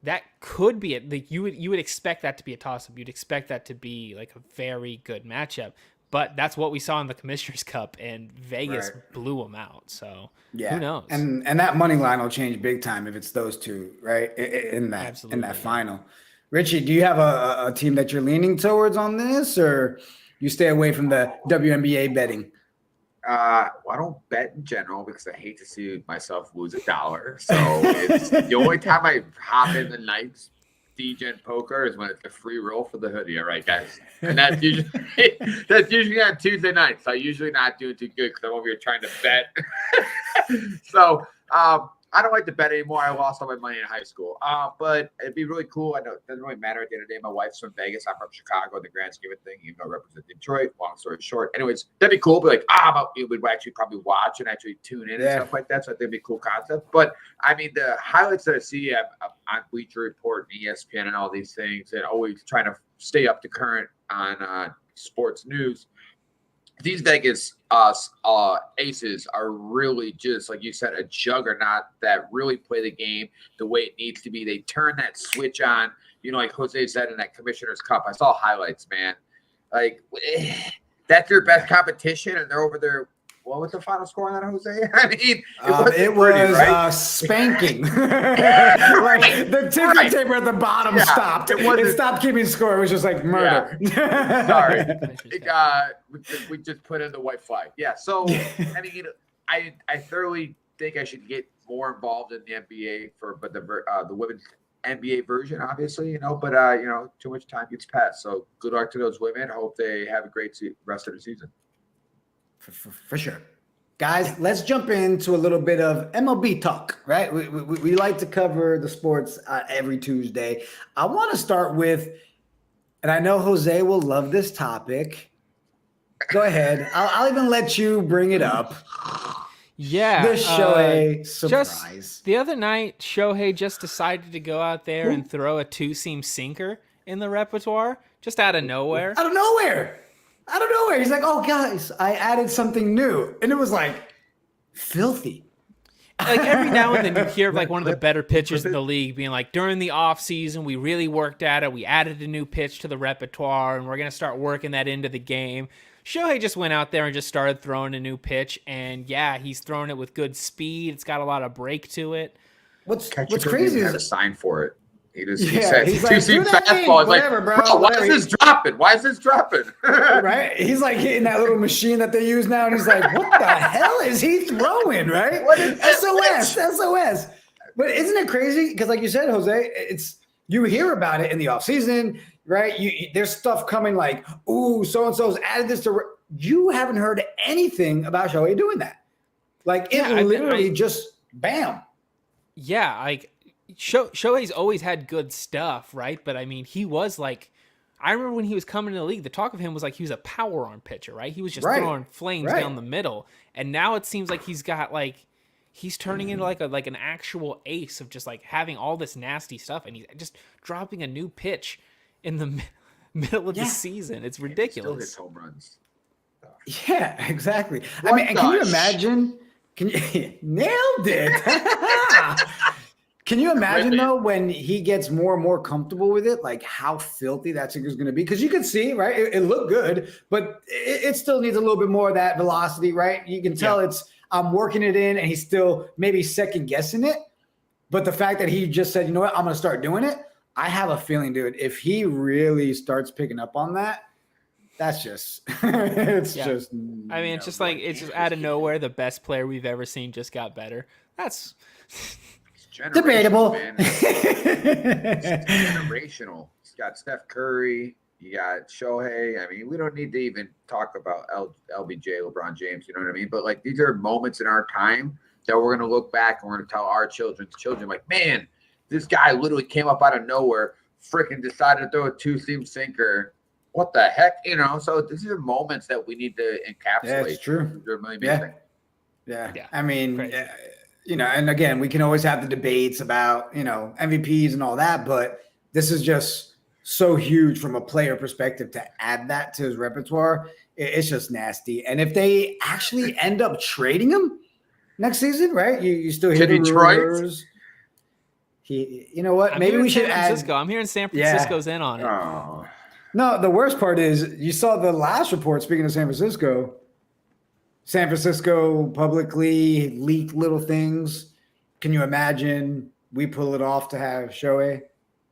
[SPEAKER 2] that could be it. Like you would expect that to be a toss-up. You'd expect that to be like a very good matchup. But that's what we saw in the Commissioner's Cup, and Vegas blew them out. So who knows?
[SPEAKER 3] And that money line will change big time if it's those two, right? In that final. Richie, do you have a team that you're leaning towards on this, or you stay away from the WNBA betting?
[SPEAKER 4] I don't bet in general because I hate to see myself lose $1. So it's the only time I hop in the nights DJ poker is when it's a free roll for the hoodie. All right, guys, and that's usually on Tuesday nights. So I'm usually not doing too good because I'm over here trying to bet. So I don't like to bet anymore. I lost all my money in high school. But it'd be really cool. I know it doesn't really matter at the end of the day. My wife's from Vegas. I'm from Chicago, the grand scheme of thing, even though I represent Detroit. Long story short. Anyways, that'd be cool. But we would actually probably watch and actually tune in and stuff like that. So that'd be a cool concept. But I mean, the highlights that I see on Bleacher Report and ESPN and all these things, and always trying to stay up to current on sports news. These Vegas aces are really just, like you said, a juggernaut that really play the game the way it needs to be. They turn that switch on, like Jose said in that Commissioner's Cup. I saw highlights, man. Like, that's their best competition, and they're over there. What was the final score on that, Jose? I mean,
[SPEAKER 3] it was spanking. Like the ticker tape at the bottom stopped. It stopped keeping score. It was just like murder.
[SPEAKER 4] Yeah. Sorry. We just put in the white flag. Yeah. So, I mean, I thoroughly think I should get more involved in the NBA but the women's NBA version, obviously, but too much time gets passed. So good luck to those women. Hope they have a great rest of the season.
[SPEAKER 3] For sure. Guys, let's jump into a little bit of MLB talk, right? We like to cover the sports every Tuesday. I want to start with, and I know Jose will love this topic. Go ahead. I'll even let you bring it up.
[SPEAKER 2] Yeah.
[SPEAKER 3] The Shohei surprise.
[SPEAKER 2] Just the other night, Shohei just decided to go out there and throw a two-seam sinker in the repertoire, just out of nowhere.
[SPEAKER 3] Out of nowhere. He's like, oh, guys, I added something new. And it was like filthy.
[SPEAKER 2] Like every now and then you hear like one of the better pitchers in the league being like, during the off season, we really worked at it. We added a new pitch to the repertoire and we're going to start working that into the game. Shohei just went out there and just started throwing a new pitch. And he's throwing it with good speed. It's got a lot of break to it.
[SPEAKER 3] What's crazy is
[SPEAKER 4] a sign for it. He
[SPEAKER 3] said
[SPEAKER 4] he's like, two-seam fastball. He's like, bro, why is this dropping?
[SPEAKER 3] Right? He's like hitting that little machine that they use now, and he's like, what the hell is he throwing, right?
[SPEAKER 4] What is
[SPEAKER 3] SOS. But isn't it crazy? Because like you said, Jose, you hear about it in the offseason, right? There's stuff coming like, ooh, so-and-so's added this to – you haven't heard anything about Shohei doing that. Like, it literally just bam.
[SPEAKER 2] Yeah, like – Shohei's always had good stuff, right? But I mean, he was like, I remember when he was coming to the league, the talk of him was like he was a power arm pitcher, right? He was just throwing flames down the middle. And now it seems like he's got he's turning into like an actual ace of just like having all this nasty stuff, and he's just dropping a new pitch in the middle of the season. It's ridiculous.
[SPEAKER 4] Still hits home runs.
[SPEAKER 3] Yeah, exactly. I mean, can you imagine? Nailed it. Can you imagine, though, when he gets more and more comfortable with it, like how filthy that sinker's going to be? Because you can see, right, it looked good, but it still needs a little bit more of that velocity, right? You can tell I'm working it in, and he's still maybe second-guessing it. But the fact that he just said, you know what, I'm going to start doing it, I have a feeling, dude, if he really starts picking up on that, that's just it's just.
[SPEAKER 2] I mean, it's just like it's just out of nowhere. The best player we've ever seen just got better. That's
[SPEAKER 3] debatable.
[SPEAKER 4] Man. It's generational. It's got Steph Curry. You got Shohei. I mean, we don't need to even talk about LBJ, LeBron James. You know what I mean? But like, these are moments in our time that we're gonna look back and we're gonna tell our children's children, like, man, this guy literally came up out of nowhere, freaking decided to throw a two-seam sinker. What the heck, So these are moments that we need to encapsulate.
[SPEAKER 3] Yeah, it's true.
[SPEAKER 4] They're really amazing.
[SPEAKER 3] Yeah. I mean, and again, we can always have the debates about, MVPs and all that, but this is just so huge from a player perspective to add that to his repertoire. It's just nasty. And if they actually end up trading him next season, right? You still hear the rumors. You know what? Maybe we should add.
[SPEAKER 2] I'm hearing San Francisco's in on it.
[SPEAKER 4] Oh.
[SPEAKER 3] No, the worst part is you saw the last report. Speaking of San Francisco publicly leaked little things. Can you imagine we pull it off to have Shohei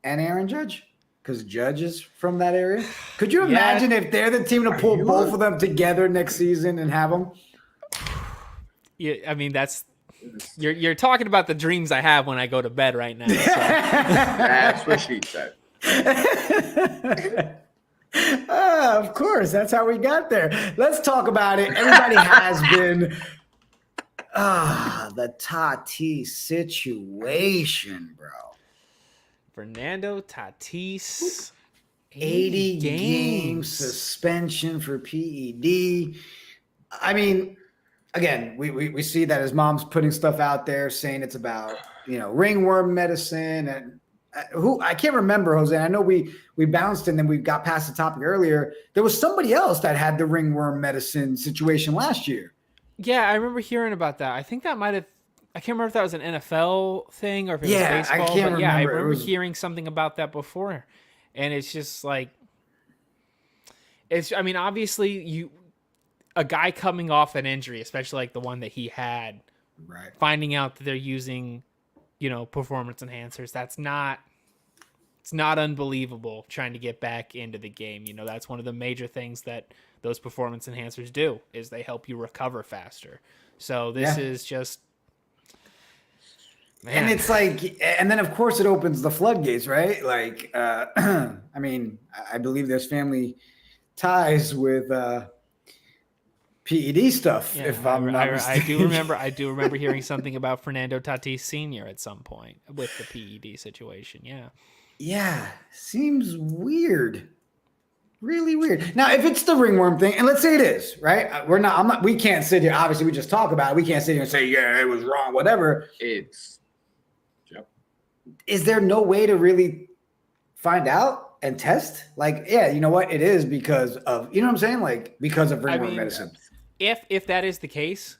[SPEAKER 3] and Aaron Judge? Because Judge is from that area. Could you imagine if they're the team to pull both of them together next season and have them?
[SPEAKER 2] Yeah, I mean you're talking about the dreams I have when I go to bed right now. So.
[SPEAKER 4] That's what she said.
[SPEAKER 3] Of course, that's how we got there. Let's talk about it. Everybody has been the Tatis situation, bro.
[SPEAKER 2] Fernando Tatis,
[SPEAKER 3] 80 game suspension for PED. I mean, again, we see that his mom's putting stuff out there saying it's about, ringworm medicine and I can't remember, Jose. I know we bounced and then we got past the topic earlier. There was somebody else that had the ringworm medicine situation last year.
[SPEAKER 2] Yeah, I remember hearing about that. I think that I can't remember if that was an NFL thing or if it was baseball.
[SPEAKER 3] I can't remember.
[SPEAKER 2] Yeah, I remember hearing something about that before. And it's just like, obviously a guy coming off an injury, especially like the one that he had,
[SPEAKER 3] right?
[SPEAKER 2] Finding out that they're using, performance enhancers, it's not unbelievable trying to get back into the game. That's one of the major things that those performance enhancers do is they help you recover faster. So this is just, man.
[SPEAKER 3] And it's like, and then of course it opens the floodgates, right? Like, I believe there's family ties with PED stuff.
[SPEAKER 2] Yeah,
[SPEAKER 3] if I'm not mistaken.
[SPEAKER 2] I do remember hearing something about Fernando Tatis Sr. at some point with the PED situation. Yeah.
[SPEAKER 3] Yeah. Seems weird. Really weird. Now, if it's the ringworm thing, and let's say it is, right? We can't sit here. Obviously, we just talk about it. We can't sit here and say, yeah, it was wrong, whatever.
[SPEAKER 4] Yep.
[SPEAKER 3] Is there no way to really find out and test? Like, yeah, you know what? It is because of, you know what I'm saying? Like, because of ringworm medicine.
[SPEAKER 2] If that is the case,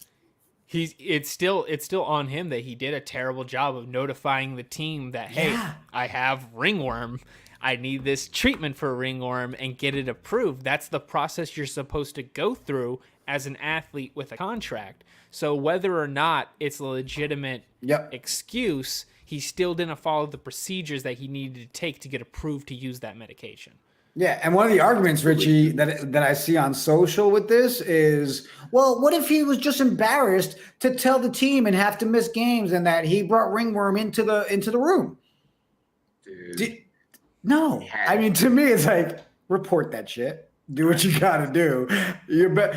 [SPEAKER 2] it's still on him that he did a terrible job of notifying the team that, hey, I have ringworm. I need this treatment for ringworm and get it approved. That's the process you're supposed to go through as an athlete with a contract. So whether or not it's a legitimate excuse, he still didn't follow the procedures that he needed to take to get approved to use that medication.
[SPEAKER 3] Yeah, and one of the arguments, Richie, that I see on social with this is, well, what if he was just embarrassed to tell the team and have to miss games and that he brought ringworm into the room?
[SPEAKER 4] Dude.
[SPEAKER 3] No. I mean, to me, it's like, report that shit. Do what you got to do. You're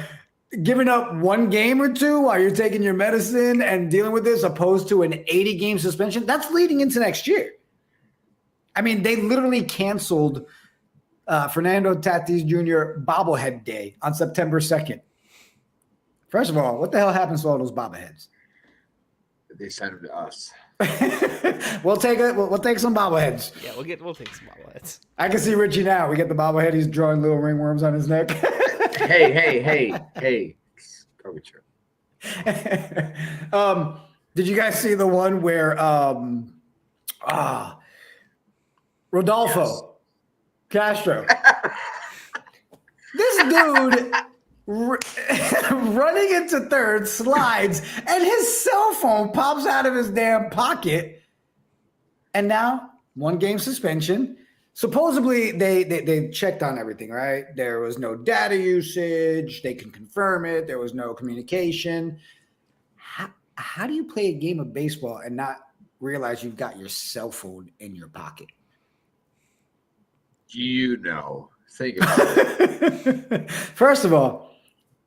[SPEAKER 3] giving up one game or two while you're taking your medicine and dealing with this opposed to an 80-game suspension. That's leading into next year. I mean, they literally canceled Fernando Tatis Jr. bobblehead day on September 2nd. First of all, what the hell happens to all those bobbleheads?
[SPEAKER 4] They sent them to us.
[SPEAKER 3] We'll take some bobbleheads.
[SPEAKER 2] Yeah, we'll take some bobbleheads.
[SPEAKER 3] I can see Richie now. We get the bobblehead. He's drawing little ringworms on his neck.
[SPEAKER 4] Hey. Curvature.
[SPEAKER 3] Did you guys see the one where Rodolfo Castro? This dude running into third, slides, and his cell phone pops out of his damn pocket. And now, 1-game suspension. Supposedly, they checked on everything, right? There was no data usage. They can confirm it. There was no communication. How do you play a game of baseball and not realize you've got your cell phone in your pocket?
[SPEAKER 4] Think about it.
[SPEAKER 3] First of all,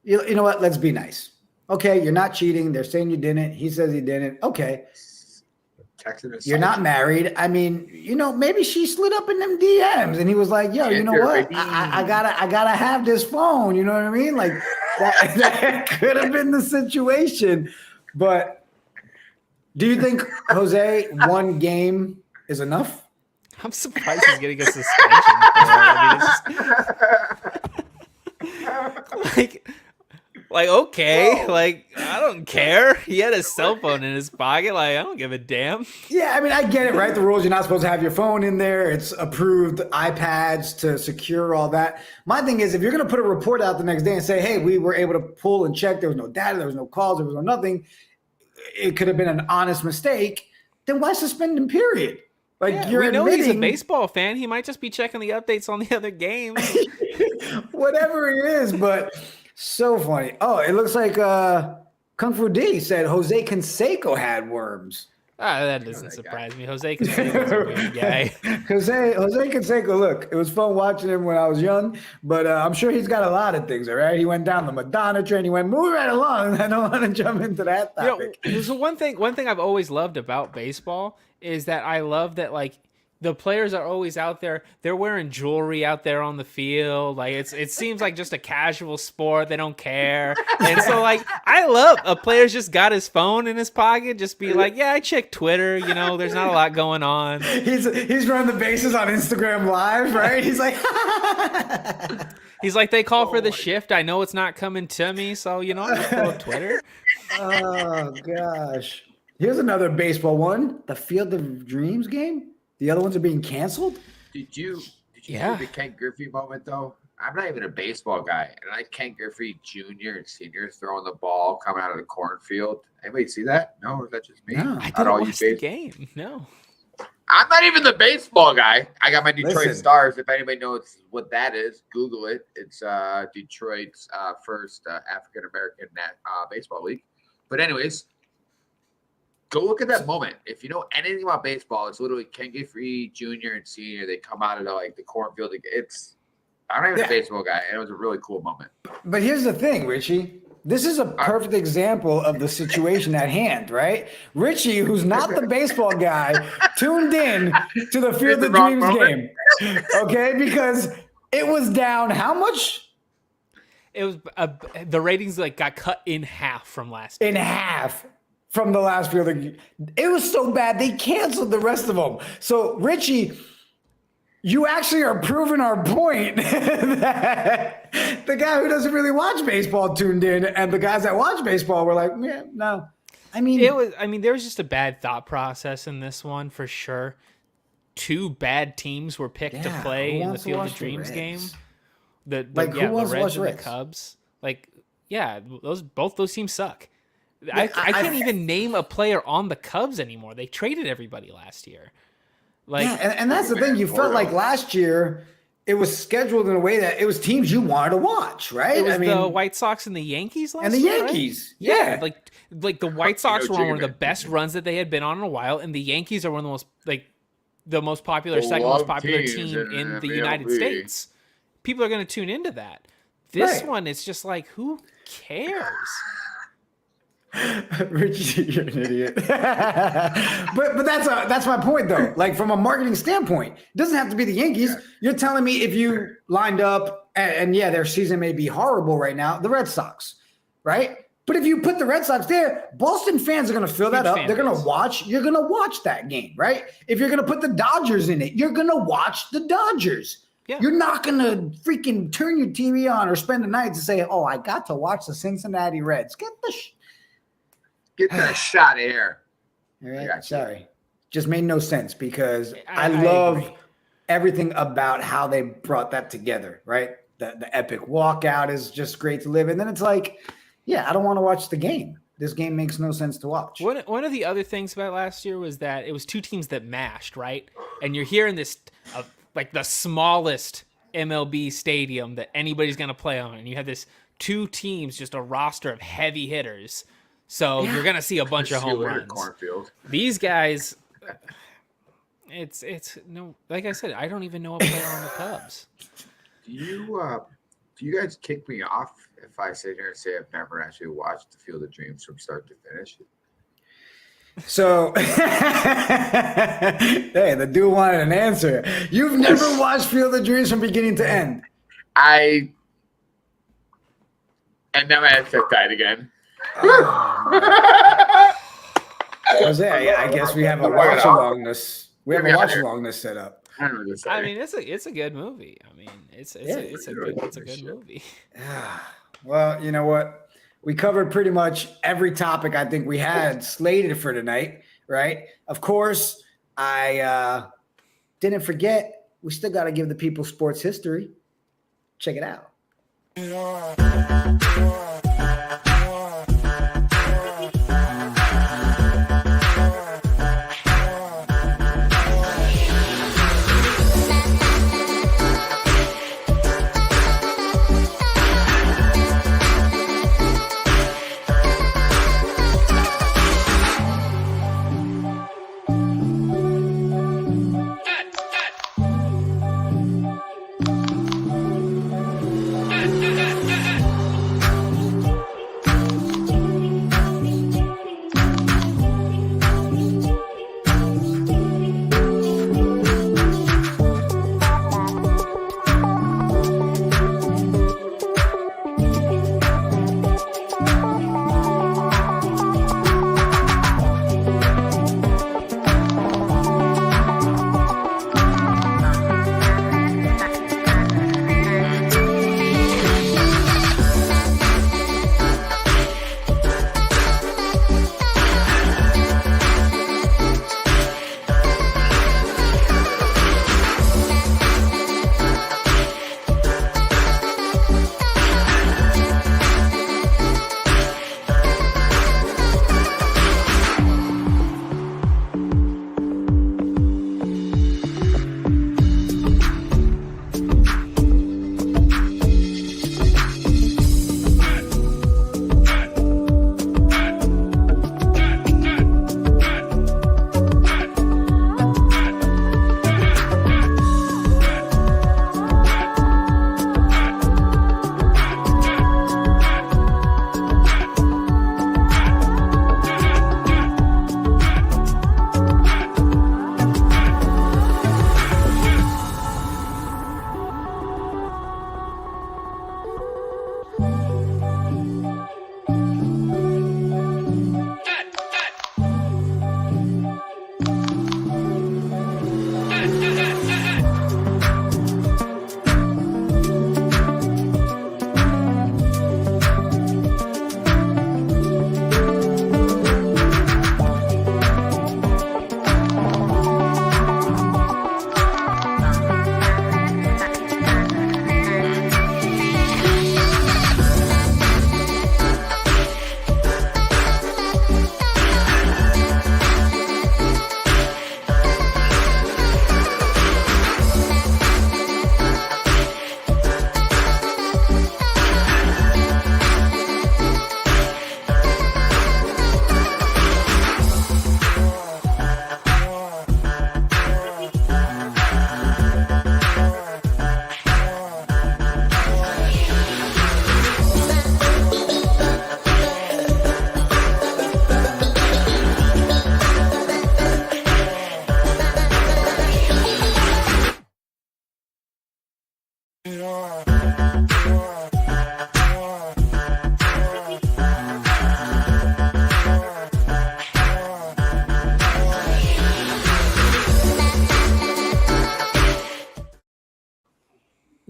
[SPEAKER 3] you know what? Let's be nice. Okay, you're not cheating. They're saying you didn't. He says he didn't. Okay. You're not married. I mean, maybe she slid up in them DMs and he was like, yo, you know what? I gotta have this phone. You know what I mean? Like that could have been the situation. But Do you think, Jose, one game is enough?
[SPEAKER 2] I'm surprised he's getting a suspension for it. I mean, it's just, like okay, like I don't care. He had his cell phone in his pocket. Like I don't give a damn.
[SPEAKER 3] Yeah, I mean, I get it, right? The rules, you're not supposed to have your phone in there. It's approved iPads to secure all that. My thing is, if you're going to put a report out the next day and say, hey, we were able to pull and check, there was no data, there was no calls, there was no nothing, it could have been an honest mistake, then why suspend him, period? Like,
[SPEAKER 2] Yeah,
[SPEAKER 3] you're
[SPEAKER 2] we know
[SPEAKER 3] admitting,
[SPEAKER 2] he's a baseball fan. He might just be checking the updates on the other games.
[SPEAKER 3] whatever it is, but so funny. Oh, it looks like Kung Fu D said Jose Canseco had worms.
[SPEAKER 2] That doesn't surprise me. Jose Canseco's a weird guy.
[SPEAKER 3] Jose Canseco, look, it was fun watching him when I was young, but I'm sure he's got a lot of things, all right? He went down the Madonna train. He went, move right along. I don't want to jump into that topic.
[SPEAKER 2] So one thing I've always loved about baseball is that I love that, like, the players are always out there. They're wearing jewelry out there on the field. Like it seems like just a casual sport. They don't care. And so like I love a player's just got his phone in his pocket, just be like, yeah, I check Twitter. You know, there's not a lot going on.
[SPEAKER 3] He's running the bases on Instagram Live, right? He's like,
[SPEAKER 2] he's like, they call for the shift. I know it's not coming to me, so you know, I'm just pull up Twitter.
[SPEAKER 3] oh gosh. Here's another baseball one. The Field of Dreams game. The other ones are being canceled?
[SPEAKER 4] Did you
[SPEAKER 2] Yeah.
[SPEAKER 4] see the Ken Griffey moment though? I'm not even a baseball guy, and I Ken Griffey Jr. and Sr. throwing the ball coming out of the cornfield. Anybody see that? No, or is that just me?
[SPEAKER 3] No.
[SPEAKER 2] I
[SPEAKER 4] Not
[SPEAKER 2] didn't
[SPEAKER 4] all you
[SPEAKER 2] watch the
[SPEAKER 4] base-
[SPEAKER 2] game. No.
[SPEAKER 4] I'm not even the baseball guy. I got my Detroit
[SPEAKER 3] Listen.
[SPEAKER 4] Stars. If anybody knows what that is, Google it. It's Detroit's first African American baseball league. But anyways, go look at that moment. If you know anything about baseball, it's literally Ken Griffey Jr. and Sr. They come out of the cornfield. I'm not even a baseball guy, and it was a really cool moment.
[SPEAKER 3] But here's the thing, Richie. This is a perfect example of the situation at hand, right? Richie, who's not the baseball guy, tuned in to the Field of Dreams game. Okay? Because it was down how much?
[SPEAKER 2] It was the ratings like got cut in half from last year.
[SPEAKER 3] In half from the last Field of Dreams. It was so bad, they canceled the rest of them. So, Richie, you actually are proving our point that the guy who doesn't really watch baseball tuned in, and the guys that watch baseball were like, yeah, no. I mean,
[SPEAKER 2] there was just a bad thought process in this one for sure. Two bad teams were picked to play in the Field of Dreams game. The
[SPEAKER 3] who wants to
[SPEAKER 2] Reds
[SPEAKER 3] watch
[SPEAKER 2] and the
[SPEAKER 3] Reds?
[SPEAKER 2] Cubs. Like, yeah, both those teams suck. I can't even name a player on the Cubs anymore. They traded everybody last year. Like,
[SPEAKER 3] yeah, and that's the thing. You felt like last year it was scheduled in a way that it was teams you wanted to watch, right?
[SPEAKER 2] it was the White Sox and the Yankees last
[SPEAKER 3] and the
[SPEAKER 2] year,
[SPEAKER 3] Yankees.
[SPEAKER 2] right?
[SPEAKER 3] Yeah.
[SPEAKER 2] Like the White Sox were on one of the
[SPEAKER 4] Jigga,
[SPEAKER 2] best runs that they had been on in a while, and the Yankees are one of the most popular,
[SPEAKER 4] The
[SPEAKER 2] second most
[SPEAKER 4] love
[SPEAKER 2] popular
[SPEAKER 4] teams
[SPEAKER 2] team in the
[SPEAKER 4] MLB.
[SPEAKER 2] United States. People are going to tune into that. This
[SPEAKER 3] Right.
[SPEAKER 2] one, it's just like, who cares?
[SPEAKER 3] Richie, you're an idiot. but that's my point though. Like from a marketing standpoint, it doesn't have to be the Yankees.
[SPEAKER 4] Yeah.
[SPEAKER 3] You're telling me if you lined up and yeah, their season may be horrible right now, the Red Sox, right? But if you put the Red Sox there, Boston fans are going to fill that
[SPEAKER 2] Huge
[SPEAKER 3] up.
[SPEAKER 2] fan
[SPEAKER 3] They're going
[SPEAKER 2] base.
[SPEAKER 3] to watch. You're going to watch that game, right? If you're going to put the Dodgers in it, you're going to watch the Dodgers.
[SPEAKER 2] Yeah.
[SPEAKER 3] You're not going to freaking turn your TV on or spend the night to say, oh, I got to watch the Cincinnati Reds. Get
[SPEAKER 4] that shot of air.
[SPEAKER 3] All right,
[SPEAKER 4] got you.
[SPEAKER 3] sorry. Just made no sense because I
[SPEAKER 2] I
[SPEAKER 3] love
[SPEAKER 2] agree.
[SPEAKER 3] everything about how they brought that together, right? The epic walkout is just great to live. And then it's like, yeah, I don't want to watch the game. This game makes no sense to watch.
[SPEAKER 2] One of the other things about last year was that it was two teams that mashed, right? And you're hearing this, like the smallest MLB stadium that anybody's going to play on. And you have this two teams, just a roster of heavy hitters. So you're going to see a bunch of
[SPEAKER 4] See you
[SPEAKER 2] home
[SPEAKER 4] later,
[SPEAKER 2] runs.
[SPEAKER 4] cornfield.
[SPEAKER 2] These guys, it's no, like I said, I don't even know a player on the Cubs.
[SPEAKER 4] Do you guys kick me off if I sit here and say I've never actually watched the Field of Dreams from start to finish?
[SPEAKER 3] So, hey, the dude wanted an answer. You've never watched Field of Dreams from beginning to end.
[SPEAKER 4] And now my headset died again.
[SPEAKER 3] Jose, I guess we have a watch along this. We have a watch along this set up.
[SPEAKER 2] I mean, it's a good movie. I mean, it's a good movie.
[SPEAKER 3] Well, you know what? We covered pretty much every topic I think we had slated for tonight, right? Of course, I didn't forget. We still got to give the people sports history. Check it out.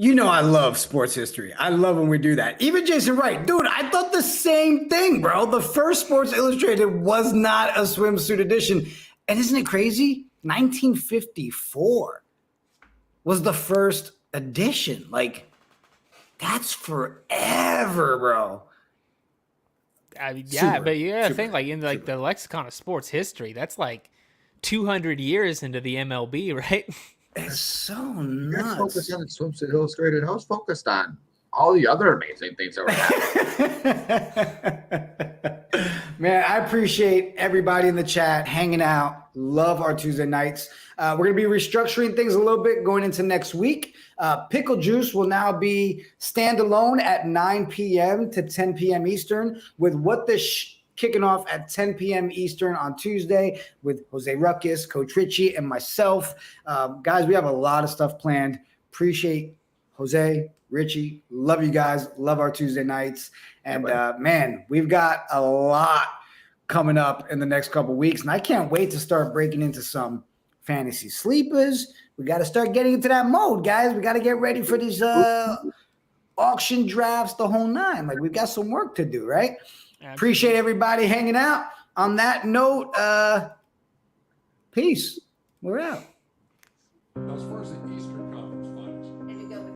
[SPEAKER 3] You know I love sports history. I love when we do that. Even Jason Wright, dude, I thought the same thing, bro. The first Sports Illustrated was not a swimsuit edition. And isn't it crazy? 1954 was the first edition. Like, that's forever, bro.
[SPEAKER 2] I mean, yeah, but you gotta think, like, in like the lexicon of sports history, that's like 200 years into the MLB, right?
[SPEAKER 3] It's so
[SPEAKER 4] You're
[SPEAKER 3] nuts.
[SPEAKER 4] focused on Swimsuit Illustrated. I was focused on all the other amazing things that were happening.
[SPEAKER 3] Man, I appreciate everybody in the chat hanging out. Love our Tuesday nights. We're going to be restructuring things a little bit going into next week. Pickle Juice will now be standalone at 9 p.m. to 10 p.m. Eastern with What the kicking off at 10 p.m. Eastern on Tuesday with Jose Ruckus, Coach Richie, and myself. Guys, we have a lot of stuff planned. Appreciate Jose, Richie. Love you guys. Love our Tuesday nights. And, man, we've got a lot coming up in the next couple weeks. And I can't wait to start breaking into some fantasy sleepers. We got to start getting into that mode, guys. We got to get ready for these auction drafts, the whole nine. Like, we've got some work to do, right?
[SPEAKER 2] Absolutely.
[SPEAKER 3] Appreciate everybody hanging out. On that note, peace. We're out.
[SPEAKER 9] Those first